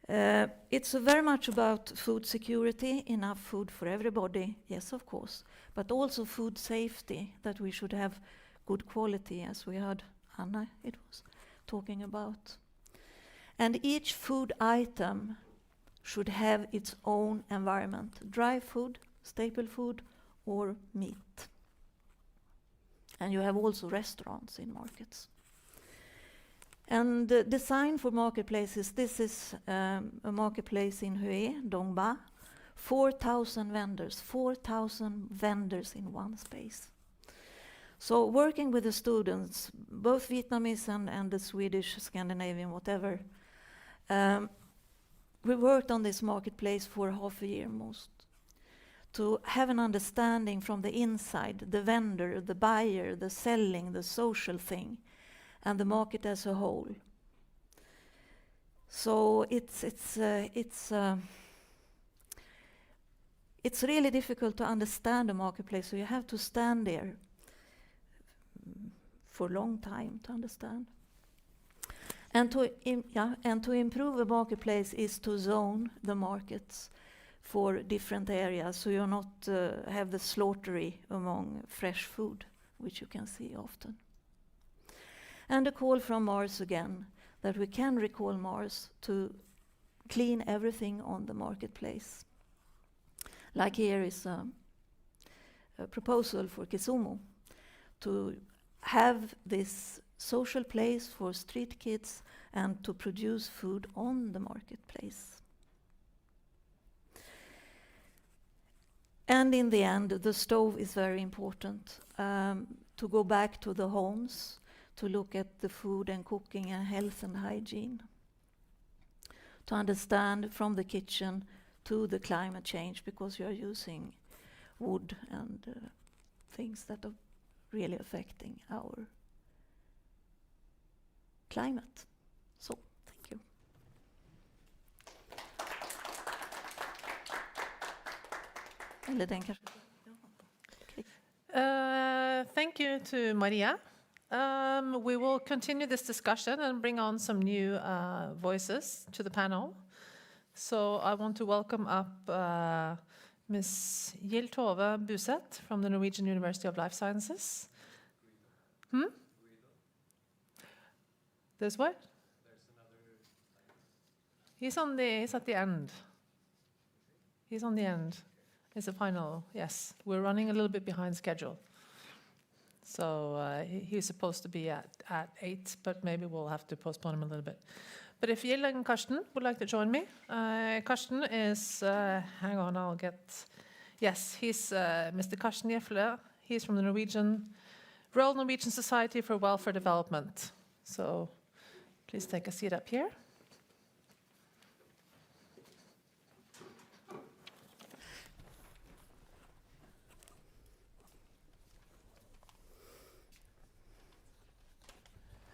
It's very much about food security, enough food for everybody, yes, of course, but also food safety, that we should have good quality, as we heard Anna, it was talking about. And each food item should have its own environment, dry food, staple food, or meat. And you have also restaurants in markets. And the design for marketplaces, this is a marketplace in Hue, Dongba, 4,000 vendors in one space. So working with the students, both Vietnamese and the Swedish, Scandinavian, whatever, we worked on this marketplace for half a year most, to have an understanding from the inside, the vendor, the buyer, the selling, the social thing, and the market as a whole. So it's really difficult to understand a marketplace, so you have to stand there for a long time to understand. And to improve a marketplace is to zone the markets for different areas, so you not have the slaughtery among fresh food, which you can see often. And a call from Mars again, that we can recall Mars to clean everything on the marketplace. Like here is a proposal for Kisumu to have this social place for street kids and to produce food on the marketplace. And in the end, the stove is very important, to go back to the homes, to look at the food and cooking and health and hygiene, to understand from the kitchen to the climate change, because you are using wood and things that are really affecting our climate. So, thank you. Thank you to Maria. We will continue this discussion and bring on some new voices to the panel. So I want to welcome up Ms. Jill Tove Buset from the Norwegian University of Life Sciences. There's what? He's at the end. He's on the end. It's a final, yes. We're running a little bit behind schedule. So he's supposed to be at 8, but maybe we'll have to postpone him a little bit. But if Jill and Karsten would like to join me, Karsten is, hang on, I'll get, yes, he's Mr. Karsten Jefle. He's from the Royal Norwegian Society for Welfare Development. So please take a seat up here.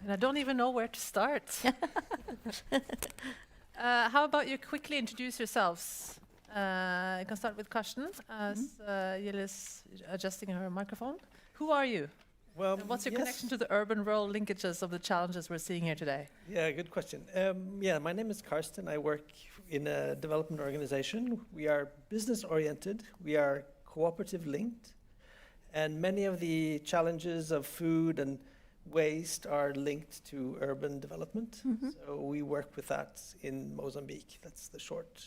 And I don't even know where to start. How about you quickly introduce yourselves? I can start with Karsten, as Jill is adjusting her microphone. Who are you? Well, and what's your connection to the urban-rural linkages of the challenges we're seeing here today? Yeah, good question. My name is Karsten. I work in a development organization. We are business-oriented. We are cooperative-linked. And many of the challenges of food and waste are linked to urban development. So we work with that in Mozambique. That's the short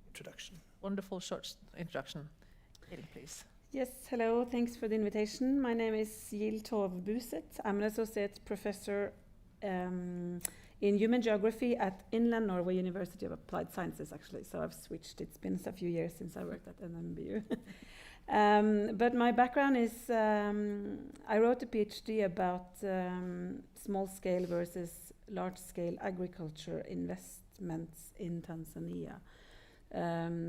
introduction. Wonderful short introduction. Jill, please. Yes, hello. Thanks for the invitation. My name is Jill Tove Buset. I'm an associate professor in human geography at Inland Norway University of Applied Sciences, actually. So I've switched. It's been a few years since I worked at NMBU. But my background is I wrote a PhD about small-scale versus large-scale agriculture investments in Tanzania.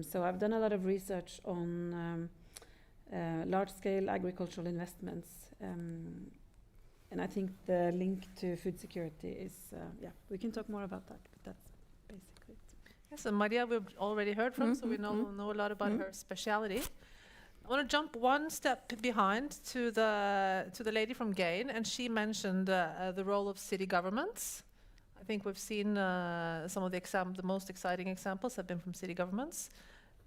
So I've done a lot of research on large-scale agricultural investments, and I think the link to food security is, we can talk more about that, but that's basically it. Yes, and Maria we've already heard from, so we know a lot about her speciality. I want to jump one step behind to the lady from GAIN, and she mentioned the role of city governments. I think we've seen some of the most exciting examples have been from city governments,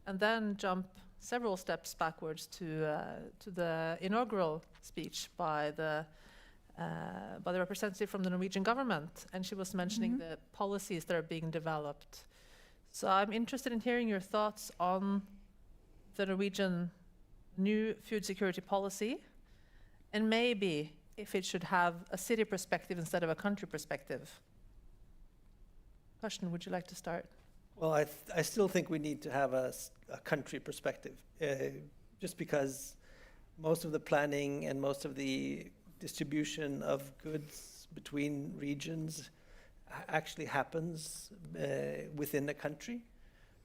and then jump several steps backwards to the inaugural speech by the representative from the Norwegian government, and she was mentioning the policies that are being developed. So I'm interested in hearing your thoughts on the Norwegian new food security policy, and maybe if it should have a city perspective instead of a country perspective. Karsten, would you like to start? Well, I still think we need to have a country perspective, just because most of the planning and most of the distribution of goods between regions actually happens within a country.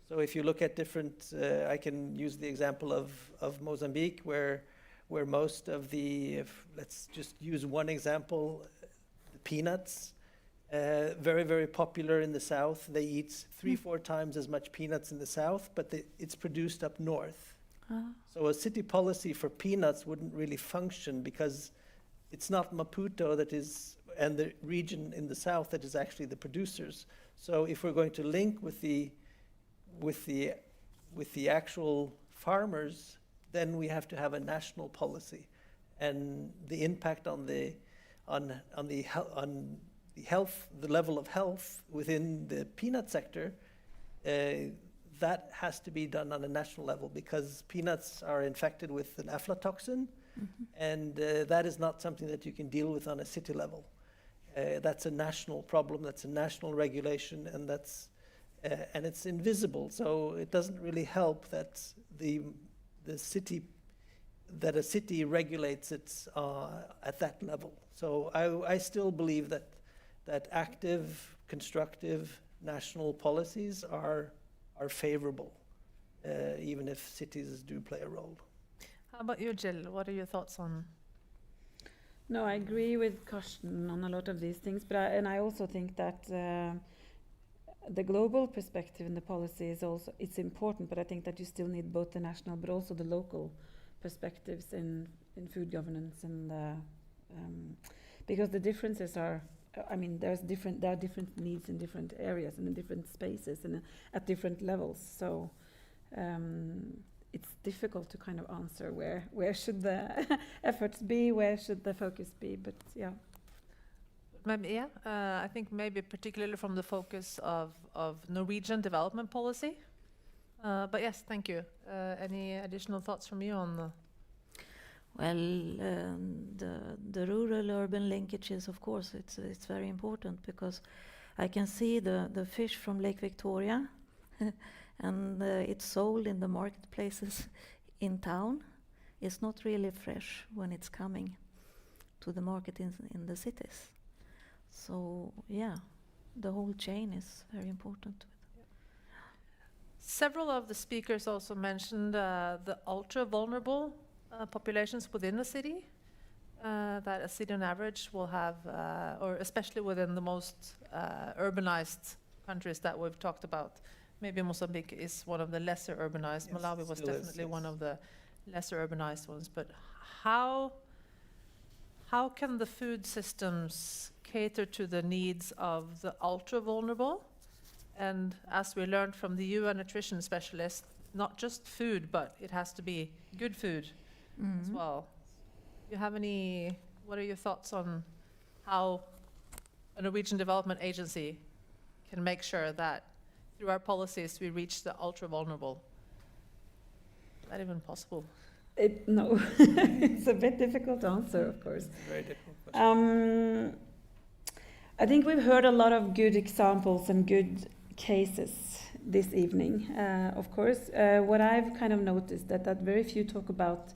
So if you look at different, I can use the example of Mozambique, where most of the, let's just use one example, the peanuts, very, very popular in the south. They eat 3-4 times as much peanuts in the south, but it's produced up north. So a city policy for peanuts wouldn't really function, because it's not Maputo that is, and the region in the south that is actually the producers. So if we're going to link with the actual farmers, then we have to have a national policy, and the impact on the health, the level of health within the peanut sector, that has to be done on a national level, because peanuts are infected with an aflatoxin, and that is not something that you can deal with on a city level. That's a national problem. That's a national regulation, and that's and it's invisible. So it doesn't really help that a city regulates it at that level. So I still believe that active, constructive national policies are favorable, even if cities do play a role. How about you, Jill? What are your thoughts on? No, I agree with Karsten on a lot of these things, but I also think that the global perspective in the policy is also, it's important, but I think that you still need both the national but also the local perspectives in food governance, and because the differences are, I mean, there are different needs in different areas and in different spaces and at different levels. So it's difficult to kind of answer where should the efforts be, where should the focus be, but yeah. Maybe, yeah, I think maybe particularly from the focus of Norwegian development policy. But yes, thank you. Any additional thoughts from you on the? Well, the rural-urban linkages, of course, it's very important, because I can see the fish from Lake Victoria, and it's sold in the marketplaces in town. It's not really fresh when it's coming to the market in the cities. So yeah, the whole chain is very important. Several of the speakers also mentioned the ultra-vulnerable populations within the city, that a city on average will have, or especially within the most urbanized countries that we've talked about. Maybe Mozambique is one of the lesser urbanized. Yes, Malawi was still is, definitely yes. one of the lesser urbanized ones. But how can the food systems cater to the needs of the ultra-vulnerable? And as we learned from the UN nutrition specialist, not just food, but it has to be good food as well. Do you have any, what are your thoughts on how a Norwegian Development Agency can make sure that through our policies we reach the ultra-vulnerable? Is that even possible? No, it's a bit difficult to answer, of course. Very difficult question. I think we've heard a lot of good examples and good cases this evening, of course. What I've kind of noticed that very few talk about,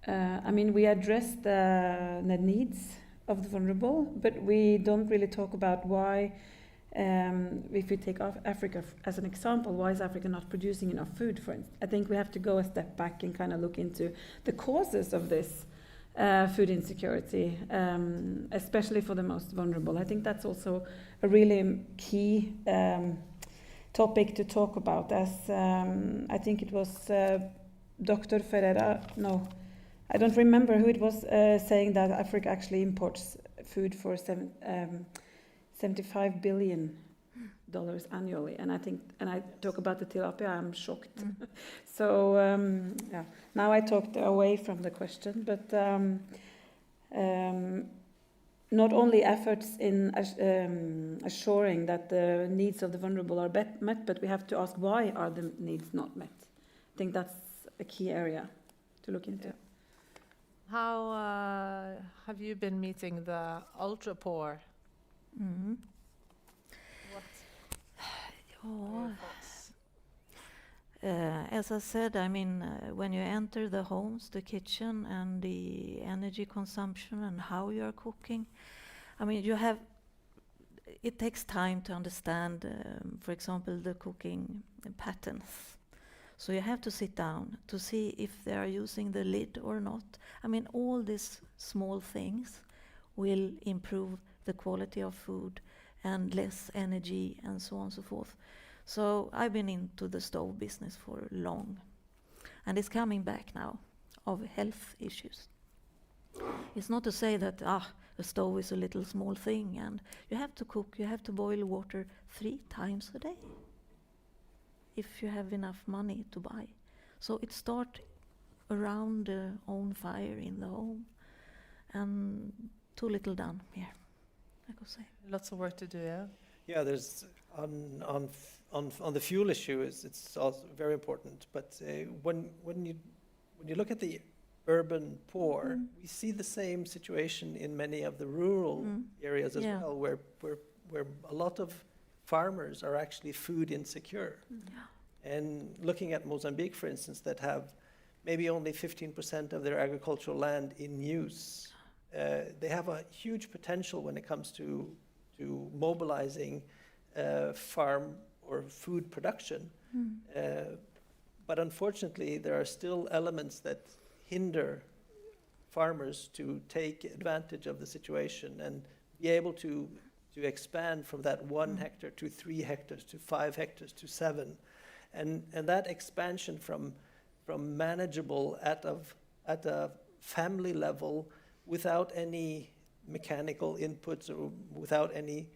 I mean, we address the needs of the vulnerable, but we don't really talk about why, if we take Africa as an example, why is Africa not producing enough food, for instance? I think we have to go a step back and kind of look into the causes of this food insecurity, especially for the most vulnerable. I think that's also a really key topic to talk about, as I think it was Dr. Ferreira, no, I don't remember who it was, saying that Africa actually imports food for $75 billion annually, and I think, and I talk about the tilapia, I'm shocked. So yeah, now I talked away from the question, but not only efforts in assuring that the needs of the vulnerable are met, but we have to ask, why are the needs not met? I think that's a key area to look into. Yeah. How have you been meeting the ultra poor? What are your thoughts? As I said, I mean, when you enter the homes, the kitchen, and the energy consumption and how you are cooking, I mean, it takes time to understand, for example, the cooking patterns. So you have to sit down to see if they are using the lid or not. I mean, all these small things will improve the quality of food and less energy and so on and so forth. So I've been into the stove business for long, and it's coming back now of health issues. It's not to say that a stove is a little small thing and you have to cook, you have to boil water 3 times a day if you have enough money to buy. So it starts around the own fire in the home, and too little done here, I could say. Lots of work to do, yeah? Yeah, there's on the fuel issue, it's also very important. But when you look at the urban poor, we see the same situation in many of the rural areas as well, where a lot of farmers are actually food insecure. And looking at Mozambique, for instance, that have maybe only 15% of their agricultural land in use, they have a huge potential when it comes to mobilizing farm or food production. But unfortunately, there are still elements that hinder farmers to take advantage of the situation and be able to expand from that 1 hectare to 3 hectares to 5 hectares to 7. And that expansion from manageable at a family level without any mechanical inputs or without any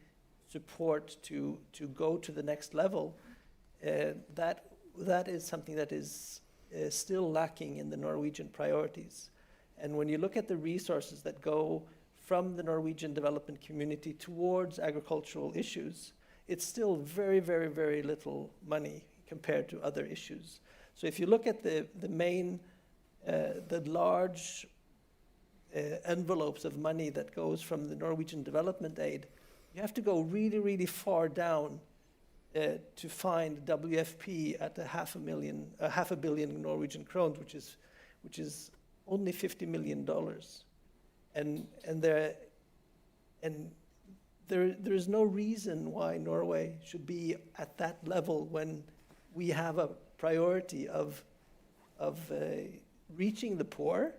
support to go to the next level, that is something that is still lacking in the Norwegian priorities. And when you look at the resources that go from the Norwegian development community towards agricultural issues, it's still very, very, very little money compared to other issues. So if you look at the large envelopes of money that goes from the Norwegian development aid, you have to go really, really far down to find WFP at half a billion Norwegian krones, which is only $50 million. And there is no reason why Norway should be at that level when we have a priority of reaching the poor,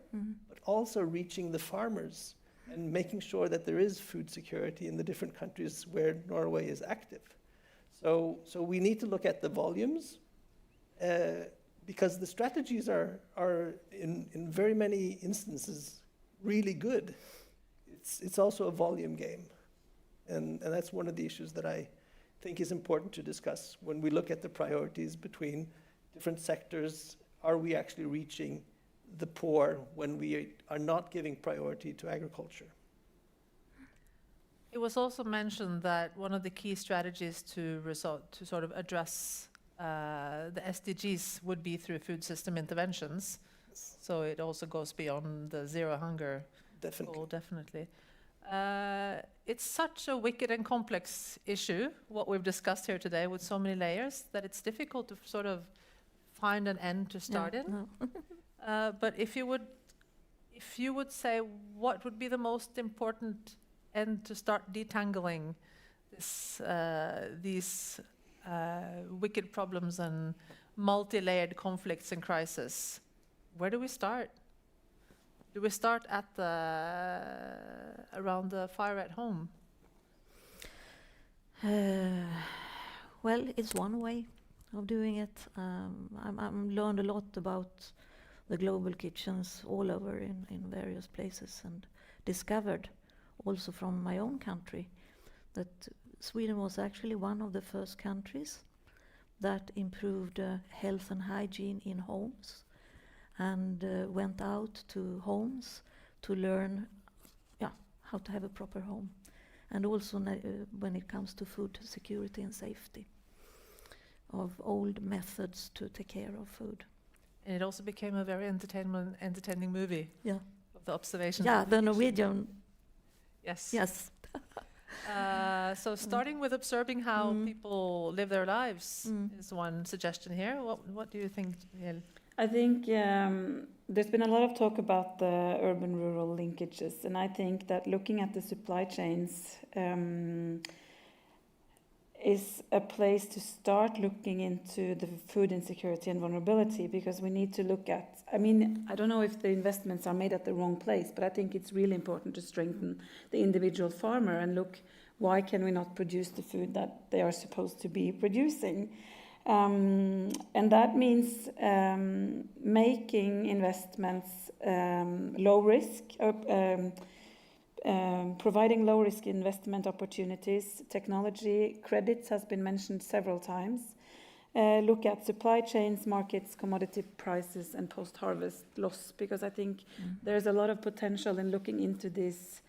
but also reaching the farmers and making sure that there is food security in the different countries where Norway is active. So we need to look at the volumes because the strategies are in very many instances really good. It's also a volume game. And that's one of the issues that I think is important to discuss when we look at the priorities between different sectors. Are we actually reaching the poor when we are not giving priority to agriculture? It was also mentioned that one of the key strategies to sort of address the SDGs would be through food system interventions. So it also goes beyond the zero hunger goal, definitely. It's such a wicked and complex issue, what we've discussed here today, with so many layers, that it's difficult to sort of find an end to start in. But if you would say, what would be the most important end to start detangling these wicked problems and multi-layered conflicts and crises, where do we start? Do we start at around the fire at home? Well, it's one way of doing it. I'm learned a lot about the global kitchens all over in various places, and discovered also from my own country that Sweden was actually one of the first countries that improved health and hygiene in homes, and went out to homes to learn how to have a proper home, and also when it comes to food security and safety, of old methods to take care of food. And it also became a very entertaining movie. Yeah. Of the observation. Yeah, the Norwegian. Yes. Yes. So starting with observing how people live their lives is one suggestion here. What do you think, Jill? I think there's been a lot of talk about the urban-rural linkages, and I think that looking at the supply chains is a place to start looking into the food insecurity and vulnerability, because we need to look at, I don't know if the investments are made at the wrong place, but I think it's really important to strengthen the individual farmer and look, why can we not produce the food that they are supposed to be producing? And that means making investments low risk, providing low-risk investment opportunities. Technology credits has been mentioned several times. Look at supply chains, markets, commodity prices, and post-harvest loss, because I think there's a lot of potential in looking into this.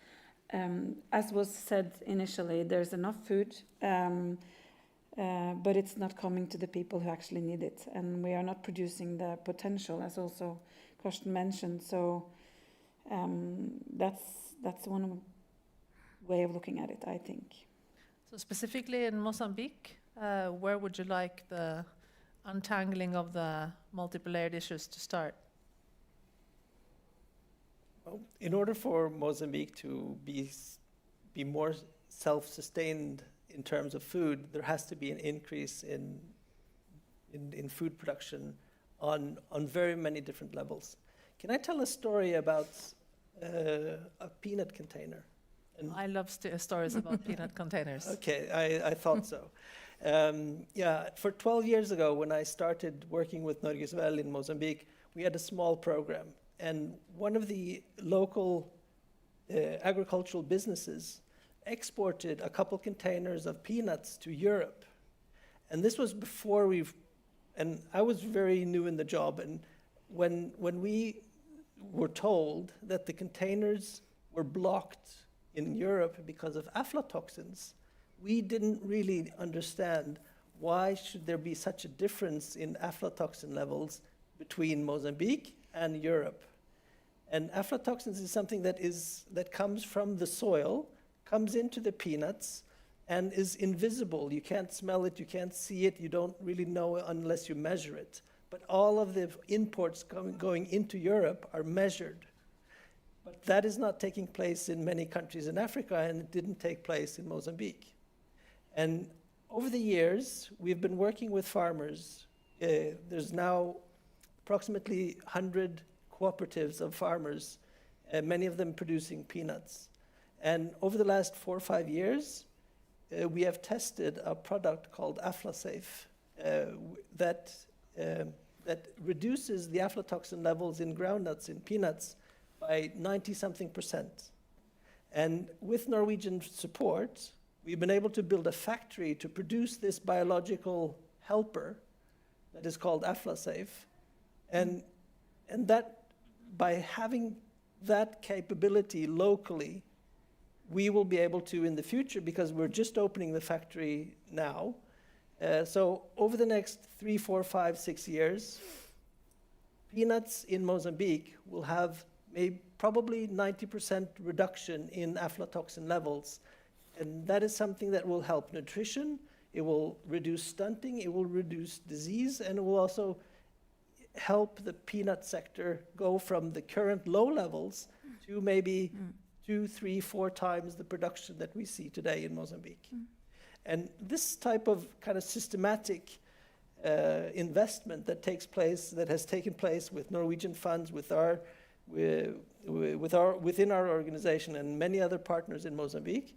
As was said initially, there's enough food, but it's not coming to the people who actually need it, and we are not producing the potential, as also Karsten mentioned. So that's one way of looking at it, I think. So specifically in Mozambique, where would you like the untangling of the multiple layered issues to start? Well, in order for Mozambique to be more self-sustained in terms of food, there has to be an increase in food production on very many different levels. Can I tell a story about a peanut container? I love stories about peanut containers. Okay, I thought so. For 12 years ago, when I started working with Norges Vel in Mozambique, we had a small program. And one of the local agricultural businesses exported a couple containers of peanuts to Europe. And this was before and I was very new in the job, and when we were told that the containers were blocked in Europe because of aflatoxins, we didn't really understand why should there be such a difference in aflatoxin levels between Mozambique and Europe. And aflatoxins is something that comes from the soil, comes into the peanuts, and is invisible. You can't smell it, you can't see it, you don't really know unless you measure it. But all of the imports going into Europe are measured. But that is not taking place in many countries in Africa, and it didn't take place in Mozambique. And over the years, we've been working with farmers. There's now approximately 100 cooperatives of farmers, many of them producing peanuts. And over the last 4 or 5 years, we have tested a product called AflaSafe that reduces the aflatoxin levels in groundnuts, in peanuts, by 90-something%. And with Norwegian support, we've been able to build a factory to produce this biological helper that is called AflaSafe. And that, by having that capability locally, we will be able to in the future, because we're just opening the factory now. So over the next 3, 4, 5, 6 years, peanuts in Mozambique will have probably 90% reduction in aflatoxin levels. And that is something that will help nutrition, it will reduce stunting, it will reduce disease, and it will also help the peanut sector go from the current low levels to maybe 2, 3, 4 times the production that we see today in Mozambique. And this type of kind of systematic investment that has taken place with Norwegian funds, within our organization and many other partners in Mozambique,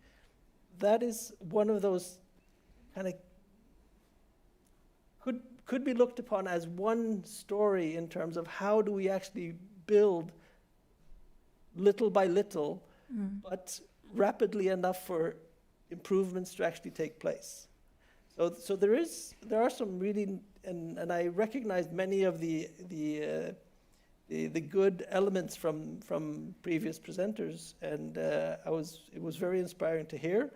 that is one of those kind of could be looked upon as one story in terms of how do we actually build little by little, but rapidly enough for improvements to actually take place. So there are some really, and I recognize many of the good elements from previous presenters, and it was very inspiring to hear.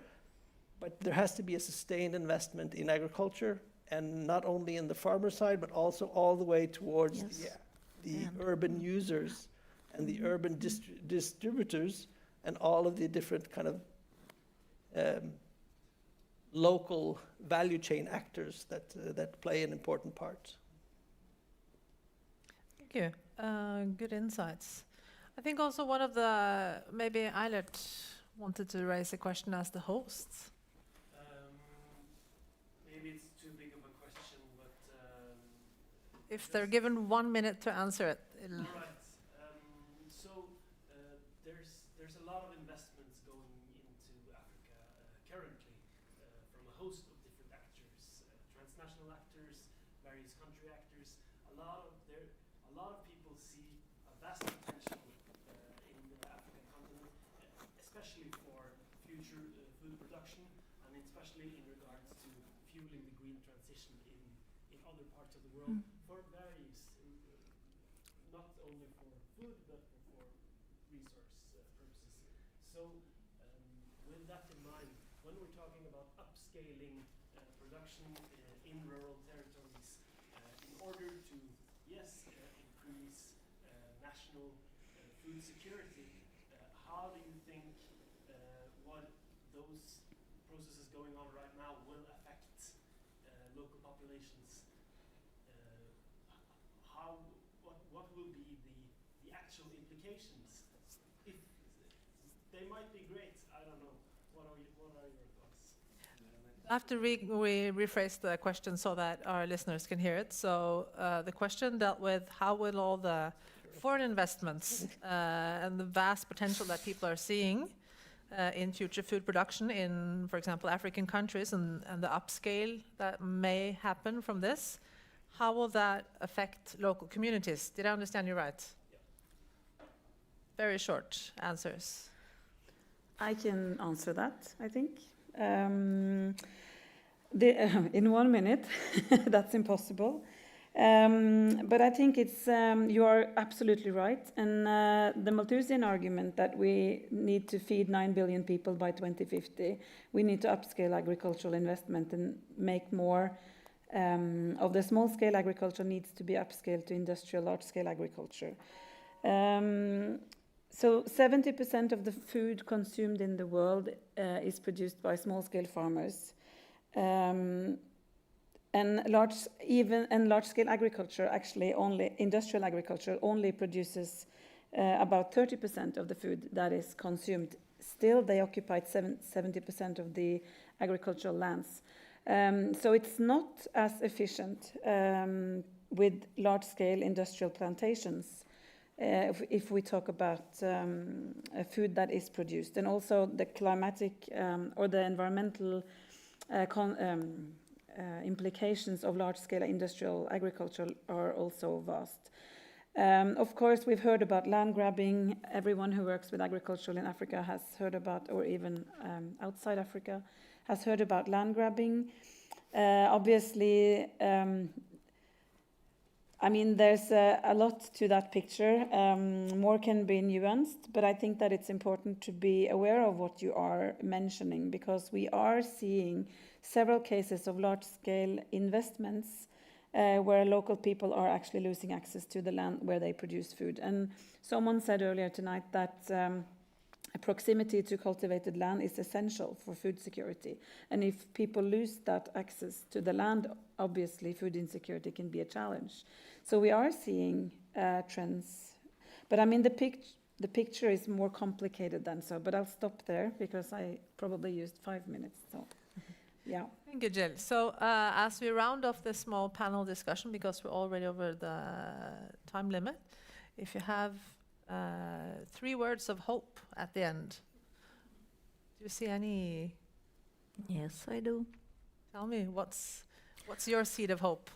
But there has to be a sustained investment in agriculture, and not only in the farmer side, but also all the way towards the urban users and the urban distributors and all of the different kind of local value chain actors that play an important part. Thank you. Good insights. I think also one of the, maybe Eilert wanted to raise a question as the host. Maybe it's too big of a question, but... if they're given 1 minute to answer it. All right. There's a lot of investments going into Africa currently from a host of different actors, transnational actors, various country actors. A lot of people see a vast potential in the African continent, especially for future food production, and especially in regards to fueling the green transition in other parts of the world for various, not only for food, but for resource purposes. So with that in mind, when we're talking about upscaling production in rural territories, in order to, yes, increase national food security, how do you think what those processes going on right now will affect local populations? What will be the actual implications? If they might be great, I don't know. What are your thoughts? I have to rephrase the question so that our listeners can hear it. So the question dealt with how will all the foreign investments and the vast potential that people are seeing in future food production in, for example, African countries and the upscale that may happen from this, how will that affect local communities? Did I understand you right? Yeah. Very short answers. I can answer that, I think. In 1 minute, that's impossible. But I think it's you are absolutely right, and the Malthusian argument that we need to feed 9 billion people by 2050, we need to upscale agricultural investment and make more of the small-scale agriculture needs to be upscaled to industrial large-scale agriculture. So 70% of the food consumed in the world is produced by small-scale farmers. And large-scale agriculture, actually only industrial agriculture, only produces about 30% of the food that is consumed. Still, they occupy 70% of the agricultural lands. So it's not as efficient with large-scale industrial plantations if we talk about food that is produced. And also the climatic or the environmental implications of large-scale industrial agriculture are also vast. Of course, we've heard about land grabbing. Everyone who works with agriculture in Africa has heard about, or even outside Africa, has heard about land grabbing. Obviously, I mean, there's a lot to that picture. More can be nuanced, but I think that it's important to be aware of what you are mentioning, because we are seeing several cases of large-scale investments where local people are actually losing access to the land where they produce food. And someone said earlier tonight that proximity to cultivated land is essential for food security. And if people lose that access to the land, obviously food insecurity can be a challenge. So we are seeing trends. But I mean, the picture is more complicated than so. But I'll stop there because I probably used 5 minutes. So. Yeah. Thank you, Jill. So as we round off this small panel discussion, because we're already over the time limit, if you have 3 words of hope at the end, do you see any? Yes, I do. Tell me, what's your seed of hope?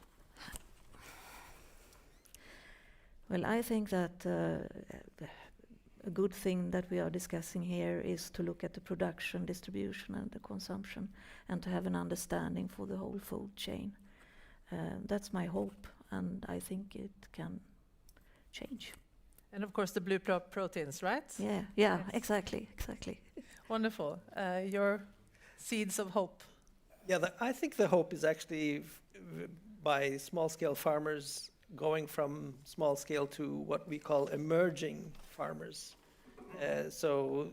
Well, I think that a good thing that we are discussing here is to look at the production, distribution, and the consumption, and to have an understanding for the whole food chain. That's my hope, and I think it can change. And of course, the blue proteins, right? Yeah, Yes. exactly. Wonderful. Your seeds of hope. Yeah, I think the hope is actually by small-scale farmers going from small scale to what we call emerging farmers. So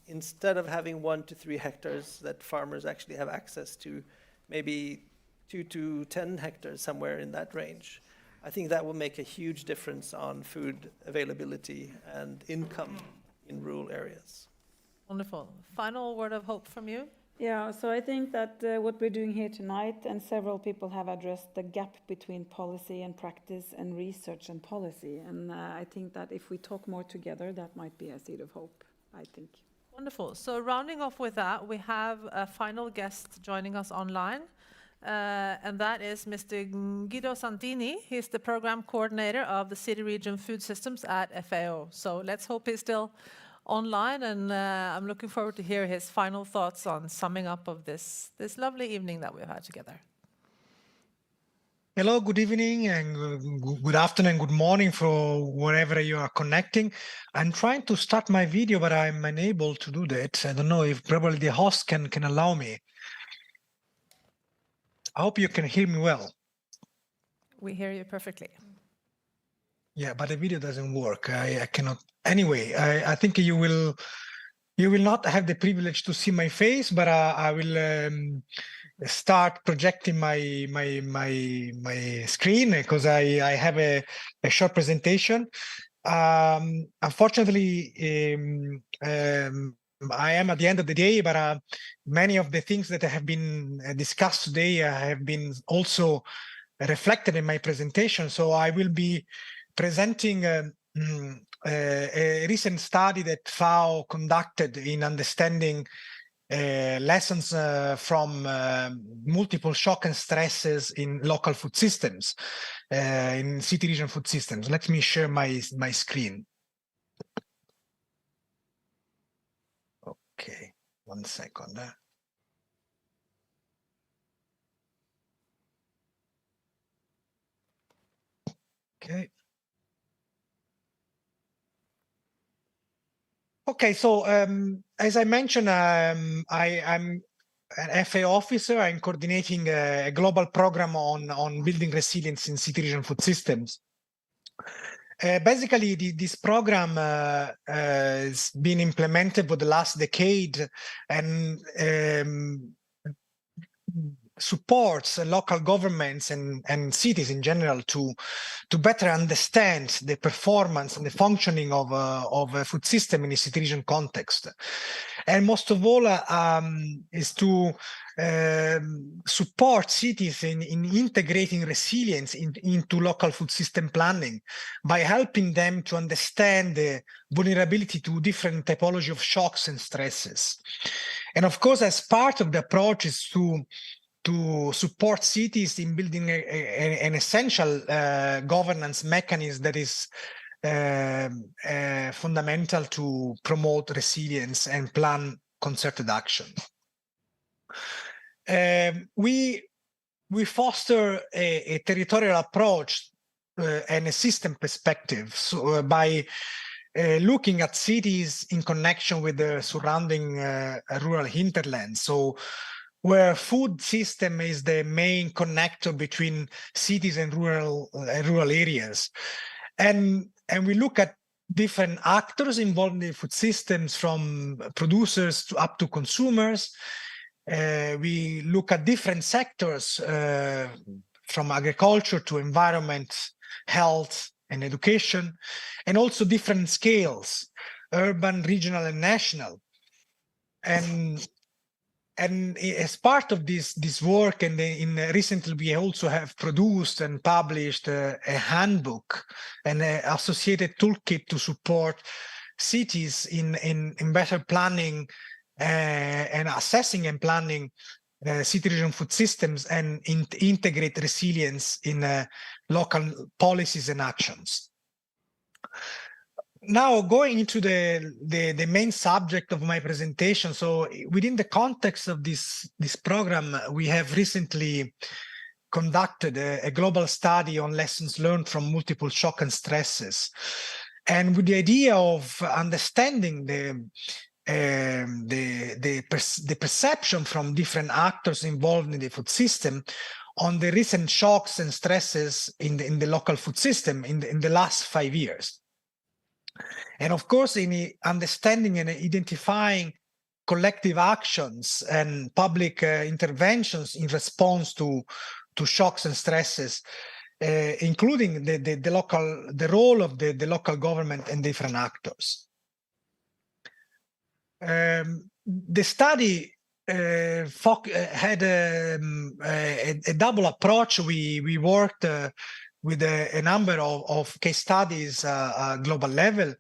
instead of having 1 to 3 hectares, that farmers actually have access to maybe 2 to 10 hectares, somewhere in that range. I think that will make a huge difference on food availability and income in rural areas. Wonderful. Final word of hope from you? Yeah, so I think that what we're doing here tonight, and several people have addressed the gap between policy and practice and research and policy. And I think that if we talk more together, that might be a seed of hope, I think. Wonderful. So rounding off with that, we have a final guest joining us online. And that is Mr. Guido Santini. He's the program coordinator of the City Region Food Systems at FAO. So let's hope he's still online, and I'm looking forward to hear his final thoughts on summing up of this lovely evening that we've had together. Hello, good evening, and good afternoon, good morning for wherever you are connecting. I'm trying to start my video, but I'm unable to do that. I don't know if probably the host can allow me. I hope you can hear me well. We hear you perfectly. Yeah, but the video doesn't work. I cannot. Anyway, I think you will not have the privilege to see my face, but I will start projecting my screen because I have a short presentation. Unfortunately, I am at the end of the day, but many of the things that have been discussed today have been also reflected in my presentation. So I will be presenting a recent study that FAO conducted in understanding lessons from multiple shock and stresses in local food systems, in city region food systems. Let me share my screen. Okay, 1 second. Okay. Okay, so as I mentioned, I'm an FA officer. I'm coordinating a global program on building resilience in city region food systems. Basically, this program has been implemented for the last decade and supports local governments and cities in general to better understand the performance and the functioning of a food system in a city region context. And most of all is to support cities in integrating resilience into local food system planning by helping them to understand the vulnerability to different typology of shocks and stresses. And of course, as part of the approach is to support cities in building an essential governance mechanism that is fundamental to promote resilience and plan concerted action. We foster a territorial approach and a system perspective by looking at cities in connection with the surrounding rural hinterland. So where food system is the main connector between cities and rural areas. And we look at different actors involved in the food systems, from producers up to consumers. We look at different sectors, from agriculture to environment, health, and education, and also different scales, urban, regional, and national. And as part of this work, and recently we also have produced and published a handbook and an associated toolkit to support cities in better planning and assessing and planning city region food systems and integrate resilience in local policies and actions. Now, going into the main subject of my presentation. So within the context of this program, we have recently conducted a global study on lessons learned from multiple shock and stresses. And with the idea of understanding the perception from different actors involved in the food system on the recent shocks and stresses in the local food system in the last 5 years. And of course, in understanding and identifying collective actions and public interventions in response to shocks and stresses, including the role of the local government and different actors. The study had a double approach. We worked with a number of case studies at global level.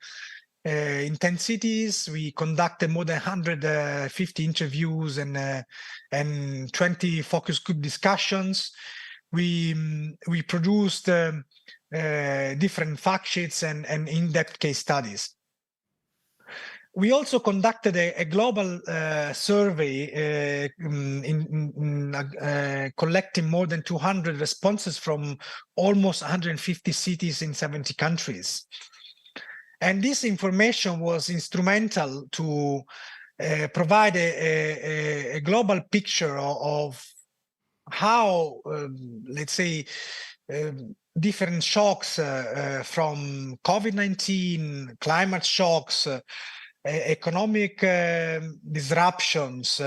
In 10 cities, we conducted more than 150 interviews and 20 focus group discussions. We produced different fact sheets and in-depth case studies. We also conducted a global survey collecting more than 200 responses from almost 150 cities in 70 countries. And this information was instrumental to provide a global picture of how, let's say, different shocks from COVID-19, climate shocks, economic disruptions,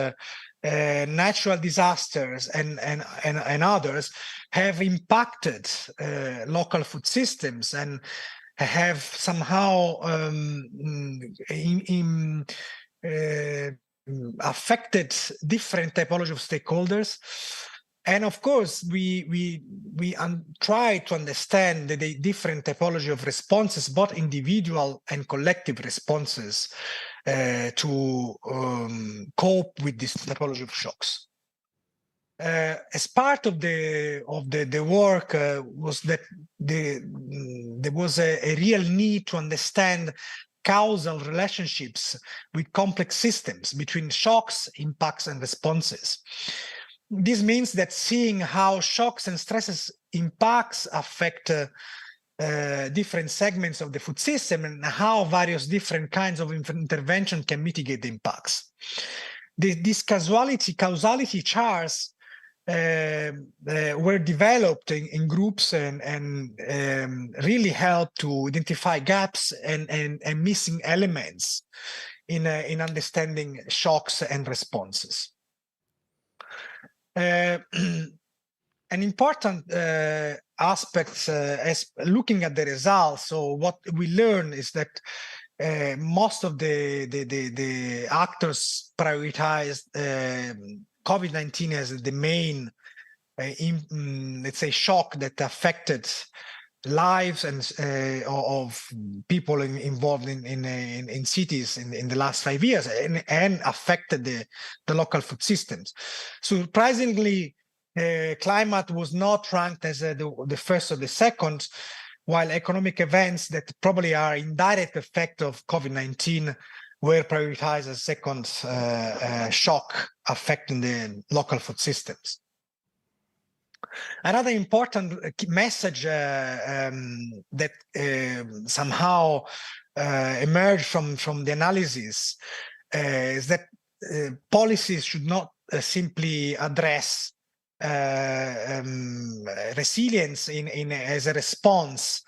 natural disasters, and others have impacted local food systems and have somehow affected different typology of stakeholders. And of course, we try to understand the different typology of responses, both individual and collective responses, to cope with this typology of shocks. As part of the work was that there was a real need to understand causal relationships with complex systems between shocks, impacts, and responses. This means that seeing how shocks and stresses impacts affect different segments of the food system and how various different kinds of intervention can mitigate the impacts. These causality charts were developed in groups and really help to identify gaps and missing elements in understanding shocks and responses. An important aspect as looking at the results. So what we learn is that most of the actors prioritized COVID-19 as the main, let's say, shock that affected lives and of people involved in cities in the last 5 years and affected the local food systems. Surprisingly, climate was not ranked as the first or the second, while economic events that probably are indirect effect of COVID-19 were prioritized as second shock affecting the local food systems. Another important message that somehow emerged from the analysis is that policies should not simply address resilience as a response,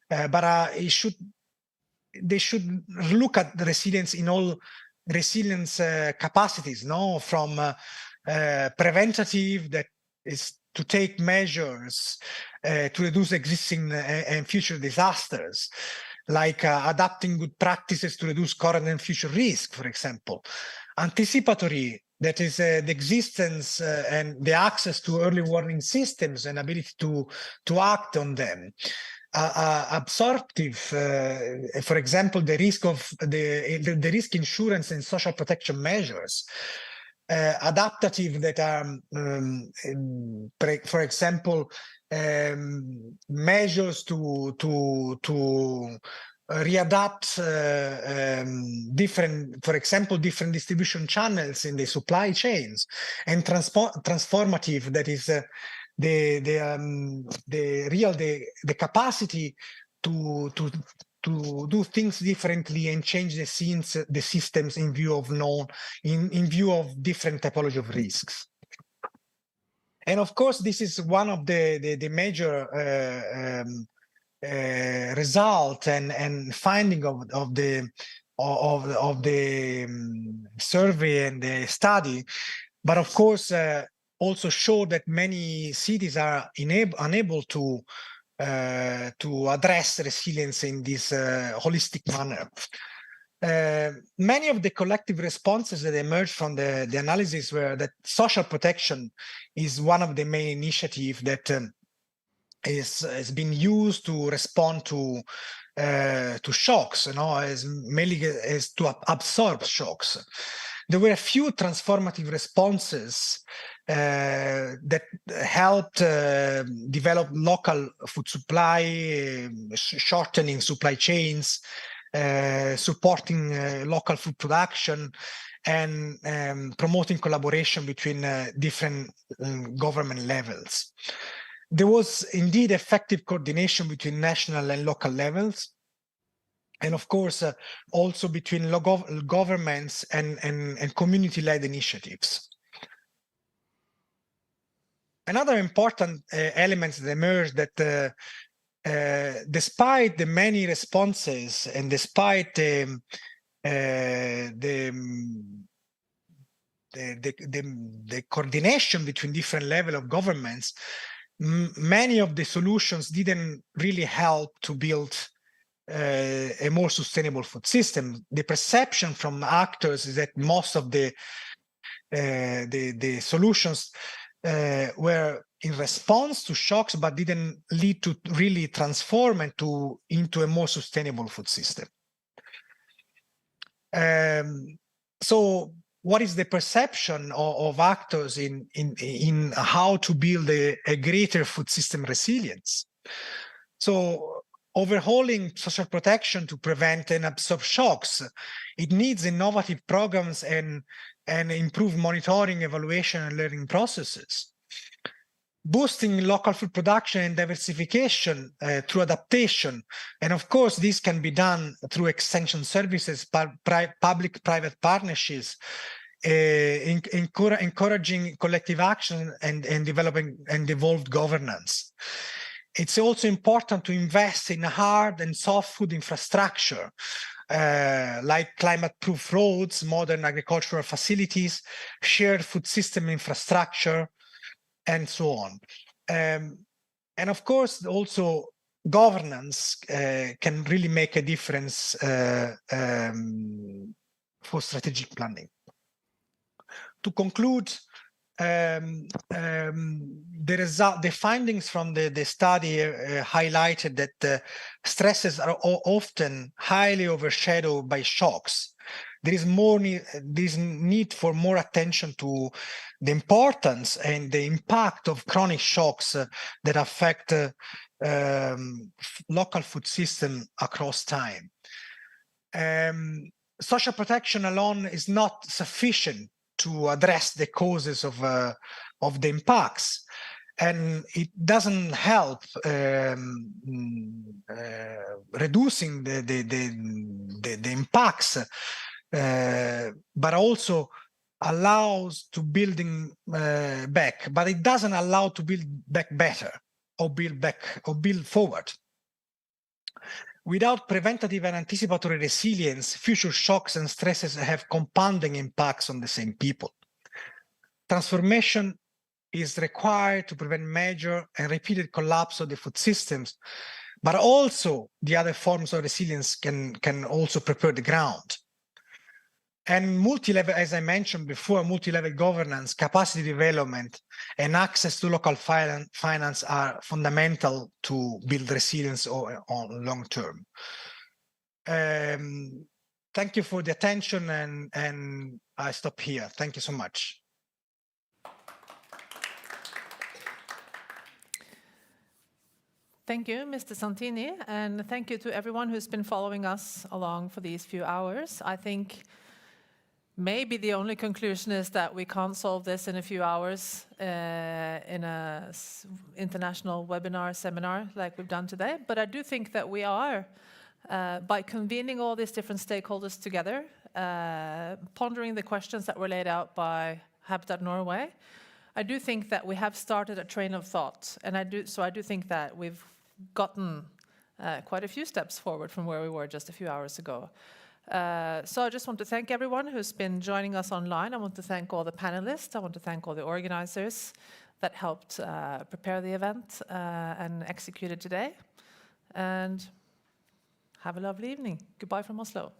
but they should look at the resilience in all resilience capacities, from preventative, that is to take measures to reduce existing and future disasters, like adapting good practices to reduce current and future risk, for example. Anticipatory, that is the existence and the access to early warning systems and ability to act on them. Absorptive, for example, the risk of the risk insurance and social protection measures. Adaptative, that are, for example, measures to readapt different, for example, different distribution channels in the supply chains, and transformative, that is the capacity to do things differently and change the systems in view of in view of different typology of risks. And of course, this is one of the major result and finding of the survey and the study, but of course also show that many cities are unable to address resilience in this holistic manner. Many of the collective responses that emerged from the analysis were that social protection is one of the main initiatives that has been used to respond to shocks, as mainly as to absorb shocks. There were a few transformative responses that helped develop local food supply, shortening supply chains, supporting local food production, and promoting collaboration between different government levels. There was indeed effective coordination between national and local levels, and of course also between governments and community-led initiatives. Another important element that emerged, that despite the many responses and despite the coordination between different levels of governments, many of the solutions didn't really help to build a more sustainable food system. The perception from actors is that most of the solutions were in response to shocks, but didn't lead to really transform into a more sustainable food system. So what is the perception of actors in how to build a greater food system resilience? So overhauling social protection to prevent and absorb shocks, it needs innovative programs and improve monitoring, evaluation, and learning processes. boosting local food production and diversification through adaptation. And of course, this can be done through extension services, public-private partnerships, encouraging collective action and developing and evolved governance. It's also important to invest in hard and soft food infrastructure, like climate-proof roads, modern agricultural facilities, shared food system infrastructure, and so on. And of course, also governance can really make a difference for strategic planning. To conclude, the findings from the study highlighted that stresses are often highly overshadowed by shocks. There is need for more attention to the importance and the impact of chronic shocks that affect local food system across time. Social protection alone is not sufficient to address the causes of the impacts, and it doesn't help reducing the impacts, but also allows to building back, but it doesn't allow to build back better or build forward. Without preventative and anticipatory resilience, future shocks and stresses have compounding impacts on the same people. Transformation is required to prevent major and repeated collapse of the food systems, but also the other forms of resilience can also prepare the ground. And multi-level, as I mentioned before, multi-level governance, capacity development, and access to local finance are fundamental to build resilience on long term. Thank you for the attention, and I stop here. Thank you so much. Thank you, Mr. Santini, and thank you to everyone who's been following us along for these few hours. I think maybe the only conclusion is that we can't solve this in a few hours in an international webinar seminar like we've done today, but I do think that we are, by convening all these different stakeholders together, pondering the questions that were laid out by Habitat Norway, I do think that we have started a train of thought, and I do think that we've gotten quite a few steps forward from where we were just a few hours ago. So I just want to thank everyone who's been joining us online. I want to thank all the panelists. I want to thank all the organizers that helped prepare the event and execute it today. And have a lovely evening. Goodbye from Oslo.